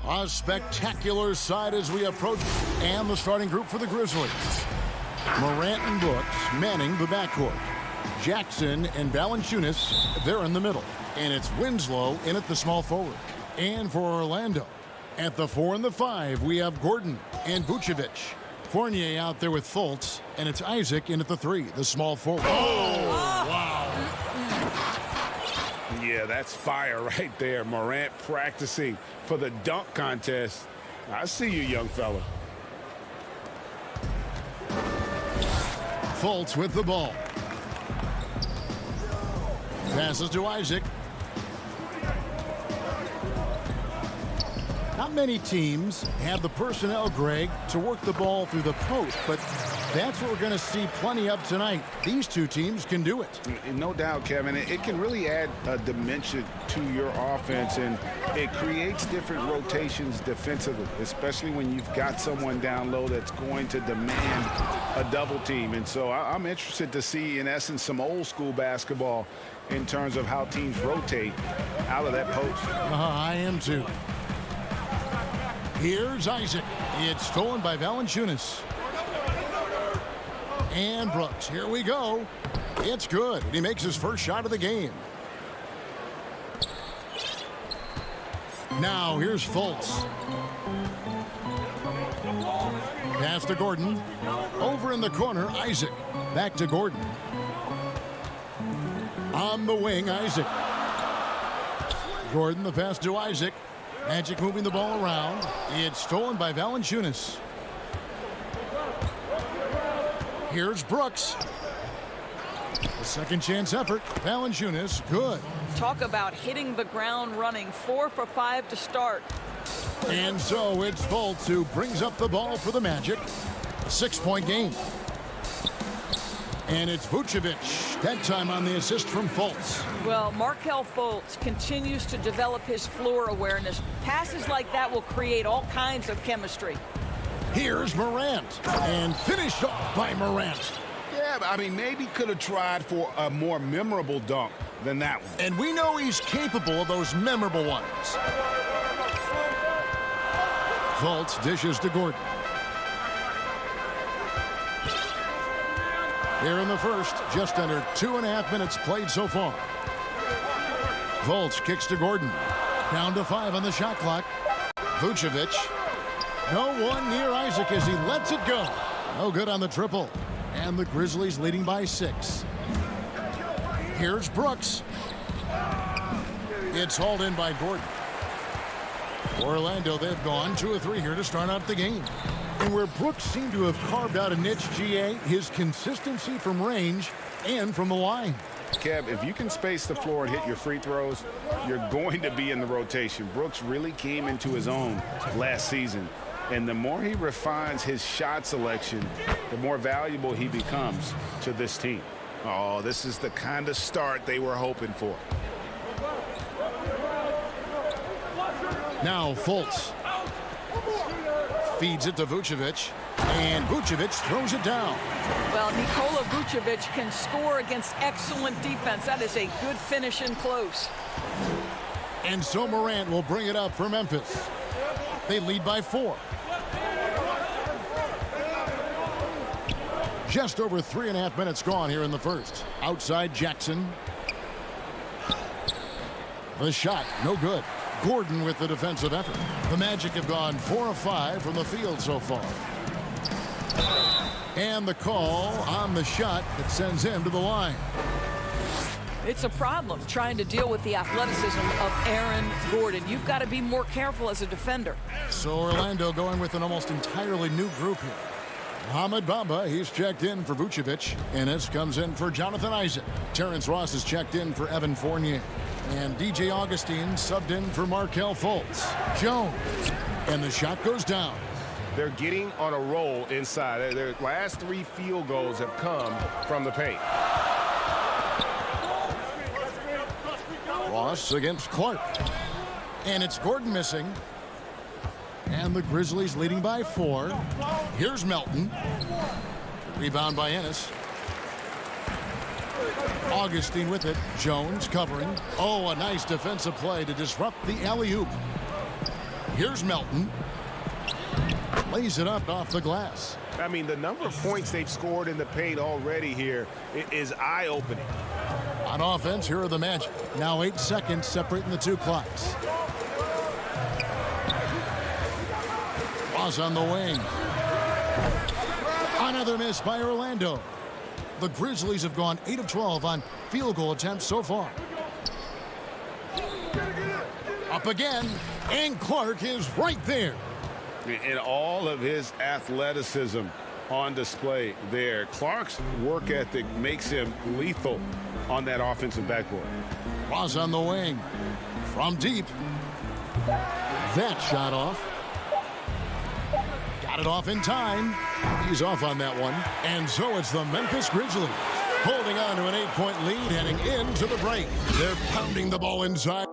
A spectacular sight as we approach. And the starting group for the Grizzlies. Morant and Brooks manning the backcourt. Jackson and Valanciunas, they're in the middle. And it's Winslow in at the small forward. And for Orlando, at the 4 and the 5, we have Gordon and Vucevic. Fournier out there with Fultz, and it's Isaac in at the 3, the small forward. Oh, wow. Yeah, that's fire right there. Morant practicing for the dunk contest. I see you, young fella. Fultz with the ball. Passes to Isaac. Not many teams have the personnel, Greg, to work the ball through the post, but that's what we're going to see plenty of tonight. These two teams can do it. No doubt, Kevin. It can really add a dimension to your offense, and it creates different rotations defensively, especially when you've got someone down low that's going to demand a double team. And so I'm interested to see, in essence, some old school basketball in terms of how teams rotate out of that post. I am too. Here's Isaac. It's stolen by Valanciunas. And Brooks. Here we go. It's good. He makes his first shot of the game. Now here's Fultz. Pass to Gordon. Over in the corner, Isaac. Back to Gordon. On the wing, Isaac. Gordon, the pass to Isaac. Magic moving the ball around. It's stolen by Valanciunas. Here's Brooks. A second chance effort. Valanciunas, good. Talk about hitting the ground running. 4 for 5 to start. And so it's Fultz who brings up the ball for the Magic. 6-point game. And it's Vucevic. That time on the assist from Fultz. Well, Markelle Fultz continues to develop his floor awareness. Passes like that will create all kinds of chemistry. Here's Morant. And finished off by Morant. Yeah, I mean, maybe could have tried for a more memorable dunk than that one. And we know he's capable of those memorable ones. Fultz dishes to Gordon. Here in the first, just under 2.5 minutes played so far. Fultz kicks to Gordon. Down to 5 on the shot clock. Vucevic. No one near Isaac as he lets it go. No good on the triple. And the Grizzlies leading by 6. Here's Brooks. It's hauled in by Gordon. Orlando, they've gone 2 of 3 here to start out the game. And where Brooks seemed to have carved out a niche, GA, his consistency from range and from the line. Kev, if you can space the floor and hit your free throws, you're going to be in the rotation. Brooks really came into his own last season. And the more he refines his shot selection, the more valuable he becomes to this team. Oh, this is the kind of start they were hoping for. Now Fultz. Feeds it to Vucevic. And Vucevic throws it down. Well, Nikola Vucevic can score against excellent defense. That is a good finish in close. And so Morant will bring it up for Memphis. They lead by 4. Just over 3.5 minutes gone here in the first. Outside Jackson. The shot, no good. Gordon with the defensive effort. The Magic have gone 4 of 5 from the field so far. And the call on the shot that sends him to the line. It's a problem trying to deal with the athleticism of Aaron Gordon. You've got to be more careful as a defender. So Orlando going with an almost entirely new group here. Ahmed Bamba, he's checked in for Vucevic. Ennis comes in for Jonathan Isaac. Terrence Ross is checked in for Evan Fournier. And DJ Augustine subbed in for Markelle Fultz. Jones. And the shot goes down. They're getting on a roll inside. Their last 3 field goals have come from the paint. Ross against Clark. And it's Gordon missing. And the Grizzlies leading by 4. Here's Melton. Rebound by Ennis. Augustine with it. Jones covering. Oh, a nice defensive play to disrupt the alley-oop. Here's Melton. Lays it up off the glass. I mean, the number of points they've scored in the paint already here is eye-opening. On offense, here are the Magic. Now 8 seconds separating the two clocks. Ross on the wing. Another miss by Orlando. The Grizzlies have gone 8 of 12 on field goal attempts so far. Up again, and Clark is right there. And all of his athleticism on display there. Clark's work ethic makes him lethal on that offensive backboard. Ross on the wing. From deep. That shot off. Got it off in time. He's off on that one. And so it's the Memphis Grizzlies holding on to an 8-point lead heading into the break. They're pounding the ball inside.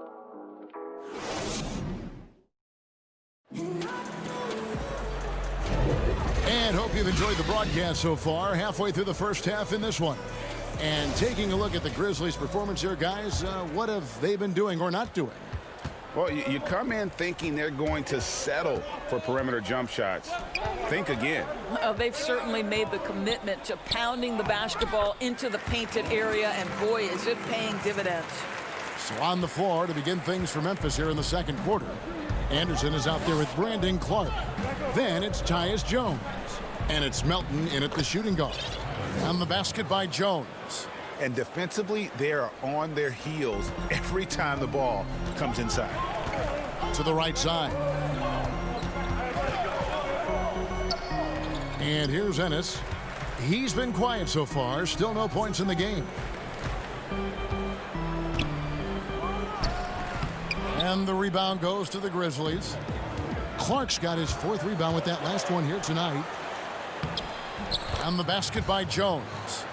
And hope you've enjoyed the broadcast so far. Halfway through the first half in this one. And taking a look at the Grizzlies' performance here, guys, what have they been doing or not doing? Well, you come in thinking they're going to settle for perimeter jump shots. Think again. They've certainly made the commitment to pounding the basketball into the painted area, and boy, is it paying dividends. So on the floor to begin things for Memphis here in the second quarter. Anderson is out there with Brandon Clark. Then it's Tyus Jones. And it's Melton in at the shooting guard. On the basket by Jones. And defensively, they are on their heels every time the ball comes inside. To the right side. And here's Ennis. He's been quiet so far. Still no points in the game. And the rebound goes to the Grizzlies. Clark's got his 4th rebound with that last one here tonight. On the basket by Jones.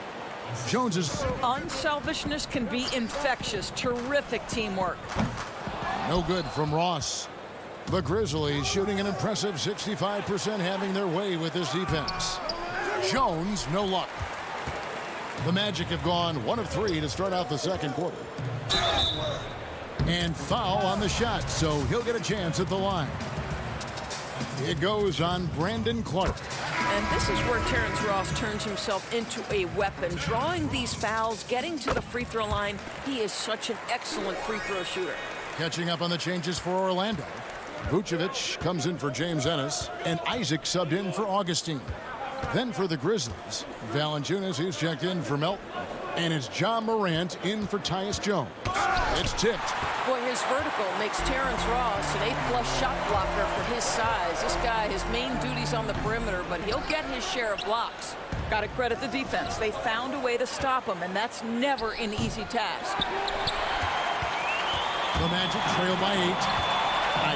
Jones's unselfishness can be infectious. Terrific teamwork. No good from Ross. The Grizzlies shooting an impressive 65%, having their way with this defense. Jones, no luck. The Magic have gone 1 of 3 to start out the second quarter. And foul on the shot, so he'll get a chance at the line. It goes on Brandon Clark. And this is where Terrence Ross turns himself into a weapon. Drawing these fouls, getting to the free throw line. He is such an excellent free throw shooter. Catching up on the changes for Orlando. Vucevic comes in for James Ennis, and Isaac subbed in for Augustine. Then for the Grizzlies, Valanciunas, who's checked in for Melton. And it's John Morant in for Tyus Jones. It's tipped. Boy, his vertical makes Terrence Ross an A+ shot blocker for his size. This guy, his main duty's on the perimeter, but he'll get his share of blocks. Got to credit the defense. They found a way to stop him, and that's never an easy task. The Magic trail by 8.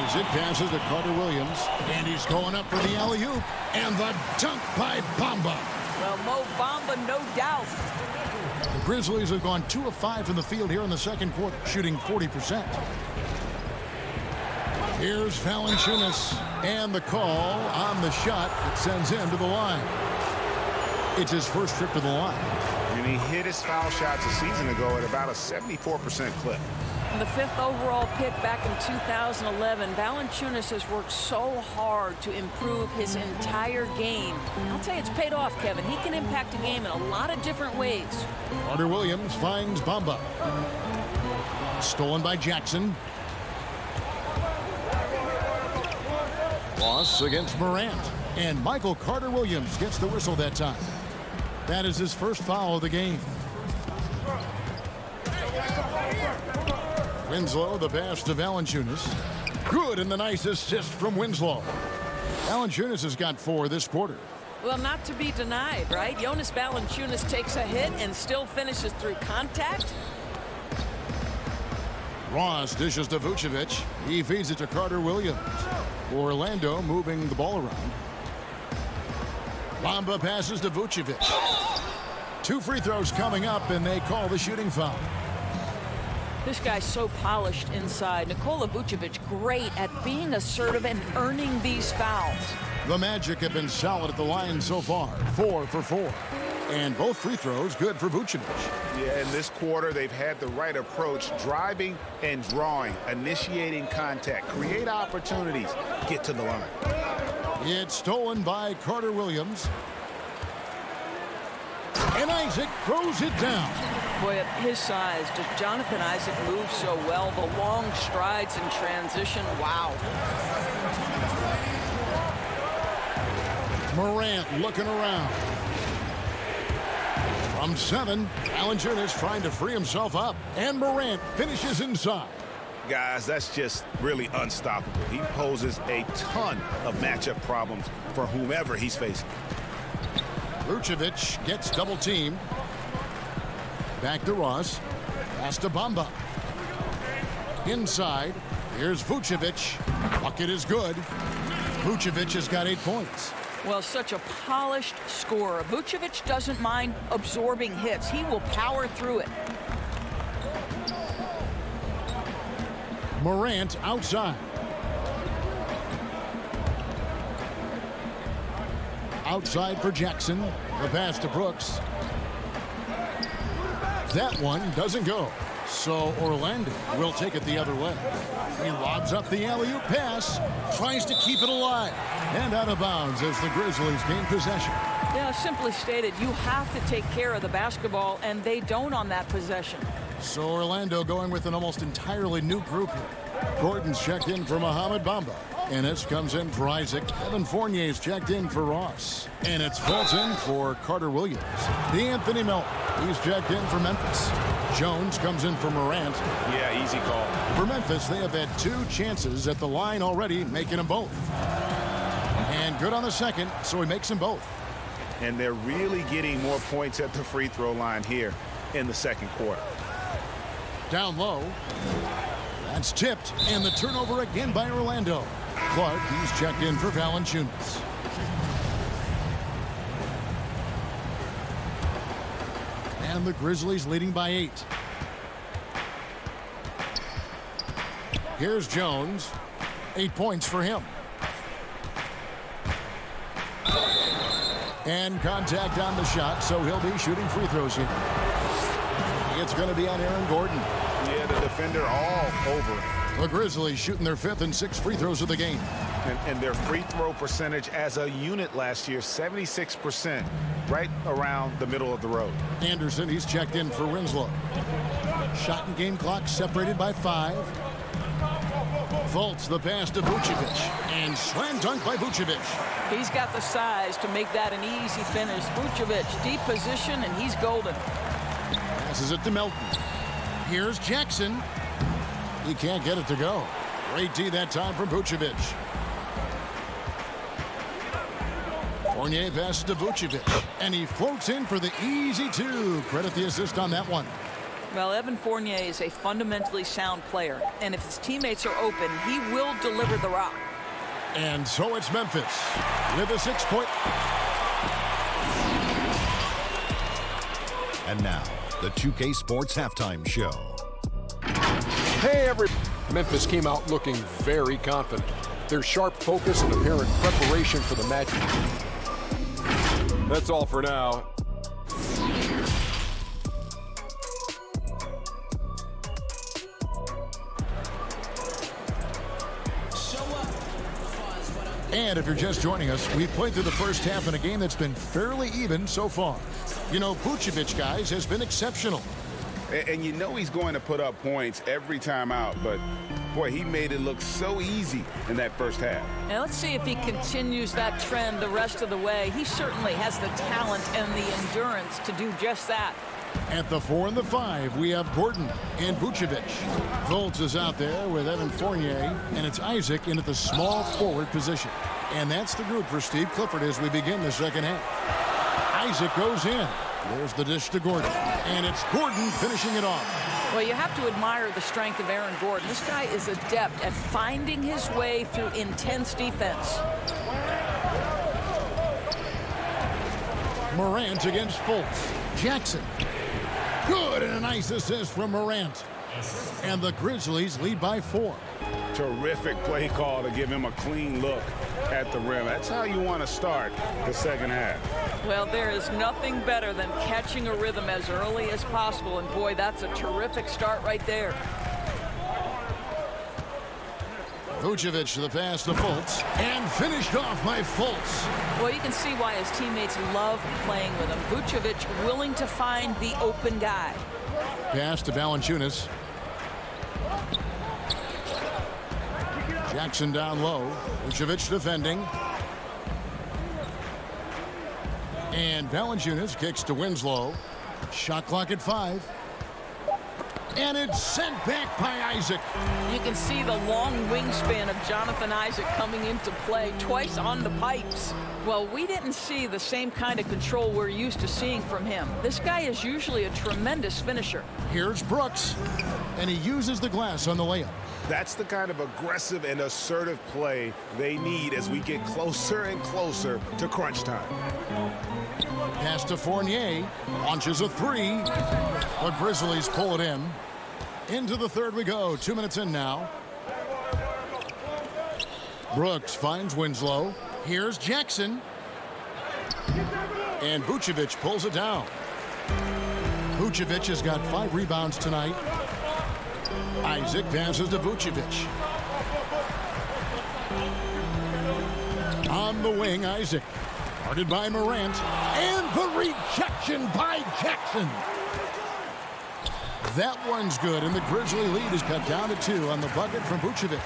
Isaac passes to Carter Williams, and he's going up for the alley-oop, and the dunk by Bamba. Well, Mo Bamba, no doubt. The Grizzlies have gone 2 of 5 from the field here in the second quarter, shooting 40%. Here's Valanciunas, and the call on the shot that sends him to the line. It's his first trip to the line. And he hit his foul shots a season ago at about a 74% clip. The 5th overall pick back in 2011, Valanciunas has worked so hard to improve his entire game. I'll tell you, it's paid off, Kevin. He can impact a game in a lot of different ways. Carter Williams finds Bamba. Stolen by Jackson. Ross against Morant. And Michael Carter Williams gets the whistle that time. That is his first foul of the game. Winslow, the pass to Valanciunas. Good, and the nice assist from Winslow. Valanciunas has got 4 this quarter. Well, not to be denied, right? Jonas Valanciunas takes a hit and still finishes through contact. Ross dishes to Vucevic. He feeds it to Carter Williams. Orlando moving the ball around. Bamba passes to Vucevic. 2 free throws coming up, and they call the shooting foul. This guy's so polished inside. Nikola Vucevic, great at being assertive and earning these fouls. The Magic have been solid at the line so far. 4 for 4. And both free throws good for Vucevic. Yeah, in this quarter, they've had the right approach, driving and drawing, initiating contact, create opportunities, get to the line. It's stolen by Carter Williams. And Isaac throws it down. Boy, at his size, does Jonathan Isaac move so well? The long strides in transition, wow. Morant looking around. From 7, Valanciunas trying to free himself up. And Morant finishes inside. Guys, that's just really unstoppable. He poses a ton of matchup problems for whomever he's facing. Vucevic gets double teamed. Back to Ross. Pass to Bamba. Inside. Here's Vucevic. Bucket is good. Vucevic has got 8 points. Well, such a polished scorer. Vucevic doesn't mind absorbing hits. He will power through it. Morant outside. Outside for Jackson. The pass to Brooks. That one doesn't go. So Orlando will take it the other way. He lobs up the alley-oop pass. Tries to keep it alive. And out of bounds as the Grizzlies gain possession. Yeah, simply stated, you have to take care of the basketball, and they don't on that possession. So Orlando going with an almost entirely new group here. Gordon's checked in for Mohamed Bamba. Ennis comes in for Isaac. Evan Fournier's checked in for Ross. And it's Fulton for Carter Williams. D'Anthony Melton, he's checked in for Memphis. Jones comes in for Morant. Yeah, easy call. For Memphis, they have had 2 chances at the line already, making them both. And good on the second, so he makes them both. And they're really getting more points at the free throw line here in the second quarter. Down low. That's tipped, and the turnover again by Orlando. Clark, he's checked in for Valanciunas. And the Grizzlies leading by 8. Here's Jones. 8 points for him. And contact on the shot, so he'll be shooting free throws here. It's going to be on Aaron Gordon. Yeah, the defender all over it. The Grizzlies shooting their 5th and 6th free throws of the game. And their free throw percentage as a unit last year, 76%, right around the middle of the road. Anderson, he's checked in for Winslow. Shot and game clock separated by 5. Fultz the pass to Vucevic. And slam dunk by Vucevic. He's got the size to make that an easy finish. Vucevic, deep position, and he's golden. Passes it to Melton. Here's Jackson. He can't get it to go. Great D that time from Vucevic. Fournier passes to Vucevic. And he floats in for the easy 2. Credit the assist on that one. Well, Evan Fournier is a fundamentally sound player. And if his teammates are open, he will deliver the rock. And so it's Memphis with a 6-point. And now, the 2K Sports Halftime Show. Hey, everybody. Memphis came out looking very confident. Their sharp focus and apparent preparation for the match. That's all for now. And if you're just joining us, we've played through the first half in a game that's been fairly even so far. You know, Vucevic, guys, has been exceptional. And you know he's going to put up points every time out, but boy, he made it look so easy in that first half. Now let's see if he continues that trend the rest of the way. He certainly has the talent and the endurance to do just that. At the 4 and the 5, we have Gordon and Vucevic. Fultz is out there with Evan Fournier, and it's Isaac in at the small forward position. And that's the group for Steve Clifford as we begin the second half. Isaac goes in. There's the dish to Gordon. And it's Gordon finishing it off. Well, you have to admire the strength of Aaron Gordon. This guy is adept at finding his way through intense defense. Morant against Fultz. Jackson. Good, and a nice assist from Morant. And the Grizzlies lead by 4. Terrific play call to give him a clean look. at the rim. That's how you want to start the second half. Well, there is nothing better than catching a rhythm as early as possible, and boy, that's a terrific start right there. Vucevic to the pass to Fultz, and finished off by Fultz. Well, you can see why his teammates love playing with him. Vucevic willing to find the open guy. Pass to Valanciunas. Jackson down low. Vucevic defending. And Valanciunas kicks to Winslow. Shot clock at 5. And it's sent back by Isaac. You can see the long wingspan of Jonathan Isaac coming into play twice on the pipes. Well, we didn't see the same kind of control we're used to seeing from him. This guy is usually a tremendous finisher. Here's Brooks, and he uses the glass on the layup. That's the kind of aggressive and assertive play they need as we get closer and closer to crunch time. Pass to Fournier, launches a 3. The Grizzlies pull it in. Into the third we go, 2 minutes in now. Brooks finds Winslow. Here's Jackson. And Vucevic pulls it down. Vucevic has got 5 rebounds tonight. Isaac passes to Vucevic. On the wing, Isaac. Guarded by Morant. And the rejection by Jackson. That one's good, and the Grizzly lead is cut down to 2 on the bucket from Vucevic.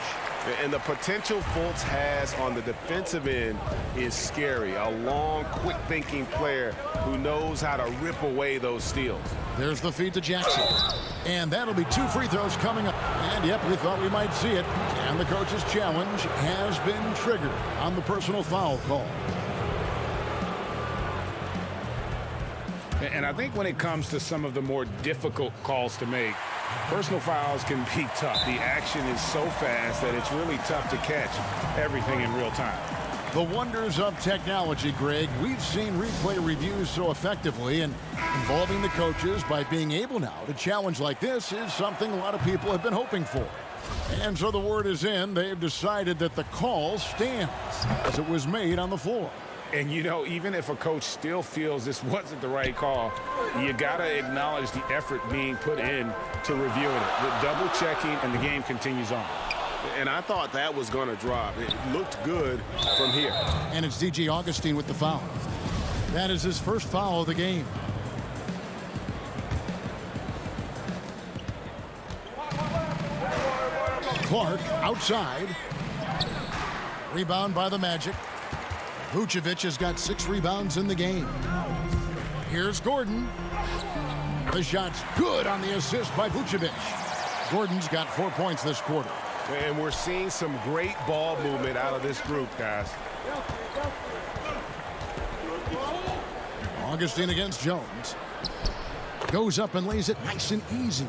And the potential Fultz has on the defensive end is scary. A long, quick-thinking player who knows how to rip away those steals. There's the feed to Jackson. And that'll be 2 free throws coming up. And, yep, we thought we might see it. And the coach's challenge has been triggered on the personal foul call. And I think when it comes to some of the more difficult calls to make, personal fouls can be tough. The action is so fast that it's really tough to catch everything in real time. The wonders of technology, Greg. We've seen replay reviews so effectively, and involving the coaches by being able now to challenge like this is something a lot of people have been hoping for. And so the word is in. They've decided that the call stands as it was made on the floor. And, you know, even if a coach still feels this wasn't the right call, you got to acknowledge the effort being put in to reviewing it, with double checking, and the game continues on. And I thought that was going to drop. It looked good from here. And it's DJ Augustine with the foul. That is his first foul of the game. Clark outside. Rebound by the Magic. Vucevic has got 6 rebounds in the game. Here's Gordon. The shot's good on the assist by Vucevic. Gordon's got 4 points this quarter. And we're seeing some great ball movement out of this group, guys. Augustine against Jones. Goes up and lays it nice and easy.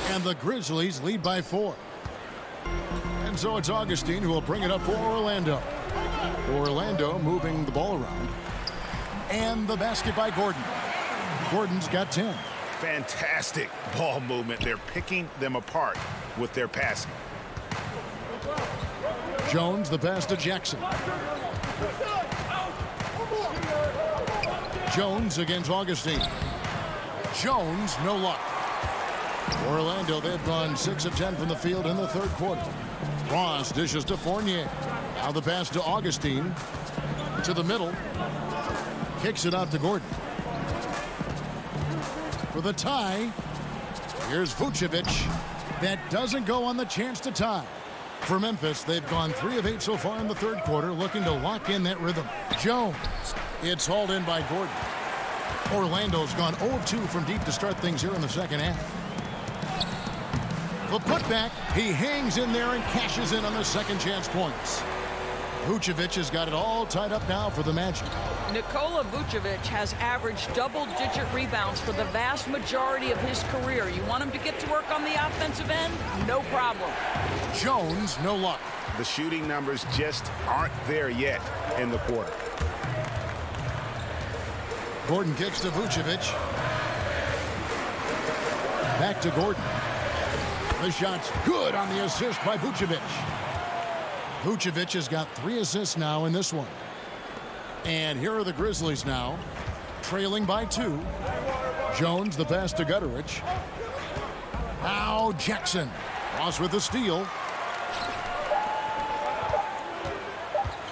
And the Grizzlies lead by 4. And so it's Augustine who will bring it up for Orlando. Orlando moving the ball around. And the basket by Gordon. Gordon's got 10. Fantastic ball movement. They're picking them apart with their passing. Jones, the pass to Jackson. Jones against Augustine. Jones, no luck. Orlando, they've gone 6 of 10 from the field in the third quarter. Ross dishes to Fournier. Now the pass to Augustine. To the middle. Kicks it out to Gordon. For the tie, here's Vucevic. That doesn't go on the chance to tie. For Memphis, they've gone 3 of 8 so far in the third quarter, looking to lock in that rhythm. Jones. It's hauled in by Gordon. Orlando's gone 0 of 2 from deep to start things here in the second half. The putback, he hangs in there and cashes in on the second chance points. Vucevic has got it all tied up now for the Magic. Nikola Vucevic has averaged double-digit rebounds for the vast majority of his career. You want him to get to work on the offensive end? No problem. Jones, no luck. The shooting numbers just aren't there yet in the quarter. Gordon kicks to Vucevic. Back to Gordon. The shot's good on the assist by Vucevic. Vucevic has got 3 assists now in this one. And here are the Grizzlies now, trailing by 2. Jones, the pass to Gutteridge. Now Jackson. Ross with the steal.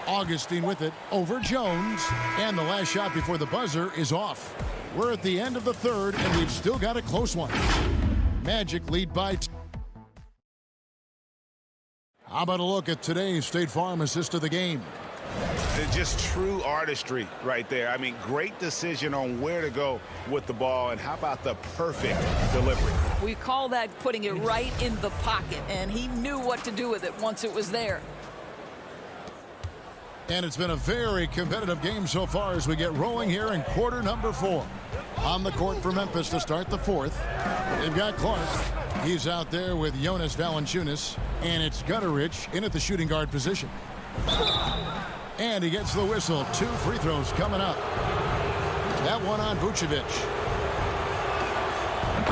Augustine with it over Jones. And the last shot before the buzzer is off. We're at the end of the third, and we've still got a close one. Magic lead by 2. How about a look at today's State Farm assist of the game? It's just true artistry right there. I mean, great decision on where to go with the ball, and how about the perfect delivery? We call that putting it right in the pocket, and he knew what to do with it once it was there. And it's been a very competitive game so far as we get rolling here in quarter number 4. On the court for Memphis to start the 4th. They've got Clark. He's out there with Jonas Valanciunas. And it's Gutteridge in at the shooting guard position. And he gets the whistle. 2 free throws coming up. That one on Vucevic.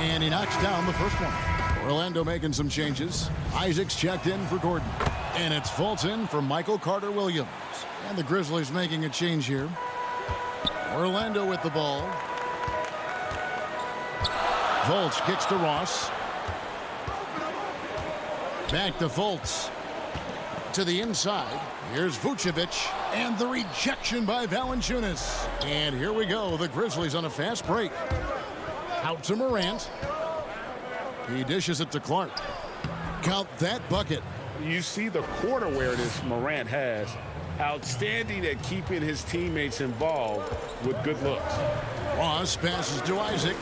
And he knocks down the first one. Orlando making some changes. Isaac's checked in for Gordon. And it's Fulton for Michael Carter-Williams. And the Grizzlies making a change here. Orlando with the ball. Fultz kicks to Ross. Back to Fultz. To the inside. Here's Vucevic. And the rejection by Valanciunas. And here we go. The Grizzlies on a fast break. Out to Morant. He dishes it to Clark. Count that bucket. You see the court awareness Morant has. Outstanding at keeping his teammates involved with good looks. Ross passes to Isaac.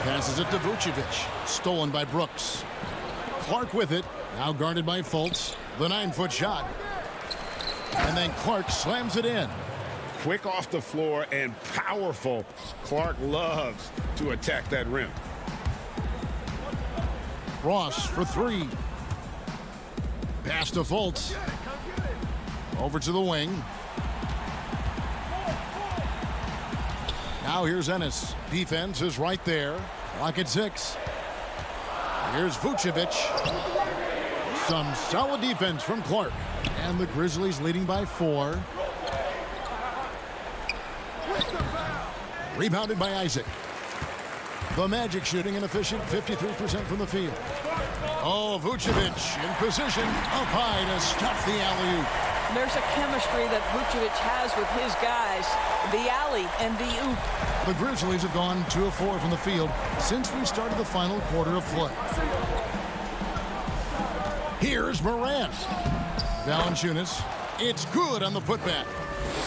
Passes it to Vucevic. Stolen by Brooks. Clark with it. Now guarded by Fultz. The 9-foot shot. And then Clark slams it in. Quick off the floor and powerful. Clark loves to attack that rim. Ross for 3. Pass to Fultz. Over to the wing. Now here's Ennis. Defense is right there. Clock at 6. Here's Vucevic. Some solid defense from Clark. And the Grizzlies leading by 4. Rebounded by Isaac. The Magic shooting an efficient 53% from the field. Oh, Vucevic in position up high to stuff the alley-oop. There's a chemistry that Vucevic has with his guys. The alley and the oop. The Grizzlies have gone 2 of 4 from the field since we started the final quarter of play. Here's Morant. Valanciunas. It's good on the putback.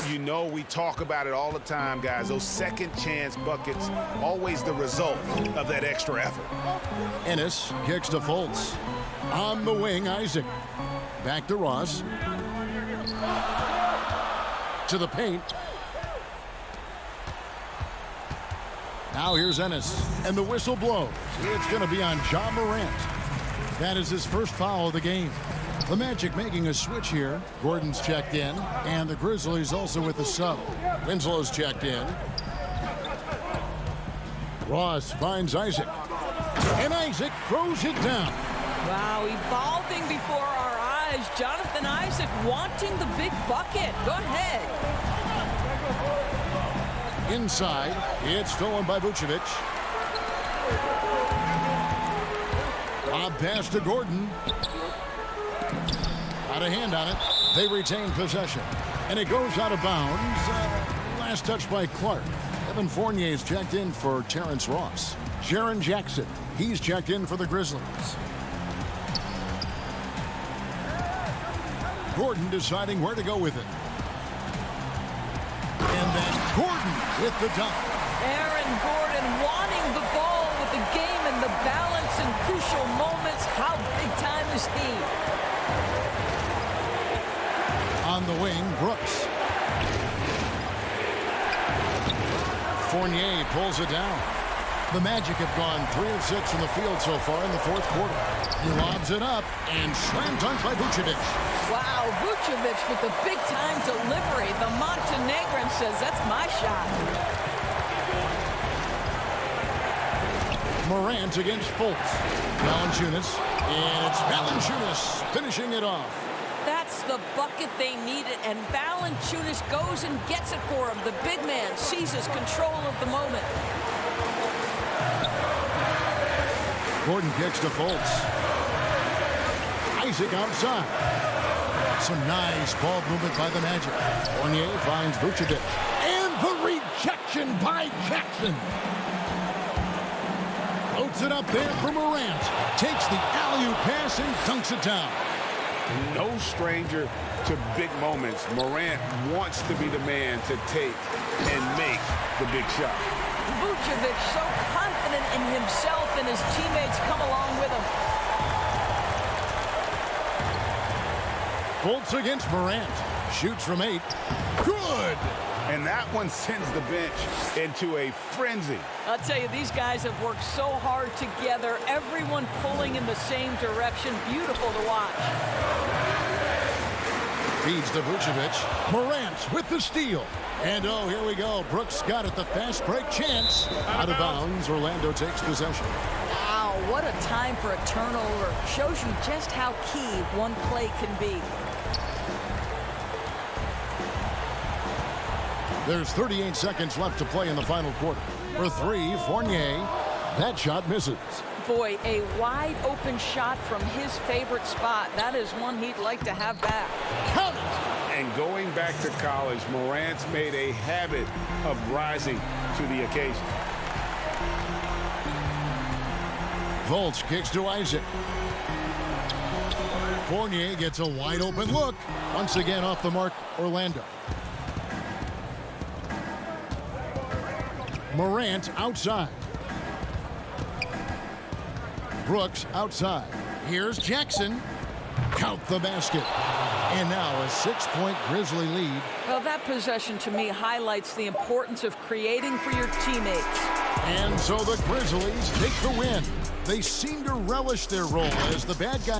You know, we talk about it all the time, guys. Those second chance buckets, always the result of that extra effort. Ennis kicks to Fultz. On the wing, Isaac. Back to Ross. To the paint. Now here's Ennis. And the whistle blows. It's going to be on Ja Morant. That is his first foul of the game. The Magic making a switch here. Gordon's checked in. And the Grizzlies also with the sub. Winslow's checked in. Ross finds Isaac. And Isaac throws it down. Wow, evolving before our eyes. Jonathan Isaac wanting the big bucket. Go ahead. Inside. It's stolen by Vucevic. Lob pass to Gordon. Got a hand on it. They retain possession. And it goes out of bounds. Last touch by Clark. Evan Fournier's checked in for Terrence Ross. Jaren Jackson. He's checked in for the Grizzlies. Gordon deciding where to go with it. And then Gordon with the dunk. Aaron Gordon wanting the ball with the game and the balance in crucial moments. How big time is he? On the wing, Brooks. Fournier pulls it down. The Magic have gone 3 of 6 from the field so far in the 4th quarter. He lobs it up and slam dunk by Vucevic. Wow, Vucevic with the big-time delivery. The Montenegrin says, that's my shot. Morant against Fultz. Valanciunas, and it's Valanciunas finishing it off. That's the bucket they needed, and Valanciunas goes and gets it for him. The big man seizes control of the moment. Gordon kicks to Fultz. Isaac outside. Some nice ball movement by the Magic. Fournier finds Vucevic. And the rejection by Jackson. Floats it up there for Morant. Takes the alley-oop pass and dunks it down. No stranger to big moments. Morant wants to be the man to take and make the big shot. Vucevic so confident in himself, and his teammates come along with him. Fultz against Morant. Shoots from 8. Good! And that one sends the bench into a frenzy. I'll tell you, these guys have worked so hard together. Everyone pulling in the same direction. Beautiful to watch. Feeds to Vucevic. Morant with the steal. And oh, here we go. Brooks got it. The fast break chance. Out of bounds. Orlando takes possession. Wow, what a time for a turnover. Shows you just how key one play can be. There's 38 seconds left to play in the final quarter. For 3, Fournier. That shot misses. Boy, a wide open shot from his favorite spot. That is one he'd like to have back. Count it! And going back to college, Morant's made a habit of rising to the occasion. Fultz kicks to Isaac. Fournier gets a wide open look. Once again off the mark, Orlando. Morant outside. Brooks outside. Here's Jackson. Count the basket. And now a 6-point Grizzly lead. Well, that possession to me highlights the importance of creating for your teammates. And so the Grizzlies take the win. They seem to relish their role as the bad guy.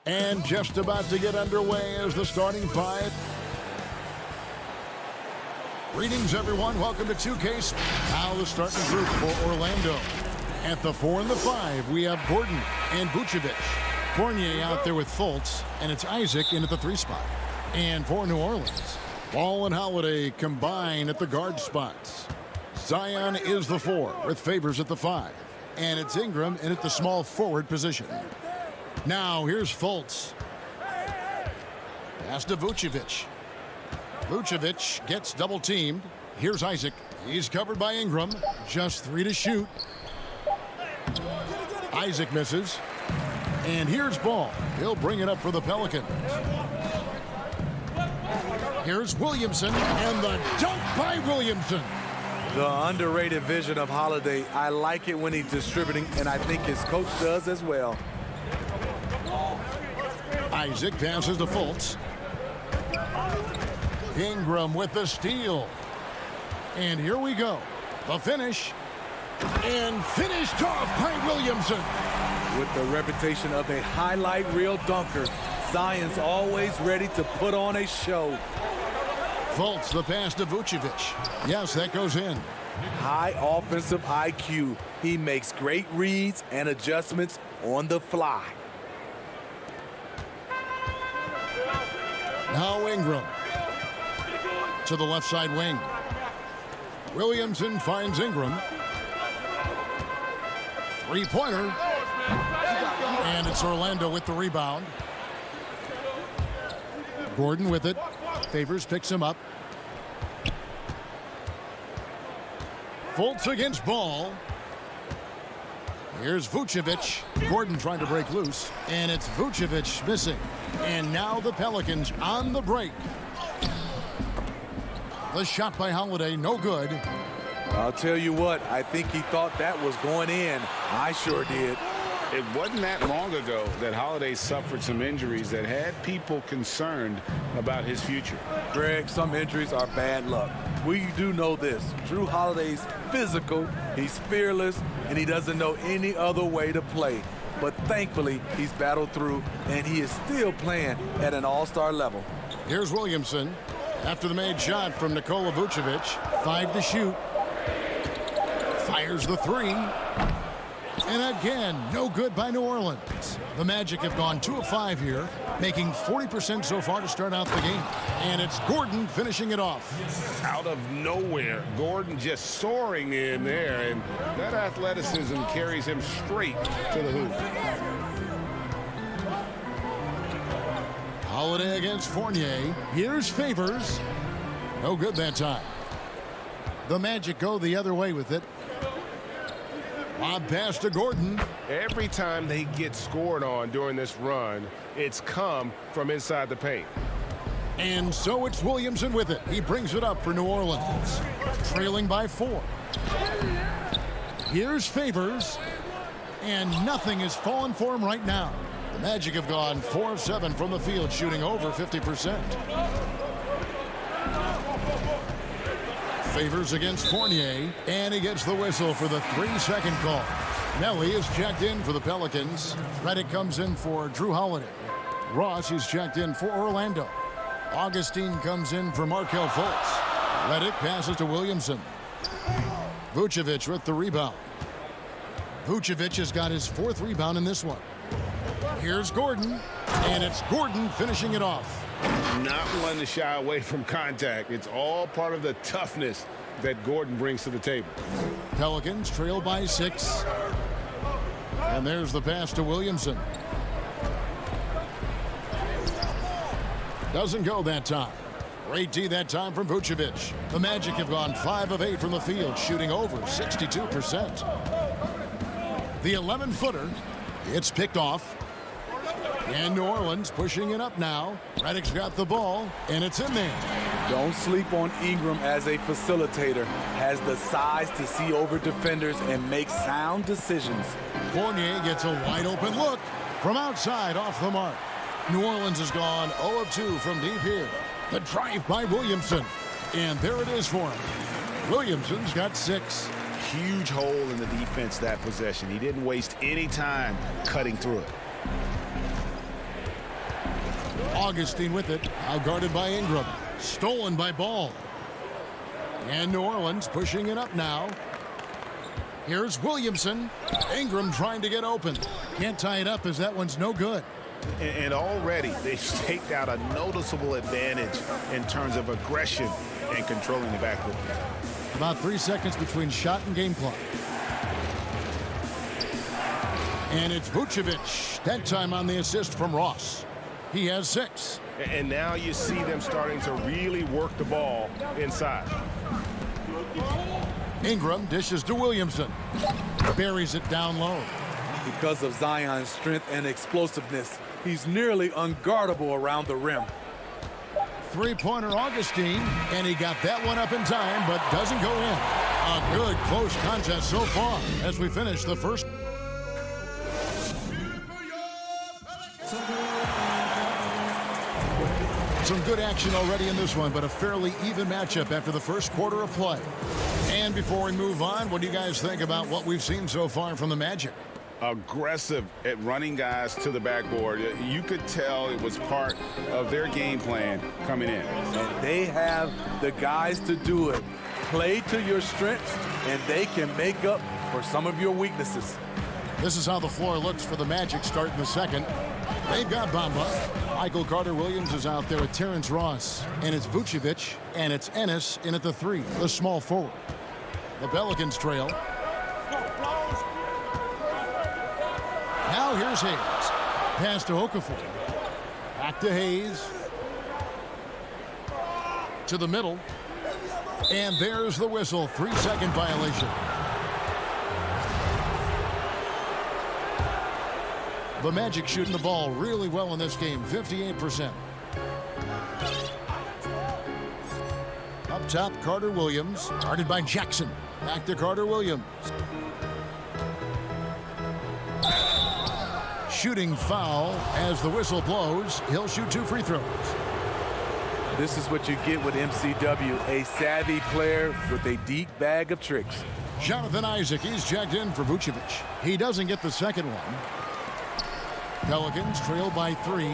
And just about to get underway as the starting five. Greetings, everyone. Welcome to 2K. Now the starting group for Orlando. At the 4 and the 5, we have Gordon and Vucevic. Fournier out there with Fultz, and it's Isaac in at the 3 spot. And for New Orleans, Ball and Holiday combine at the guard spots. Zion is the 4 with Favors at the 5. And it's Ingram in at the small forward position. Now here's Fultz. Pass to Vucevic. Vucevic gets double teamed. Here's Isaac. He's covered by Ingram. Just 3 to shoot. Isaac misses. And here's Ball. He'll bring it up for the Pelicans. Here's Williamson, and the dunk by Williamson. The underrated vision of Holiday. I like it when he's distributing, and I think his coach does as well. Isaac passes to Fultz. Ingram with the steal. And here we go. The finish. And finished off by Williamson. With the reputation of a highlight reel dunker, Zion's always ready to put on a show. Fultz, the pass to Vucevic. Yes, that goes in. High offensive IQ. He makes great reads and adjustments on the fly. Now Ingram. To the left side wing. Williamson finds Ingram. Three-pointer. And it's Orlando with the rebound. Gordon with it. Favors picks him up. Fultz against Ball. Here's Vucevic. Gordon trying to break loose. And it's Vucevic missing. And now the Pelicans on the break. The shot by Holiday, no good. I'll tell you what, I think he thought that was going in. I sure did. It wasn't that long ago that Holiday suffered some injuries that had people concerned about his future. Greg, some injuries are bad luck. We do know this. Drew Holiday's physical, he's fearless, and he doesn't know any other way to play. But thankfully, he's battled through, and he is still playing at an all-star level. Here's Williamson. After the made shot from Nikola Vucevic. 5 to shoot. Fires the 3. And again, no good by New Orleans. The Magic have gone 2 of 5 here, making 40% so far to start out the game. And it's Gordon finishing it off. Out of nowhere, Gordon just soaring in there, and that athleticism carries him straight to the hoop. Holiday against Fournier. Here's Favors. No good that time. The Magic go the other way with it. Lob pass to Gordon. Every time they get scored on during this run, it's come from inside the paint. And so it's Williamson with it. He brings it up for New Orleans. Trailing by 4. Here's Favors. And nothing has fallen for him right now. The Magic have gone 4 of 7 from the field, shooting over 50%. Favors against Fournier, and he gets the whistle for the 3-second call. Nelly is checked in for the Pelicans. Redick comes in for Drew Holiday. Ross is checked in for Orlando. Augustine comes in for Markelle Fultz. Redick passes to Williamson. Vucevic with the rebound. Vucevic has got his 4th rebound in this one. Here's Gordon, and it's Gordon finishing it off. Not one to shy away from contact. It's all part of the toughness that Gordon brings to the table. Pelicans trail by 6. And there's the pass to Williamson. Doesn't go that time. Great D that time from Vucevic. The Magic have gone 5 of 8 from the field, shooting over 62%. The 11-footer, it's picked off. And New Orleans pushing it up now. Redick's got the ball, and it's in there. Don't sleep on Ingram as a facilitator. Has the size to see over defenders and make sound decisions. Fournier gets a wide-open look from outside off the mark. New Orleans has gone 0 of 2 from deep here. The drive by Williamson. And there it is for him. Williamson's got 6. Huge hole in the defense that possession. He didn't waste any time cutting through it. Augustine with it. Now guarded by Ingram. Stolen by Ball. And New Orleans pushing it up now. Here's Williamson. Ingram trying to get open. Can't tie it up as that one's no good. And already they've staked out a noticeable advantage in terms of aggression and controlling the backcourt. About 3 seconds between shot and game clock. And it's Vucevic. That time on the assist from Ross. He has 6. And now you see them starting to really work the ball inside. Ingram dishes to Williamson. Buries it down low. Because of Zion's strength and explosiveness, he's nearly unguardable around the rim. Three-pointer Augustine, and he got that one up in time, but doesn't go in. A good close contest so far as we finish the first. Some good action already in this one, but a fairly even matchup after the first quarter of play. And before we move on, what do you guys think about what we've seen so far from the Magic? Aggressive at running guys to the backboard. You could tell it was part of their game plan coming in. And they have the guys to do it. Play to your strengths, and they can make up for some of your weaknesses. This is how the floor looks for the Magic starting the second. They've got Bamba. Michael Carter-Williams is out there with Terrence Ross. And it's Vucevic, and it's Ennis in at the 3, the small forward. The Pelicans trail. Now here's Hayes. Pass to Okafor. Back to Hayes. To the middle. And there's the whistle. 3-second violation. The Magic shooting the ball really well in this game, 58%. Up top, Carter-Williams, guarded by Jackson. Back to Carter-Williams. Shooting foul as the whistle blows. He'll shoot 2 free throws. This is what you get with MCW, a savvy player with a deep bag of tricks. Jonathan Isaac, he's checked in for Vucevic. He doesn't get the second one. Pelicans trail by 3.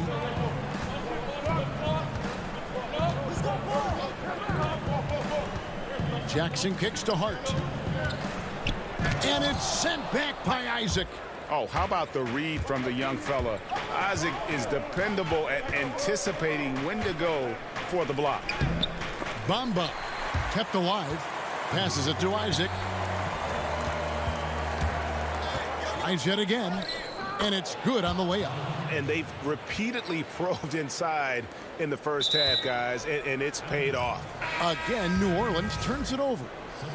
Jackson kicks to Hart. And it's sent back by Isaac. Oh, how about the read from the young fella? Isaac is dependable at anticipating when to go for the block. Bamba kept alive. Passes it to Isaac. Tries yet again. And it's good on the layup. And they've repeatedly probed inside in the first half, guys, and it's paid off. Again, New Orleans turns it over.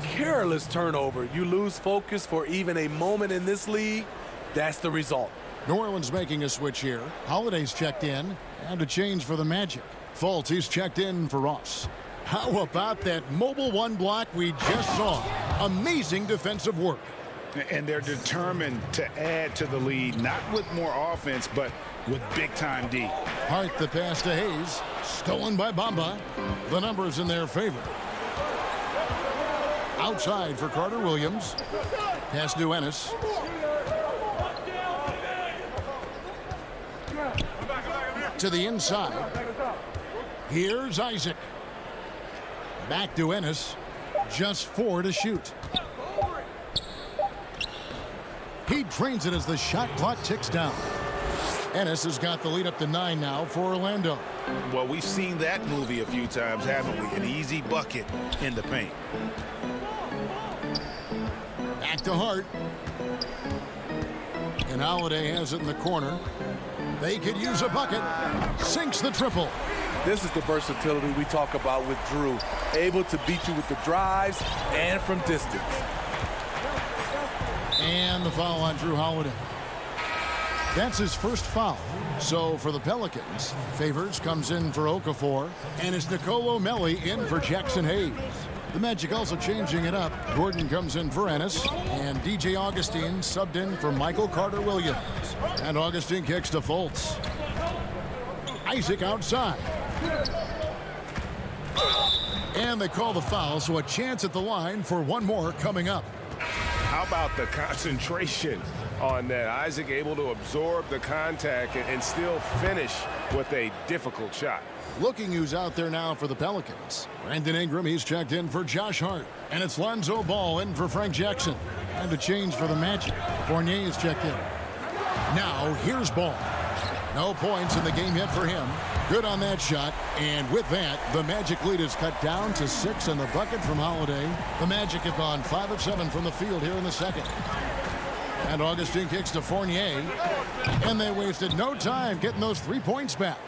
Careless turnover. You lose focus for even a moment in this league. That's the result. New Orleans making a switch here. Holiday's checked in. And a change for the Magic. Fultz, he's checked in for Ross. How about that mobile 1 block we just saw? Amazing defensive work. And they're determined to add to the lead, not with more offense, but with big-time D. Hart the pass to Hayes. Stolen by Bamba. The numbers in their favor. Outside for Carter-Williams. Pass to Ennis. To the inside. Here's Isaac. Back to Ennis. Just 4 to shoot. He drains it as the shot clock ticks down. Ennis has got the lead up to 9 now for Orlando. Well, we've seen that movie a few times, haven't we? An easy bucket in the paint. Back to Hart. And Holiday has it in the corner. They could use a bucket. Sinks the triple. This is the versatility we talk about with Drew. Able to beat you with the drives and from distance. And the foul on Drew Holiday. That's his first foul. So for the Pelicans, Favors comes in for Okafor, and it's Nicolo Melli in for Jackson Hayes. The Magic also changing it up. Gordon comes in for Ennis, and DJ Augustine subbed in for Michael Carter-Williams. And Augustine kicks to Fultz. Isaac outside. And they call the foul, so a chance at the line for one more coming up. How about the concentration on net. Isaac able to absorb the contact and still finish with a difficult shot. Looking who's out there now for the Pelicans. Brandon Ingram, he's checked in for Josh Hart. And it's Lonzo Ball in for Frank Jackson. And a change for the Magic. Fournier is checked in. Now, here's Ball. No points in the game yet for him. Good on that shot. And with that, the Magic lead is cut down to 6 in the bucket from Holiday. The Magic have gone 5 of 7 from the field here in the second. And Augustine kicks to Fournier. And they wasted no time getting those 3 points back.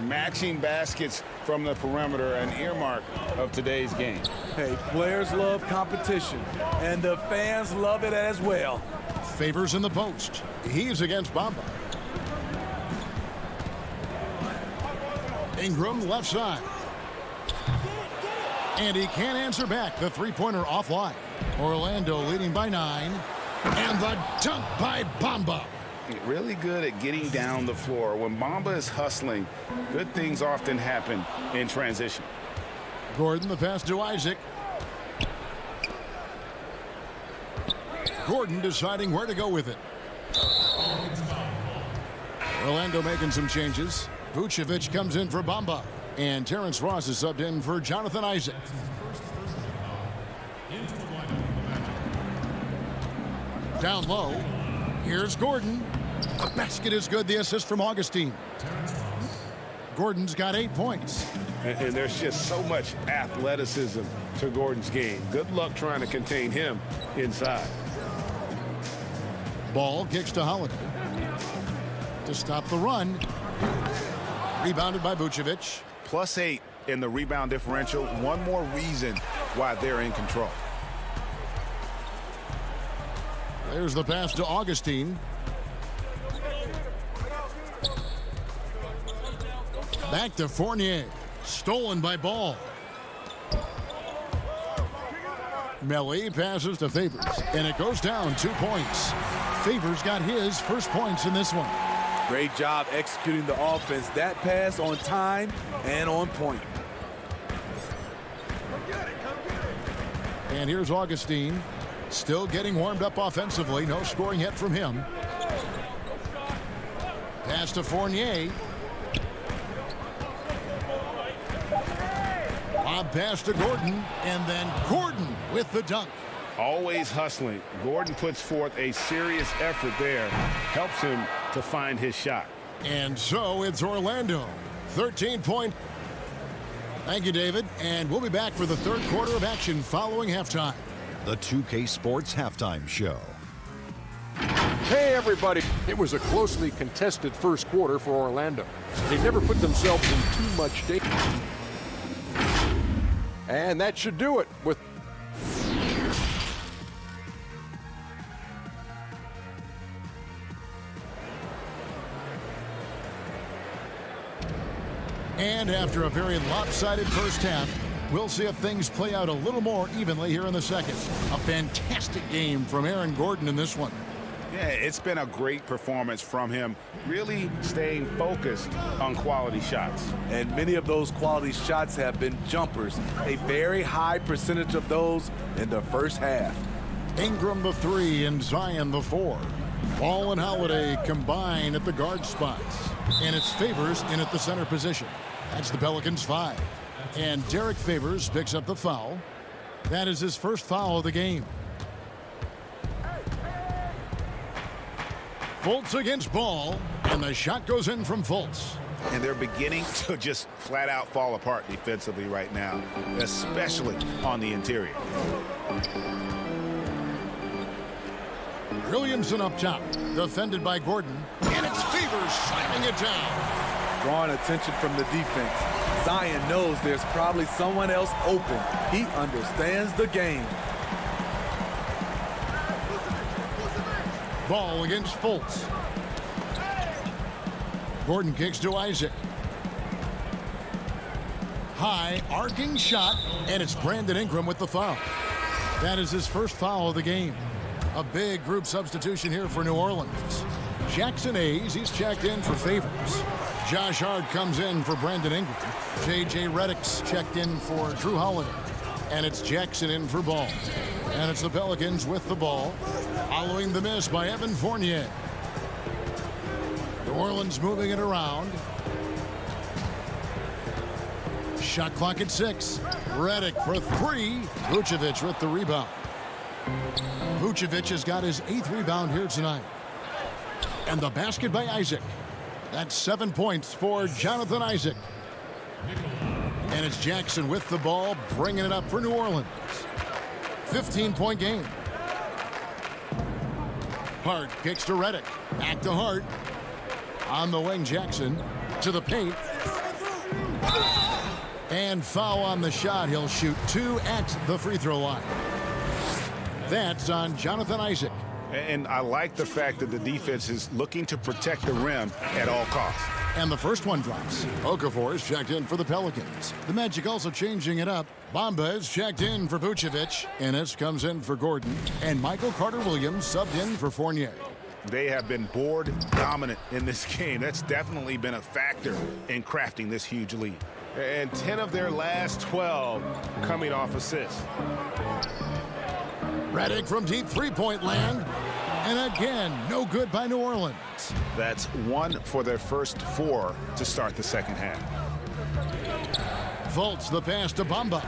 Matching baskets from the perimeter, an earmark of today's game. Hey, players love competition, and the fans love it as well. Favors in the post. He's against Bamba. Ingram left side. And he can't answer back. The three-pointer offline. Orlando leading by 9. And the dunk by Bamba. Really good at getting down the floor. When Bamba is hustling, good things often happen in transition. Gordon, the pass to Isaac. Gordon deciding where to go with it. Orlando making some changes. Vucevic comes in for Bamba. And Terrence Ross is subbed in for Jonathan Isaac. Down low. Here's Gordon. The basket is good. The assist from Augustine. Gordon's got 8 points. And there's just so much athleticism to Gordon's game. Good luck trying to contain him inside. Ball kicks to Holiday. To stop the run. Rebounded by Vucevic. +8 in the rebound differential. One more reason why they're in control. There's the pass to Augustine. Back to Fournier. Stolen by Ball. Melly passes to Favors. And it goes down 2 points. Favors got his first points in this one. Great job executing the offense. That pass on time and on point. And here's Augustine. Still getting warmed up offensively. No scoring yet from him. Pass to Fournier. Lob pass to Gordon. And then Gordon with the dunk. Always hustling. Gordon puts forth a serious effort there. Helps him to find his shot. And so it's Orlando. 13-point. Thank you, David. And we'll be back for the third quarter of action following halftime. The 2K Sports Halftime Show. Hey, everybody. It was a closely contested first quarter for Orlando. They never put themselves in too much danger. And that should do it with And after a very lopsided first half, we'll see if things play out a little more evenly here in the second. A fantastic game from Aaron Gordon in this one. Yeah, it's been a great performance from him, really staying focused on quality shots. And many of those quality shots have been jumpers. A very high percentage of those in the first half. Ingram the 3 and Zion the 4. Ball and Holiday combine at the guard spots. And it's Favors in at the center position. That's the Pelicans 5. And Derek Favors picks up the foul. That is his first foul of the game. Fultz against Ball. And the shot goes in from Fultz. And they're beginning to just flat out fall apart defensively right now, especially on the interior. Williamson up top, defended by Gordon, and it's Favors slamming it down. Drawing attention from the defense. Zion knows there's probably someone else open. He understands the game. Ball against Fultz. Gordon kicks to Isaac. High, arcing shot, and it's Brandon Ingram with the foul. That is his first foul of the game. A big group substitution here for New Orleans. Jackson Hayes, he's checked in for Favors. Josh Hart comes in for Brandon Ingram. J.J. Redick's checked in for Drew Holiday. And it's Jackson in for Ball. And it's the Pelicans with the ball, following the miss by Evan Fournier. New Orleans moving it around. Shot clock at 6. Redick for 3. Vucevic with the rebound. Vucevic has got his 8th rebound here tonight. And the basket by Isaac. That's 7 points for Jonathan Isaac. And it's Jackson with the ball, bringing it up for New Orleans. 15-point game. Hart kicks to Redick. Back to Hart. On the wing, Jackson to the paint. And foul on the shot. He'll shoot 2 at the free throw line. That's on Jonathan Isaac. And I like the fact that the defense is looking to protect the rim at all costs. And the first one drops. Okafor is checked in for the Pelicans. The Magic also changing it up. Bamba is checked in for Vucevic. Ennis comes in for Gordon. And Michael Carter-Williams subbed in for Fournier. They have been board dominant in this game. That's definitely been a factor in crafting this huge lead. And 10 of their last 12 coming off assists. Redick from deep three-point land. And again, no good by New Orleans. That's 1 for their first 4 to start the second half. Fultz the pass to Bamba.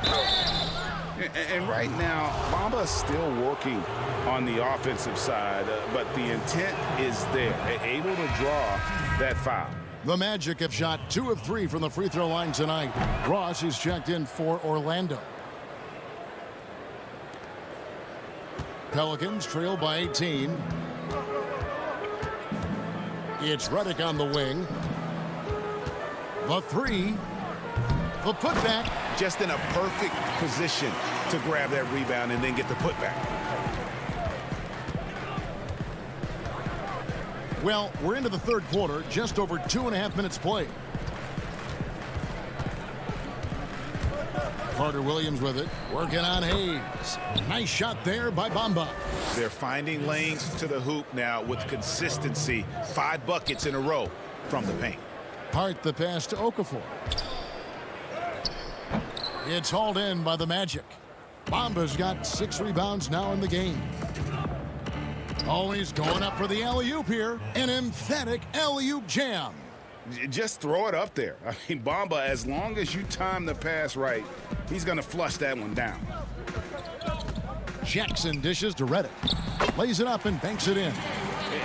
And right now, Bamba is still working on the offensive side, but the intent is there. They're able to draw that foul. The Magic have shot 2 of 3 from the free throw line tonight. Ross is checked in for Orlando. Pelicans trail by 18. It's Redick on the wing. The 3. The putback. Just in a perfect position to grab that rebound and then get the putback. Well, we're into the third quarter, just over 2.5 minutes played. Carter-Williams with it, working on Hayes. Nice shot there by Bamba. They're finding lanes to the hoop now with consistency. 5 buckets in a row from the paint. Hart the pass to Okafor. It's hauled in by the Magic. Bamba's got 6 rebounds now in the game. Always going up for the alley-oop here. An emphatic alley-oop jam. Just throw it up there. I mean, Bamba, as long as you time the pass right, he's going to flush that one down. Jackson dishes to Redick. Lays it up and banks it in.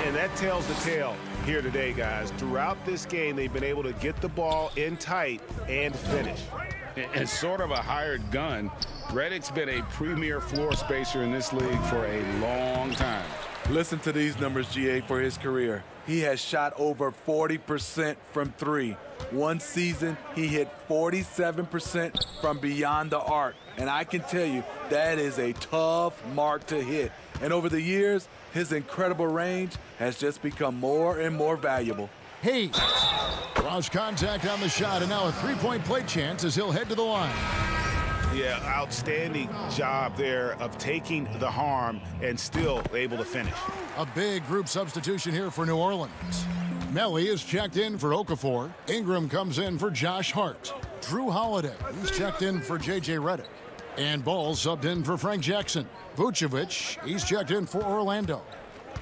And that tells the tale here today, guys. Throughout this game, they've been able to get the ball in tight and finish. And sort of a hired gun, Redick's been a premier floor spacer in this league for a long time. Listen to these numbers, GA, for his career. He has shot over 40% from 3. One season, he hit 47% from beyond the arc. And I can tell you, that is a tough mark to hit. And over the years, his incredible range has just become more and more valuable. Hayes draws contact on the shot, and now a three-point play chance as he'll head to the line. Yeah, outstanding job there of taking the harm and still able to finish. A big group substitution here for New Orleans. Melly is checked in for Okafor. Ingram comes in for Josh Hart. Drew Holiday is checked in for J.J. Redick. And Ball subbed in for Frank Jackson. Vucevic, he's checked in for Orlando.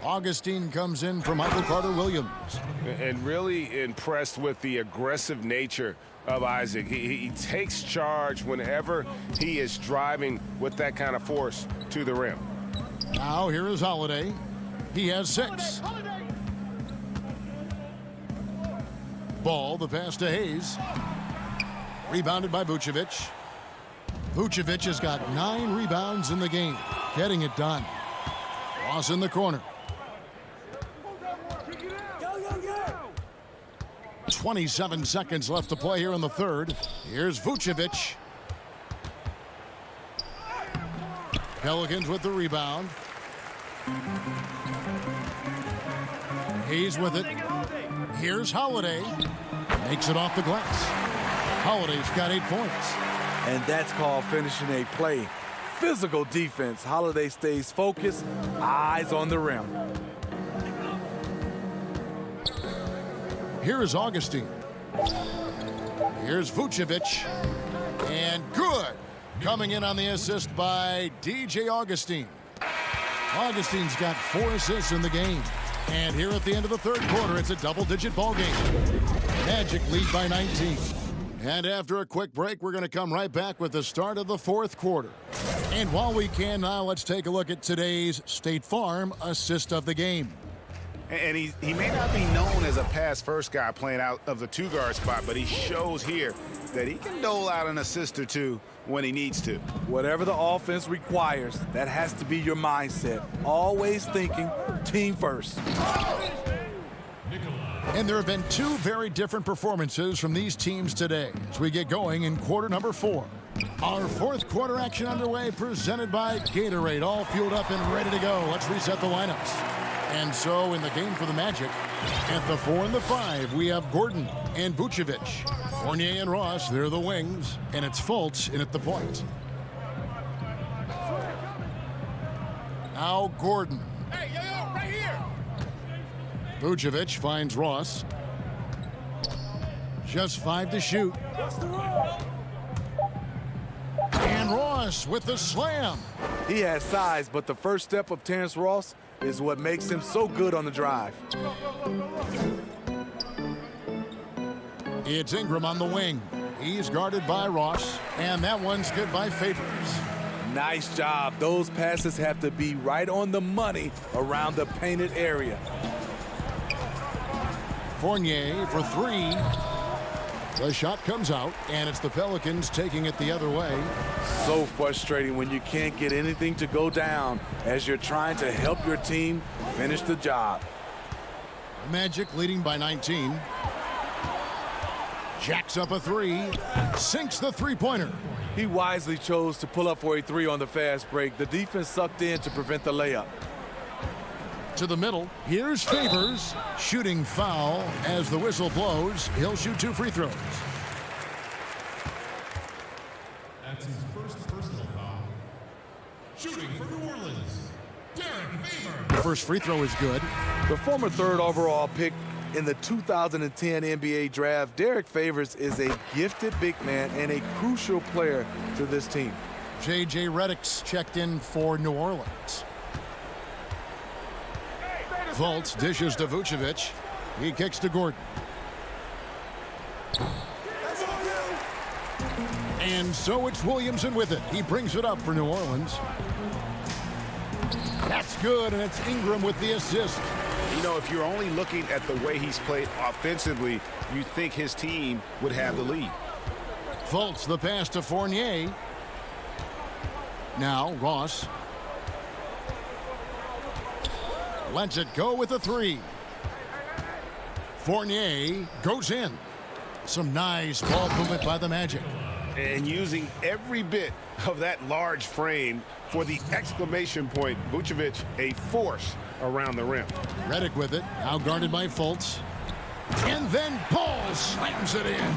Augustine comes in for Michael Carter-Williams. And really impressed with the aggressive nature of Isaac. He takes charge whenever he is driving with that kind of force to the rim. Now here is Holiday. He has 6. Ball, the pass to Hayes. Rebounded by Vucevic. Vucevic has got 9 rebounds in the game. Getting it done. Ross in the corner. 27 seconds left to play here in the third. Here's Vucevic. Pelicans with the rebound. Hayes with it. Here's Holiday. Makes it off the glass. Holiday's got 8 points. And that's called finishing a play. Physical defense. Holiday stays focused, eyes on the rim. Here is Augustine. Here's Vucevic. And good. Coming in on the assist by DJ Augustine. Augustine's got 4 assists in the game. And here at the end of the third quarter, it's a double-digit ball game. Magic lead by 19. And after a quick break, we're going to come right back with the start of the fourth quarter. And while we can now, let's take a look at today's State Farm assist of the game. And he may not be known as a pass-first guy playing out of the two-guard spot, but he shows here that he can dole out an assist or two when he needs to. Whatever the offense requires, that has to be your mindset. Always thinking team first. And there have been 2 very different performances from these teams today as we get going in quarter number 4. Our fourth quarter action underway, presented by Gatorade, all fueled up and ready to go. Let's reset the lineups. And so in the game for the Magic, at the 4 and the 5, we have Gordon and Vucevic. Fournier and Ross, they're the wings, and it's Fultz in at the point. Now Gordon. Hey, yo, right here. Vucevic finds Ross. Just 5 to shoot. And Ross with the slam. He has size, but the first step of Terrence Ross is what makes him so good on the drive. It's Ingram on the wing. He's guarded by Ross, and that one's good by Favors. Nice job. Those passes have to be right on the money around the painted area. Fournier for 3. The shot comes out, and it's the Pelicans taking it the other way. So frustrating when you can't get anything to go down as you're trying to help your team finish the job. Magic leading by 19. Jacks up a 3. Sinks the three-pointer. He wisely chose to pull up for a 3 on the fast break. The defense sucked in to prevent the layup. To the middle. Here's Favors. Shooting foul as the whistle blows. He'll shoot 2 free throws. That's his first personal foul. Shooting for New Orleans, Derek Favors. The first free throw is good. The former 3rd overall pick in the 2010 NBA draft, Derek Favors is a gifted big man and a crucial player to this team. J.J. Redick's checked in for New Orleans. Fultz dishes to Vucevic. He kicks to Gordon. And so it's Williamson with it. He brings it up for New Orleans. That's good, and it's Ingram with the assist. You know, if you're only looking at the way he's played offensively, you think his team would have the lead. Fultz the pass to Fournier. Now Ross. Lets it go with a 3. Fournier goes in. Some nice ball movement by the Magic. And using every bit of that large frame for the exclamation point, Vucevic a force around the rim. Redick with it, now guarded by Fultz. And then Ball slams it in.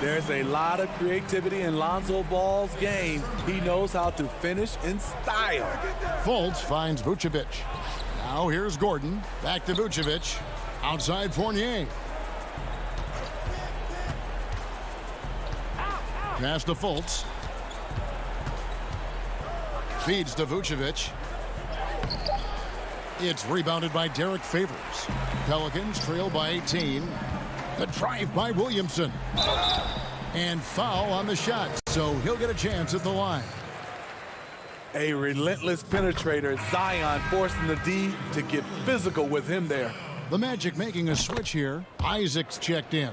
There's a lot of creativity in Lonzo Ball's game. He knows how to finish in style. Fultz finds Vucevic. Now here's Gordon. Back to Vucevic. Outside Fournier. Pass to Fultz. Feeds to Vucevic. It's rebounded by Derek Favors. Pelicans trail by 18. The drive by Williamson. And foul on the shot, so he'll get a chance at the line. A relentless penetrator, Zion forcing the D to get physical with him there. The Magic making a switch here. Isaac's checked in.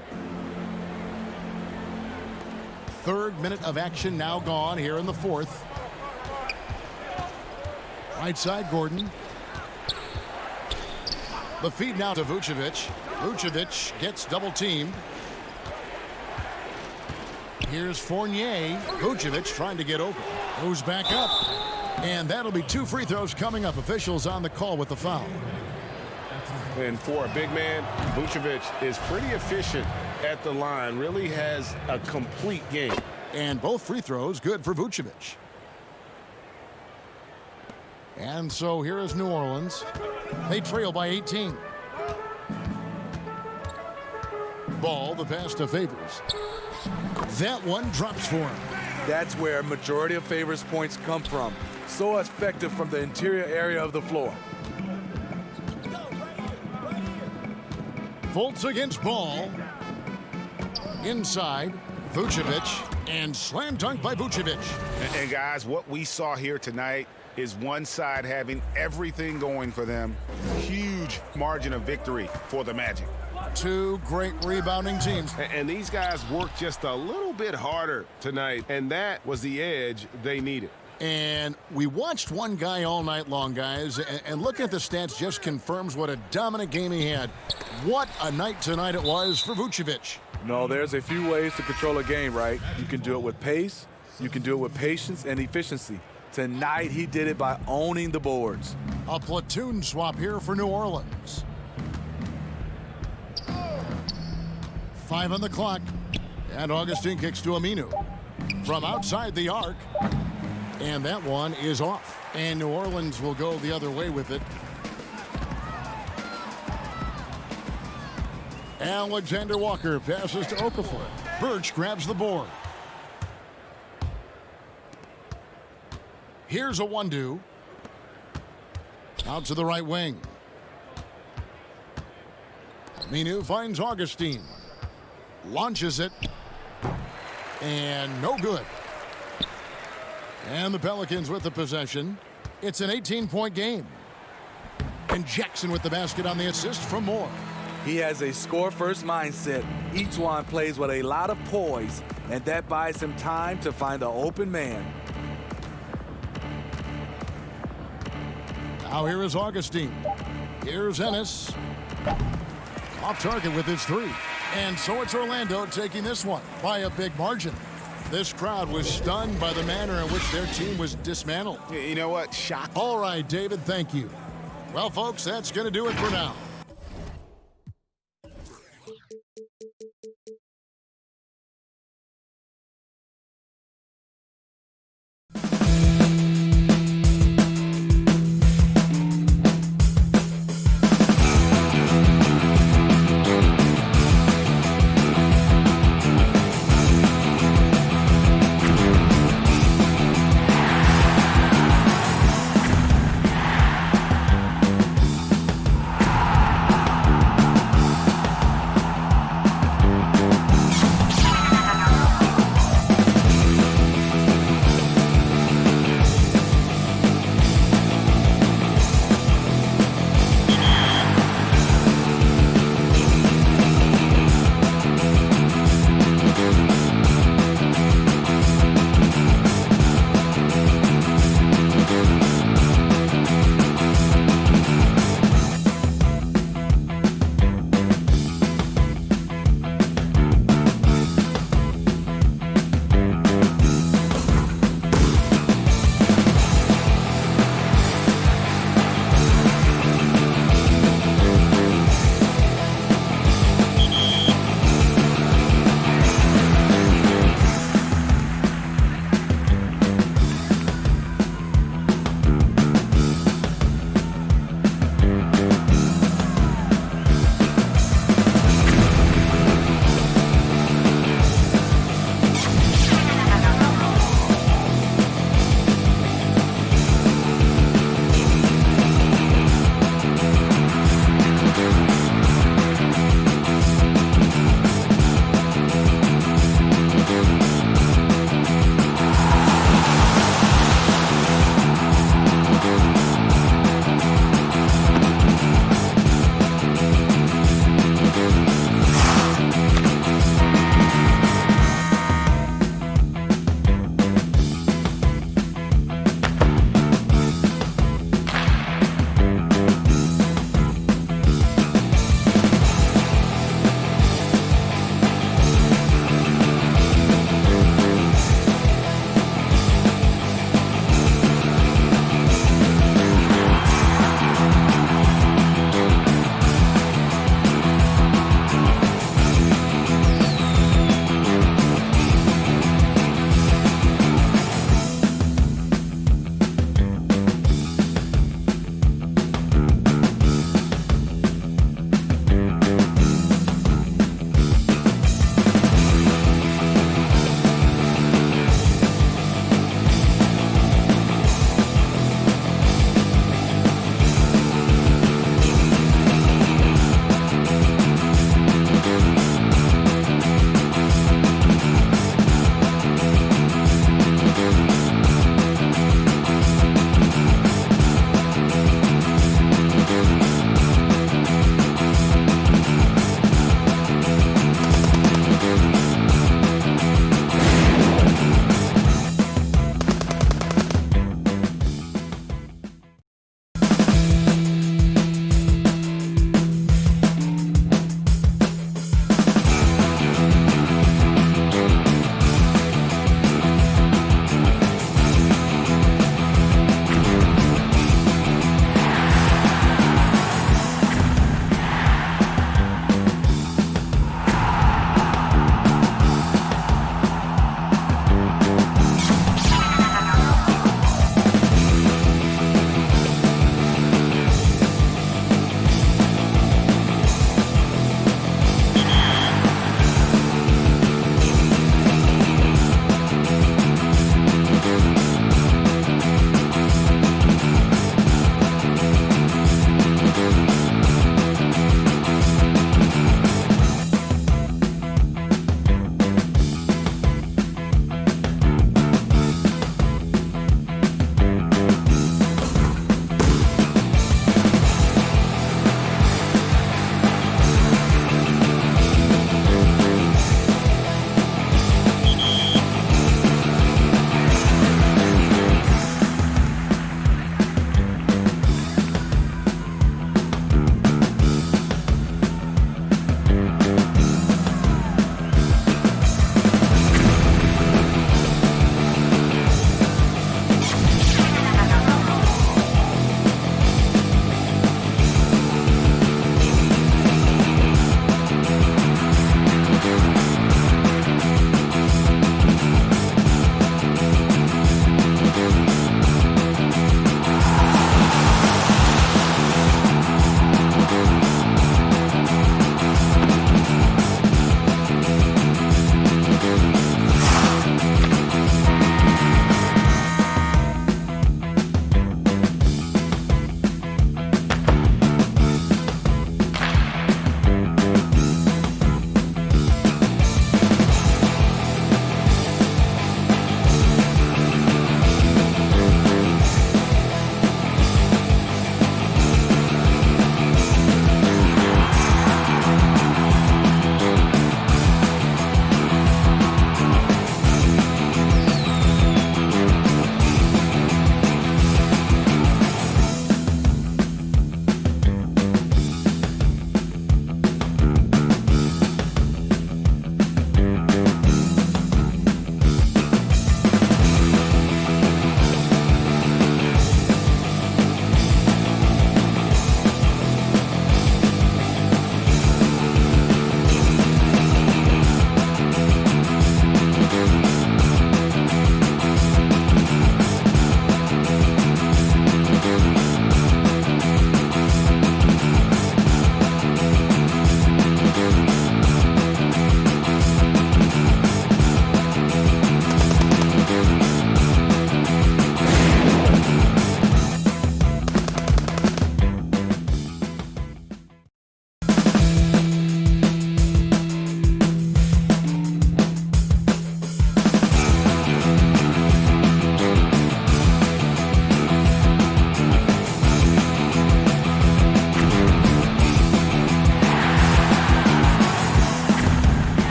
3rd minute of action now gone here in the 4th. Right side, Gordon. The feed now to Vucevic. Vucevic gets double teamed. Here's Fournier. Vucevic trying to get open. Goes back up. And that'll be 2 free throws coming up. Officials on the call with the foul. And for a big man, Vucevic is pretty efficient at the line. Really has a complete game. And both free throws good for Vucevic. And so here is New Orleans. They trail by 18. Ball, the pass to Favors. That one drops for him. That's where majority of favorites points come from. So effective from the interior area of the floor. Fultz against Ball. Inside, Vucevic, and slam dunk by Vucevic. And guys, what we saw here tonight is one side having everything going for them. Huge margin of victory for the Magic. Two great rebounding teams. And these guys worked just a little bit harder tonight, and that was the edge they needed. And we watched one guy all night long, guys, and looking at the stats just confirms what a dominant game he had. What a night tonight it was for Vucevic. No, there's a few ways to control a game, right? You can do it with pace, you can do it with patience and efficiency. Tonight, he did it by owning the boards. A platoon swap here for New Orleans. 5 on the clock. And Augustine kicks to Aminu. From outside the arc. And that one is off. And New Orleans will go the other way with it. Alexander Walker passes to Okafor. Birch grabs the board. Here's a 1-2. Out to the right wing. Aminu finds Augustine. Launches it. And no good. And the Pelicans with the possession. It's an 18-point game. And Jackson with the basket on the assist from Moore. He has a score-first mindset. Each one plays with a lot of poise, and that buys him time to find an open man. Now here is Augustine. Here's Ennis. Off target with his three. And so it's Orlando taking this one by a big margin. This crowd was stunned by the manner in which their team was dismantled. You know what? Shock. All right, David, thank you. Well, folks, that's going to do it for now.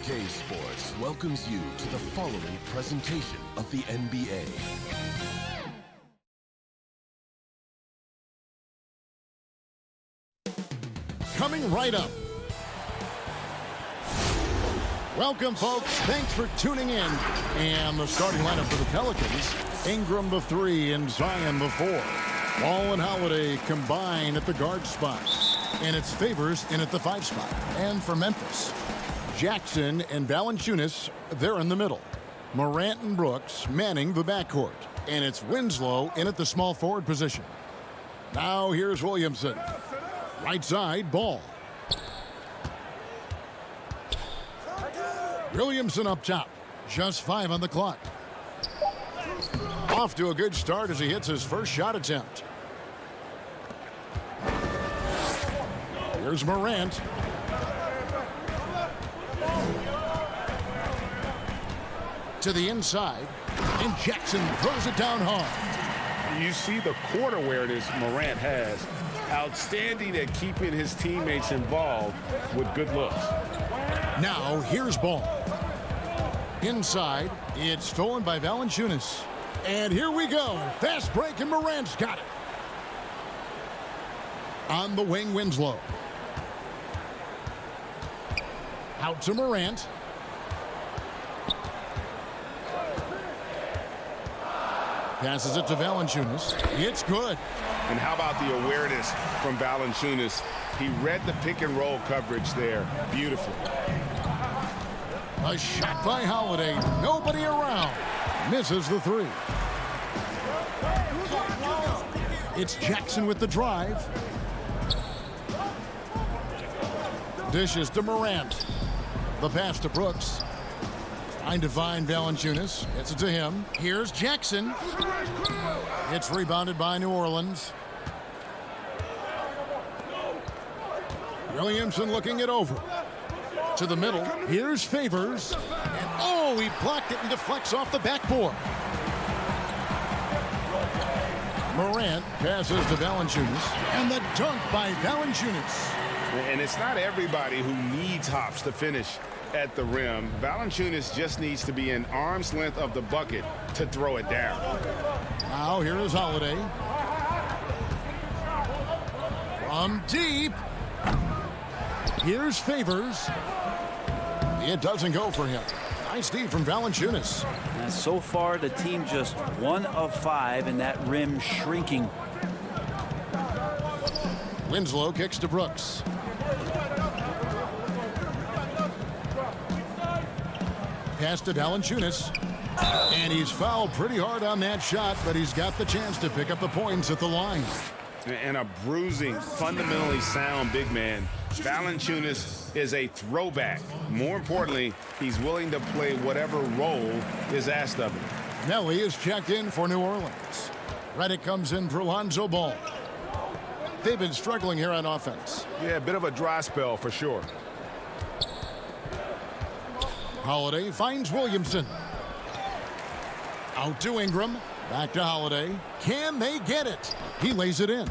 2K Sports welcomes you to the following presentation of the NBA. Coming right up. Welcome, folks. Thanks for tuning in. And the starting lineup for the Pelicans: Ingram the 3 and Zion the 4. Ball and Holiday combine at the guard spot. And it's Favors in at the 5 spot. And for Memphis, Jackson and Valanciunas, they're in the middle. Morant and Brooks manning the backcourt. And it's Winslow in at the small forward position. Now here's Williamson. Right side, Ball. Williamson up top. Just 5 on the clock. Off to a good start as he hits his first shot attempt. Here's Morant. To the inside. And Jackson throws it down hard. You see the court awareness Morant has. Outstanding at keeping his teammates involved with good looks. Now here's Ball. Inside, it's stolen by Valanciunas. And here we go. Fast break, and Morant's got it. On the wing, Winslow. Out to Morant. Passes it to Valanciunas. It's good. And how about the awareness from Valanciunas? He read the pick and roll coverage there. Beautiful. A shot by Holiday. Nobody around. Misses the 3. It's Jackson with the drive. Dishes to Morant. The pass to Brooks. Trying to find Valanciunas. Gets it to him. Here's Jackson. It's rebounded by New Orleans. Williamson looking it over. To the middle. Here's Favors. And oh, he blocked it and deflects off the backboard. Morant passes to Valanciunas. And the dunk by Valanciunas. And it's not everybody who needs hops to finish at the rim. Valanciunas just needs to be an arm's length of the bucket to throw it down. Now here is Holiday. From deep. Here's Favors. It doesn't go for him. Nice deep from Valanciunas. And so far, the team just 1 of 5 and that rim shrinking. Winslow kicks to Brooks. Pass to Valanciunas. And he's fouled pretty hard on that shot, but he's got the chance to pick up the points at the line. And a bruising, fundamentally sound big man. Valanciunas is a throwback. More importantly, he's willing to play whatever role is asked of him. Nelly is checked in for New Orleans. Redick comes in for Lonzo Ball. They've been struggling here on offense. Yeah, a bit of a dry spell for sure. Holiday finds Williamson. Out to Ingram. Back to Holiday. Can they get it? He lays it in.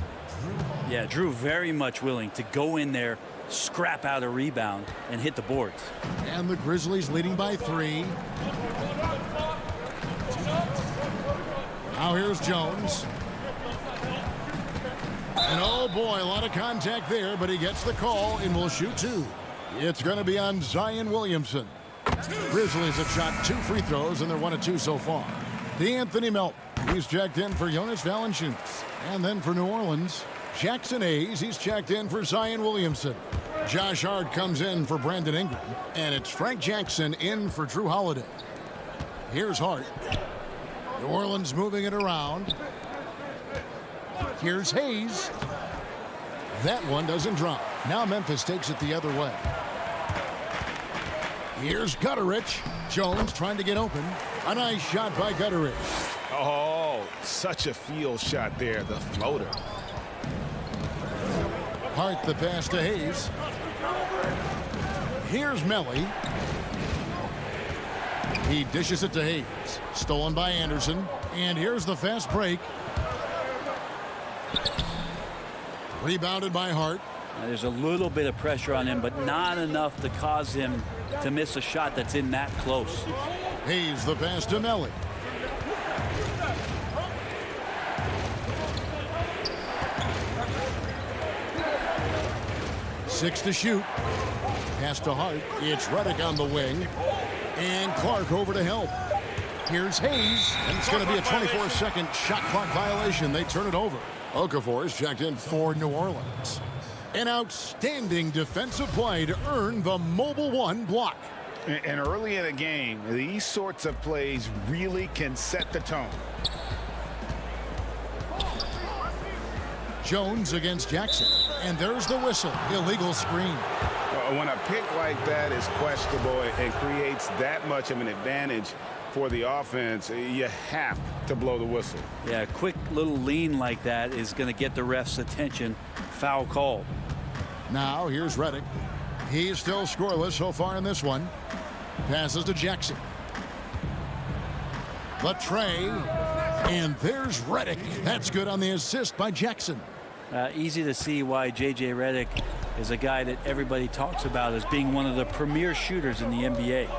Yeah, Drew very much willing to go in there, scrap out a rebound, and hit the boards. And the Grizzlies leading by 3. Now here's Jones. And oh boy, a lot of contact there, but he gets the call and will shoot 2. It's going to be on Zion Williamson. Grizzlies have shot 2 free throws, and they're 1 of 2 so far. D'Anthony Melton. He's checked in for Jonas Valanciunas. And then for New Orleans, Jackson Hayes. He's checked in for Zion Williamson. Josh Hart comes in for Brandon Ingram. And it's Frank Jackson in for Drew Holiday. Here's Hart. New Orleans moving it around. Here's Hayes. That one doesn't drop. Now Memphis takes it the other way. Here's Gutterich. Jones trying to get open. A nice shot by Gutterich. Oh, such a field shot there, the floater. Hart the pass to Hayes. Here's Melly. He dishes it to Hayes. Stolen by Anderson. And here's the fast break. Rebounded by Hart. Now, there's a little bit of pressure on him, but not enough to cause him to miss a shot that's in that close. Hayes the pass to Melly. Six to shoot. Pass to Hart. It's Reddick on the wing. And Clark over to help. Here's Hayes. And it's going to be a 24-second shot clock violation. They turn it over. Okafor is checked in for New Orleans. An outstanding defensive play to earn the Mobile One block. And early in a game, these sorts of plays really can set the tone. Jones against Jackson. And there's the whistle. Illegal screen. When a pick like that is questionable and creates that much of an advantage for the offense, you have to blow the whistle. Yeah, a quick little lean like that is going to get the ref's attention. Foul called. Now here's Reddick. He's still scoreless so far in this one. Passes to Jackson. The tray. And there's Reddick. That's good on the assist by Jackson. Easy to see why J.J. Reddick is a guy that everybody talks about as being one of the premier shooters in the NBA.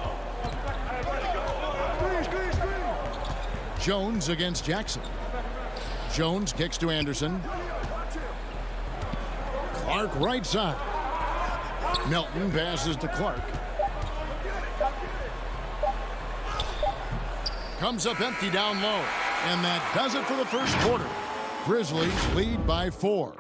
Jones against Jackson. Jones kicks to Anderson. Clark right side. Melton passes to Clark. Comes up empty down low. And that does it for the first quarter. Grizzlies lead by 4.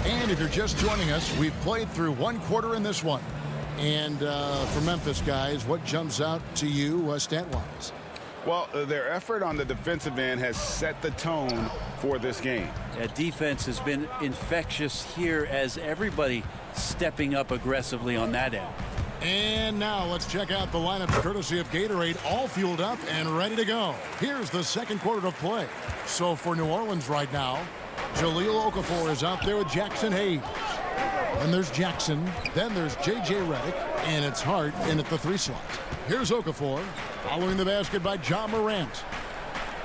And if you're just joining us, we've played through one quarter in this one. And for Memphis guys, what jumps out to you stat-wise? Well, their effort on the defensive end has set the tone for this game. Yeah, defense has been infectious here as everybody stepping up aggressively on that end. And now let's check out the lineup courtesy of Gatorade, all fueled up and ready to go. Here's the second quarter of play. So for New Orleans right now, Jahlil Okafor is out there with Jackson Hayes. Then there's Jackson. Then there's J.J. Reddick. And it's Hart in at the 3 slot. Here's Okafor following the basket by Ja Morant.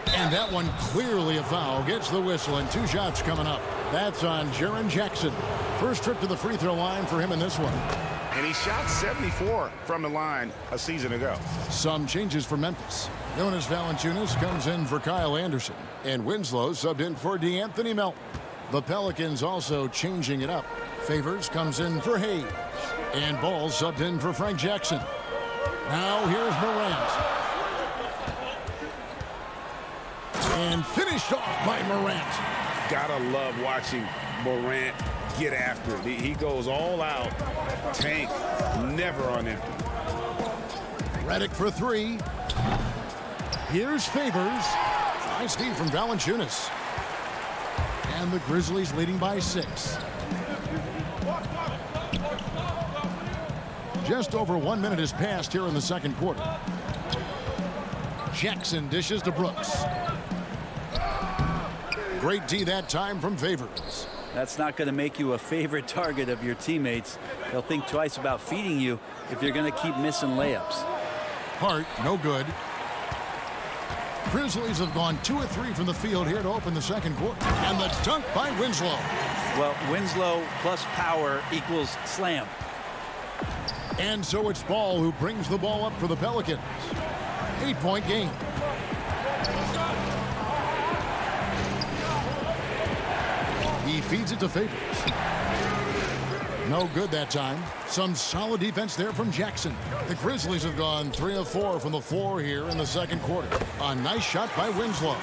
And that one clearly a foul. Gets the whistle and 2 shots coming up. That's on Jaren Jackson. First trip to the free throw line for him in this one. And he shot 74 from the line a season ago. Some changes for Memphis. Jonas Valanciunas comes in for Kyle Anderson. And Winslow subbed in for DeAnthony Melton. The Pelicans also changing it up. Favors comes in for Hayes. And Ball subbed in for Frank Jackson. Now here's Morant. And finished off by Morant. Gotta love watching Morant get after it. He goes all out. Tank, never on empty. Reddick for 3. Here's Favors. Nice feed from Valanciunas. And the Grizzlies leading by 6. Just over 1 minute has passed here in the second quarter. Jackson dishes to Brooks. Great D that time from Favors. That's not going to make you a favorite target of your teammates. They'll think twice about feeding you if you're going to keep missing layups. Hart, no good. Grizzlies have gone 2 of 3 from the field here to open the second quarter. And the dunk by Winslow. Well, Winslow plus power equals slam. And so it's Ball who brings the ball up for the Pelicans. 8-point game. He feeds it to Favors. No good that time. Some solid defense there from Jackson. The Grizzlies have gone 3 of 4 from the floor here in the second quarter. A nice shot by Winslow.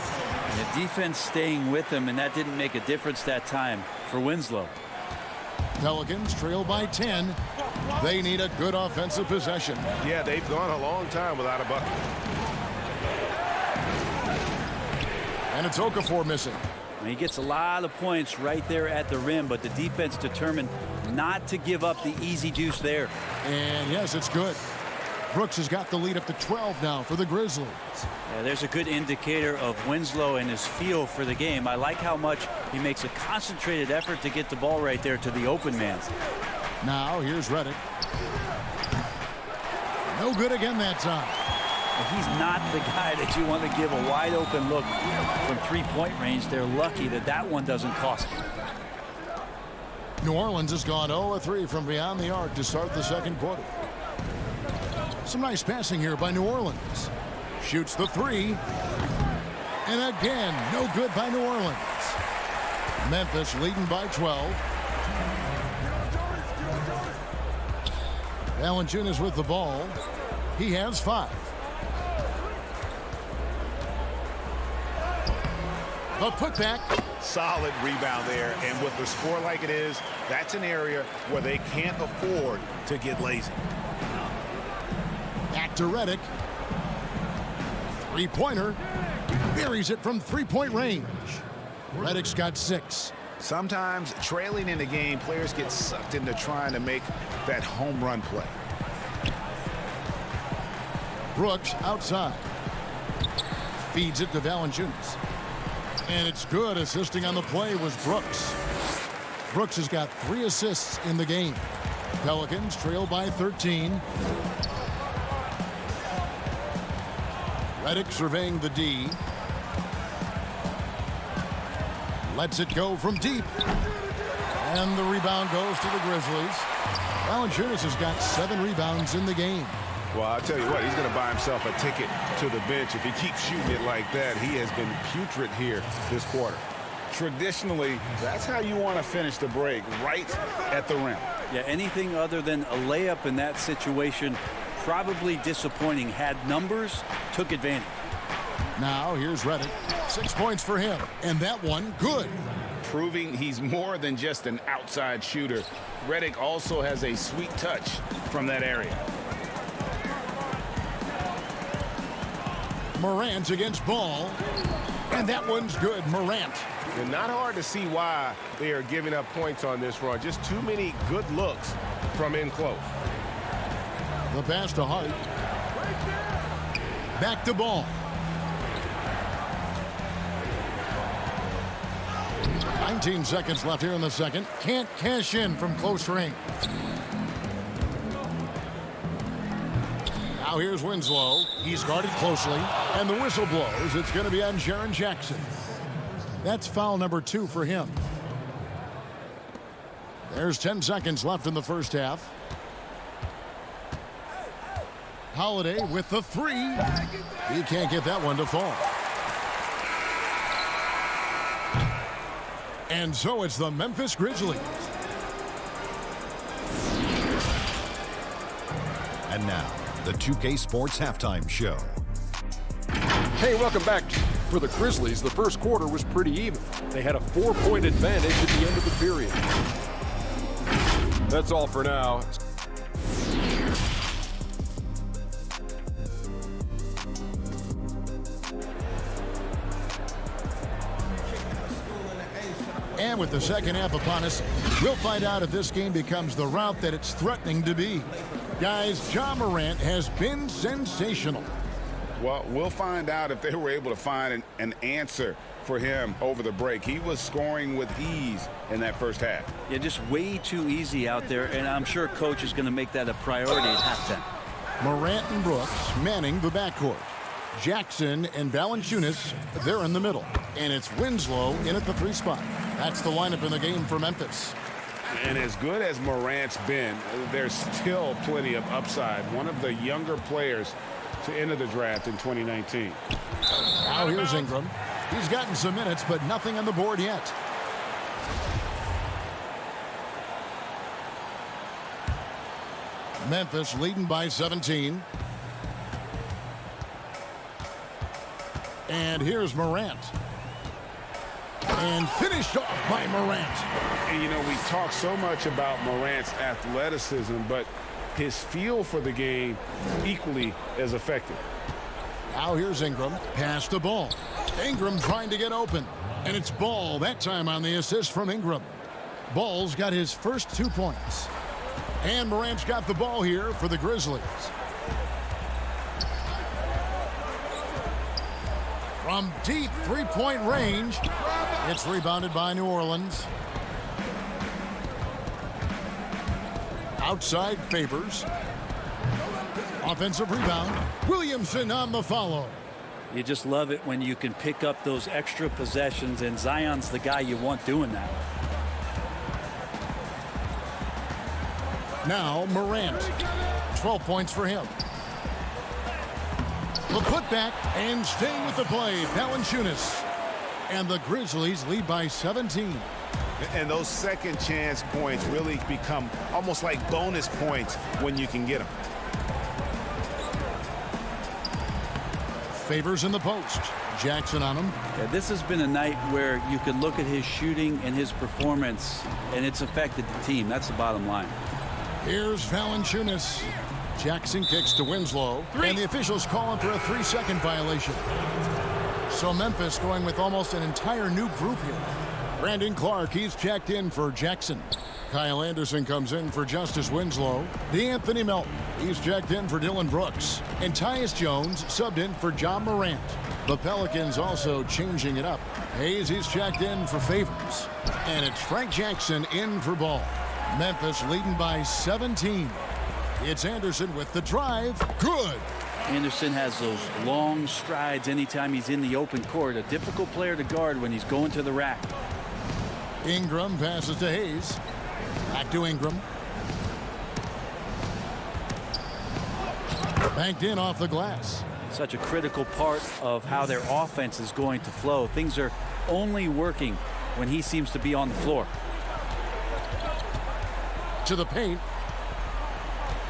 The defense staying with him, and that didn't make a difference that time for Winslow. Pelicans trail by 10. They need a good offensive possession. Yeah, they've gone a long time without a bucket. And it's Okafor missing. He gets a lot of points right there at the rim, but the defense determined not to give up the easy deuce there. And yes, it's good. Brooks has got the lead up to 12 now for the Grizzlies. Yeah, there's a good indicator of Winslow and his feel for the game. I like how much he makes a concentrated effort to get the ball right there to the open man. Now here's Reddick. No good again that time. He's not the guy that you want to give a wide open look from 3-point range. They're lucky that that one doesn't cost him. New Orleans has gone 0-3 from beyond the arc to start the second quarter. Some nice passing here by New Orleans. Shoots the three. And again, no good by New Orleans. Memphis leading by 12. Valanciunas with the ball. He has 5. The putback. Solid rebound there, and with the score like it is, that's an area where they can't afford to get lazy. Back to Redick. Three-pointer. Buries it from three-point range. Redick's got 6. Sometimes trailing in the game, players get sucked into trying to make that home run play. Brooks outside. Feeds it to Valanciunas. And it's good. Assisting on the play was Brooks. Brooks has got 3 assists in the game. Pelicans trail by 13. Redick surveying the D. Lets it go from deep. And the rebound goes to the Grizzlies. Valanciunas has got 7 rebounds in the game. Well, I'll tell you what, he's going to buy himself a ticket to the bench. If he keeps shooting it like that, he has been putrid here this quarter. Traditionally, that's how you want to finish the break, right at the rim. Yeah, anything other than a layup in that situation, probably disappointing. Had numbers, took advantage. Now, here's Redick. 6 points for him, and that one good. Proving he's more than just an outside shooter. Redick also has a sweet touch from that area. Morant against Ball. And that one's good. Morant. And not hard to see why they are giving up points on this run. Just too many good looks from in close. The pass to Hart. Back to Ball. 19 seconds left here in the second. Can't cash in from close range. Now here's Winslow. He's guarded closely. And the whistle blows. It's going to be on Jaren Jackson. That's foul number 2 for him. There's 10 seconds left in the first half. Holiday with the 3. He can't get that one to fall. And so it's the Memphis Grizzlies. And now, the 2K Sports Halftime Show. Hey, welcome back. For the Grizzlies, the first quarter was pretty even. They had a 4-point advantage at the end of the period. That's all for now. And with the second half upon us, we'll find out if this game becomes the route that it's threatening to be. Guys, Ja Morant has been sensational. Well, we'll find out if they were able to find an answer for him over the break. He was scoring with ease in that first half. Yeah, just way too easy out there, and I'm sure coach is going to make that a priority at halftime. Morant and Brooks manning the backcourt. Jackson and Valanciunas, they're in the middle. And it's Winslow in at the 3 spot. That's the lineup in the game for Memphis. And as good as Morant's been, there's still plenty of upside. One of the younger players to enter the draft in 2019. Now here's Ingram. He's gotten some minutes, but nothing on the board yet. Memphis leading by 17. And here's Morant. And finished off by Morant. And, you know, we talk so much about Morant's athleticism, but his feel for the game equally as effective. Now here's Ingram. Pass the ball. Ingram trying to get open. And it's Ball that time on the assist from Ingram. Ball's got his first 2 points. And Morant's got the ball here for the Grizzlies. From deep 3-point range, it's rebounded by New Orleans. Outside Favors. Offensive rebound. Williamson on the follow. You just love it when you can pick up those extra possessions, and Zion's the guy you want doing that. Now Morant. 12 points for him. The putback and staying with the play, Valanciunas. And the Grizzlies lead by 17. And those second chance points really become almost like bonus points when you can get them. Favors in the post. Jackson on him. Yeah, this has been a night where you could look at his shooting and his performance, and it's affected the team. That's the bottom line. Here's Valanciunas. Jackson kicks to Winslow. And the officials call him for a 3-second violation. So Memphis going with almost an entire new group here. Brandon Clark, he's checked in for Jackson. Kyle Anderson comes in for Justice Winslow. DeAnthony Melton, he's checked in for Dylan Brooks. And Tyus Jones subbed in for John Morant. The Pelicans also changing it up. Hayes, he's checked in for Favors. And it's Frank Jackson in for Ball. Memphis leading by 17. It's Anderson with the drive. Good. Anderson has those long strides anytime he's in the open court. A difficult player to guard when he's going to the rack. Ingram passes to Hayes. Back to Ingram. Banked in off the glass. Such a critical part of how their offense is going to flow. Things are only working when he seems to be on the floor. To the paint.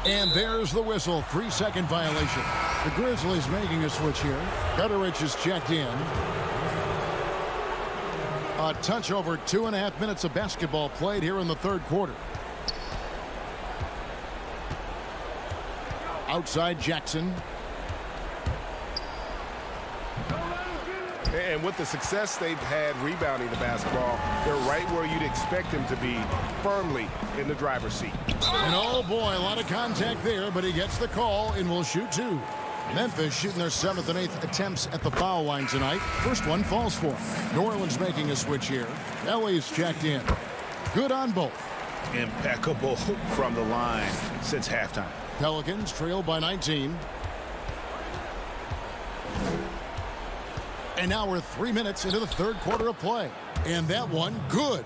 And there's the whistle. 3-second violation. The Grizzlies making a switch here. Gutterich is checked in. A touch over 2.5 minutes of basketball played here in the third quarter. Outside Jackson. And with the success they've had rebounding the basketball, they're right where you'd expect them to be, firmly in the driver's seat. And oh boy, a lot of contact there, but he gets the call and will shoot two. Memphis shooting their 7th and 8th attempts at the foul line tonight. First one falls for him. New Orleans making a switch here. LA's checked in. Good on both. Impeccable from the line since halftime. Pelicans trail by 19. And now we're 3 minutes into the third quarter of play. And that one, good.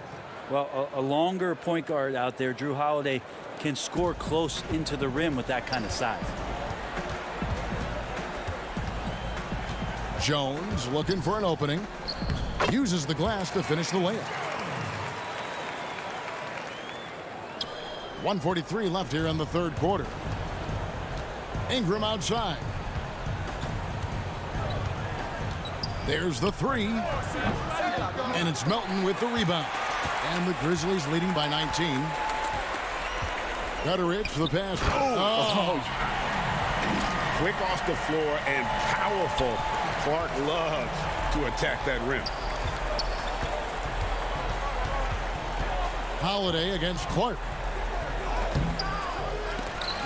Well, a longer point guard out there, Drew Holiday, can score close into the rim with that kind of size. Jones looking for an opening. Uses the glass to finish the layup. 1:43 left here in the third quarter. Ingram outside. There's the three. And it's Melton with the rebound. And the Grizzlies leading by 19. Gutterich, the pass. Quick off the floor and powerful. Clark loves to attack that rim. Holiday against Clark.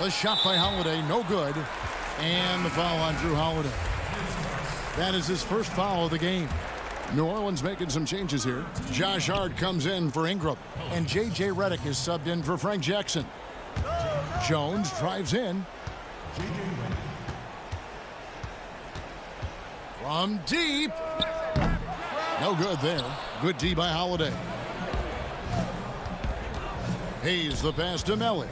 The shot by Holiday, no good. And the foul on Drew Holiday. That is his first foul of the game. New Orleans making some changes here. Josh Hart comes in for Ingram. And J.J. Redick is subbed in for Frank Jackson. Jones drives in. From deep. No good there. Good D by Holiday. Hayes the pass to Melly.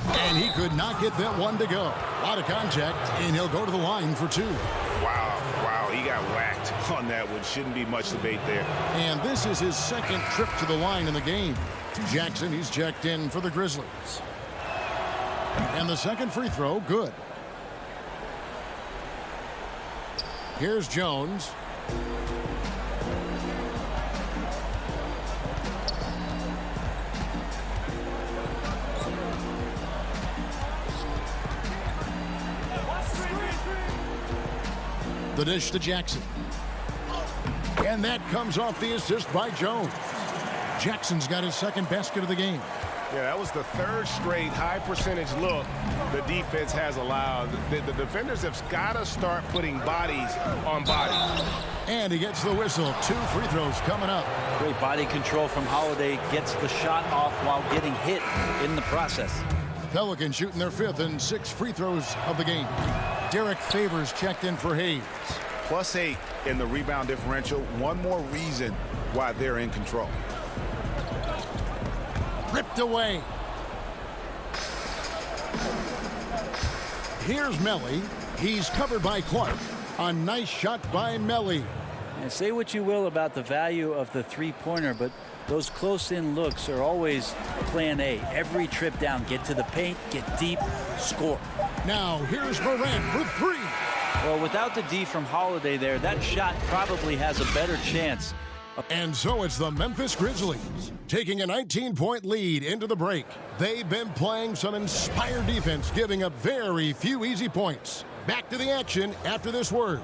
And he could not get that one to go. A lot of contact, and he'll go to the line for two. Wow, he got whacked on that one. Shouldn't be much debate there. And this is his second trip to the line in the game. Jackson, he's checked in for the Grizzlies. And the second free throw, good. Here's Jones. The dish to Jackson. And that comes off the assist by Jones. Jackson's got his second basket of the game. Yeah, that was the third straight high percentage look the defense has allowed. The defenders have got to start putting bodies on bodies. And he gets the whistle. 2 free throws coming up. Great body control from Holiday. Gets the shot off while getting hit in the process. Pelicans shooting their 5th and 6 free throws of the game. Derek Favors checked in for Hayes. +8 in the rebound differential. One more reason why they're in control. ripped away. Here's Melly. He's covered by Clark. A nice shot by Melly. And say what you will about the value of the three-pointer, but those close-in looks are always plan A. Every trip down, get to the paint, get deep, score. Now here's Morant for three. Well, without the D from Holiday there, that shot probably has a better chance. And so it's the Memphis Grizzlies taking a 19-point lead into the break. They've been playing some inspired defense, giving up very few easy points. Back to the action after this word.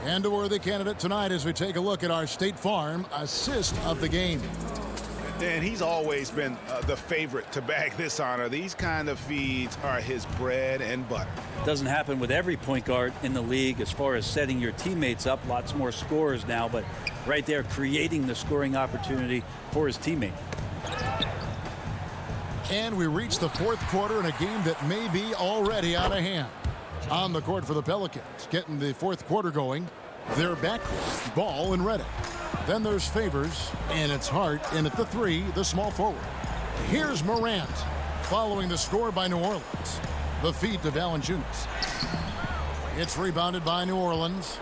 And a worthy candidate tonight as we take a look at our State Farm assist of the game. And he's always been the favorite to bag this honor. These kind of feeds are his bread and butter. Doesn't happen with every point guard in the league as far as setting your teammates up. Lots more scorers now, but right there creating the scoring opportunity for his teammate. And we reach the fourth quarter in a game that may be already out of hand. On the court for the Pelicans, getting the fourth quarter going. They're backcourt, Ball and Redick. Then there's Favors, and it's Hart in at the three, the small forward. Here's Morant, following the score by New Orleans. The feed to Valanciunas. It's rebounded by New Orleans.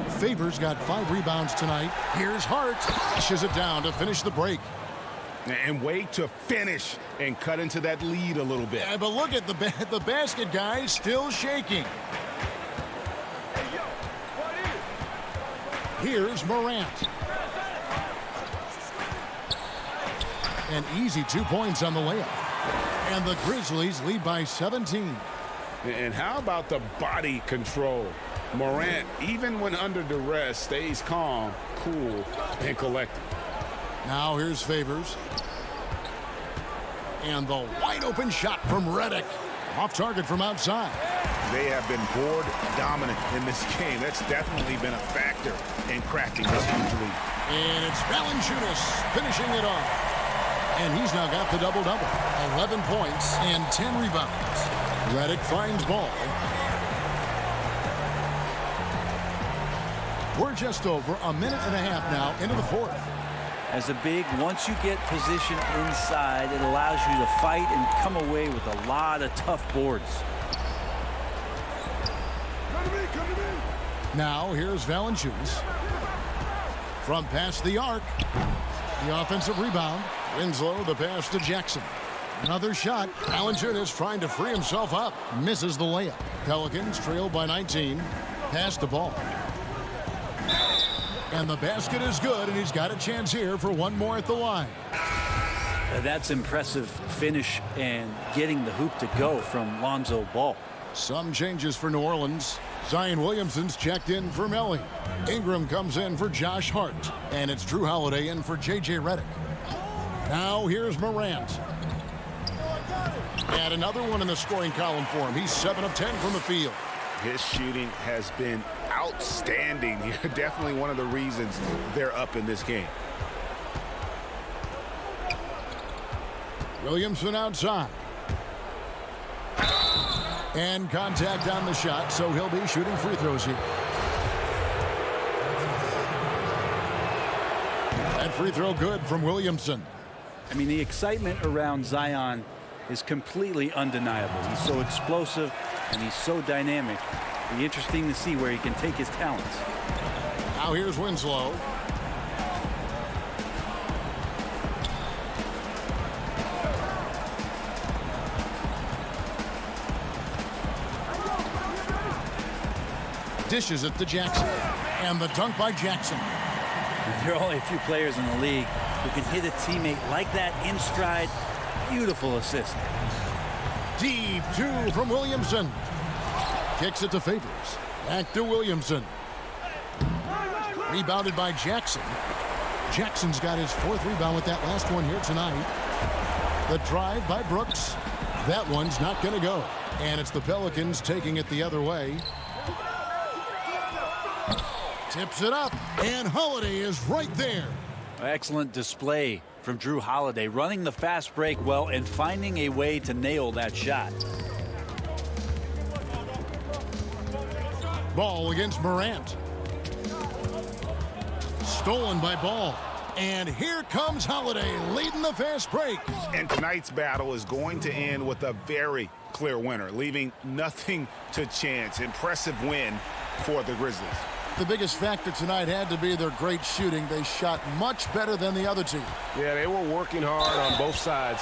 Favors got 5 rebounds tonight. Here's Hart, flashes it down to finish the break. And wait to finish and cut into that lead a little bit. Yeah, but look at the basket, guys, still shaking. Here's Morant. An easy 2 points on the layup. And the Grizzlies lead by 17. And how about the body control? Morant, even when under duress, stays calm, cool, and collected. Now here's Favors. And the wide open shot from Redick. Off target from outside. They have been board dominant in this game. That's definitely been a factor in cracking this huge lead. And it's Valanciunas finishing it off. And he's now got the double-double. 11 points and 10 rebounds. Redick finds Ball. We're just over a minute and a half now into the fourth. As a big, once you get position inside, it allows you to fight and come away with a lot of tough boards. Now here's Valanciunas. From past the arc. The offensive rebound. Winslow, the pass to Jackson. Another shot. Valanciunas trying to free himself up. Misses the layup. Pelicans trail by 19. Pass the ball. And the basket is good, and he's got a chance here for one more at the line. That's impressive finish and getting the hoop to go from Lonzo Ball. Some changes for New Orleans. Zion Williamson's checked in for Melly. Ingram comes in for Josh Hart. And it's Drew Holiday in for J.J. Redick. Now here's Morant. And another one in the scoring column for him. He's 7 of 10 from the field. His shooting has been outstanding here. Definitely one of the reasons they're up in this game. Williamson outside. And contact on the shot, so he'll be shooting free throws here. That free throw good from Williamson. I mean, the excitement around Zion is completely undeniable. He's so explosive and he's so dynamic. It'll be interesting to see where he can take his talents. Now here's Winslow. Dishes it to Jackson. And the dunk by Jackson. There are only a few players in the league who can hit a teammate like that in stride. Beautiful assist. Deep two from Williamson. Kicks it to Favors. Back to Williamson. Rebounded by Jackson. Jackson's got his 4th rebound with that last one here tonight. The drive by Brooks. That one's not going to go. And it's the Pelicans taking it the other way. Tips it up. And Holiday is right there. Excellent display from Drew Holiday, running the fast break well and finding a way to nail that shot. Ball against Morant. Stolen by Ball. And here comes Holiday leading the fast break. And tonight's battle is going to end with a very clear winner, leaving nothing to chance. Impressive win for the Grizzlies. The biggest factor tonight had to be their great shooting. They shot much better than the other team. Yeah, they were working hard on both sides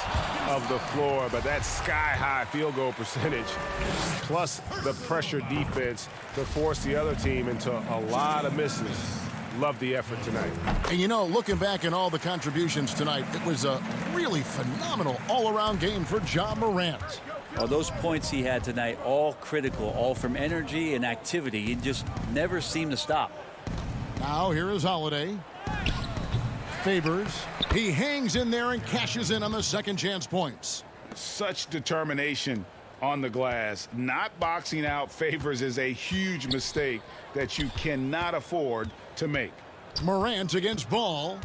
of the floor, but that sky-high field goal percentage, plus the pressure defense to force the other team into a lot of misses. Love the effort tonight. And you know, looking back at all the contributions tonight, it was a really phenomenal all-around game for Ja Morant. Well, those points he had tonight, all critical, all from energy and activity. He just never seemed to stop. Now here is Holiday. Favors. He hangs in there and cashes in on the second chance points. Such determination on the glass. Not boxing out Favors is a huge mistake that you cannot afford to make. Morant against Ball.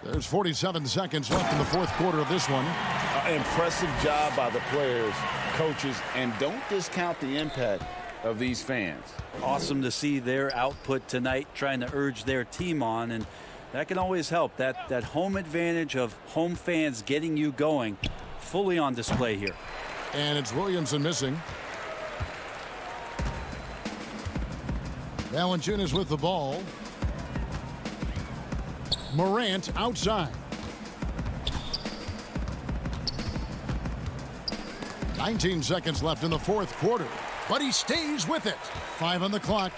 There's 47 seconds left in the fourth quarter of this one. Impressive job by the players, coaches, and don't discount the impact of these fans. Awesome to see their output tonight, trying to urge their team on, and that can always help. That home advantage of home fans getting you going, fully on display here. And it's Williamson missing. Valanciunas with the ball. Morant outside. 19 seconds left in the fourth quarter, but he stays with it. 5 on the clock.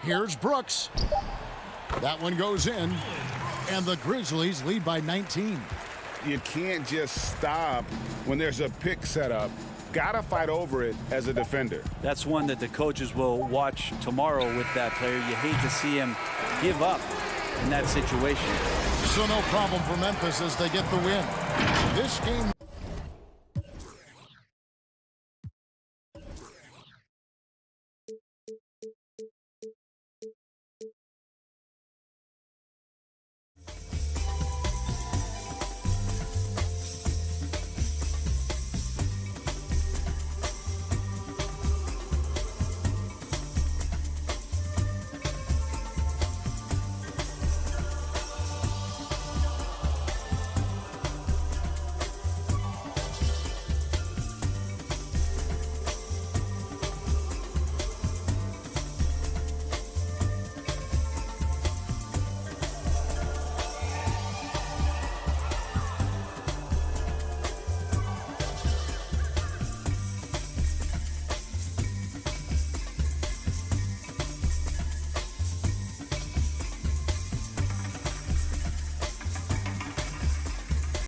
Here's Brooks. That one goes in, and the Grizzlies lead by 19. You can't just stop when there's a pick set up. Gotta fight over it as a defender. That's one that the coaches will watch tomorrow with that player. You hate to see him give up in that situation. So no problem for Memphis as they get the win. This game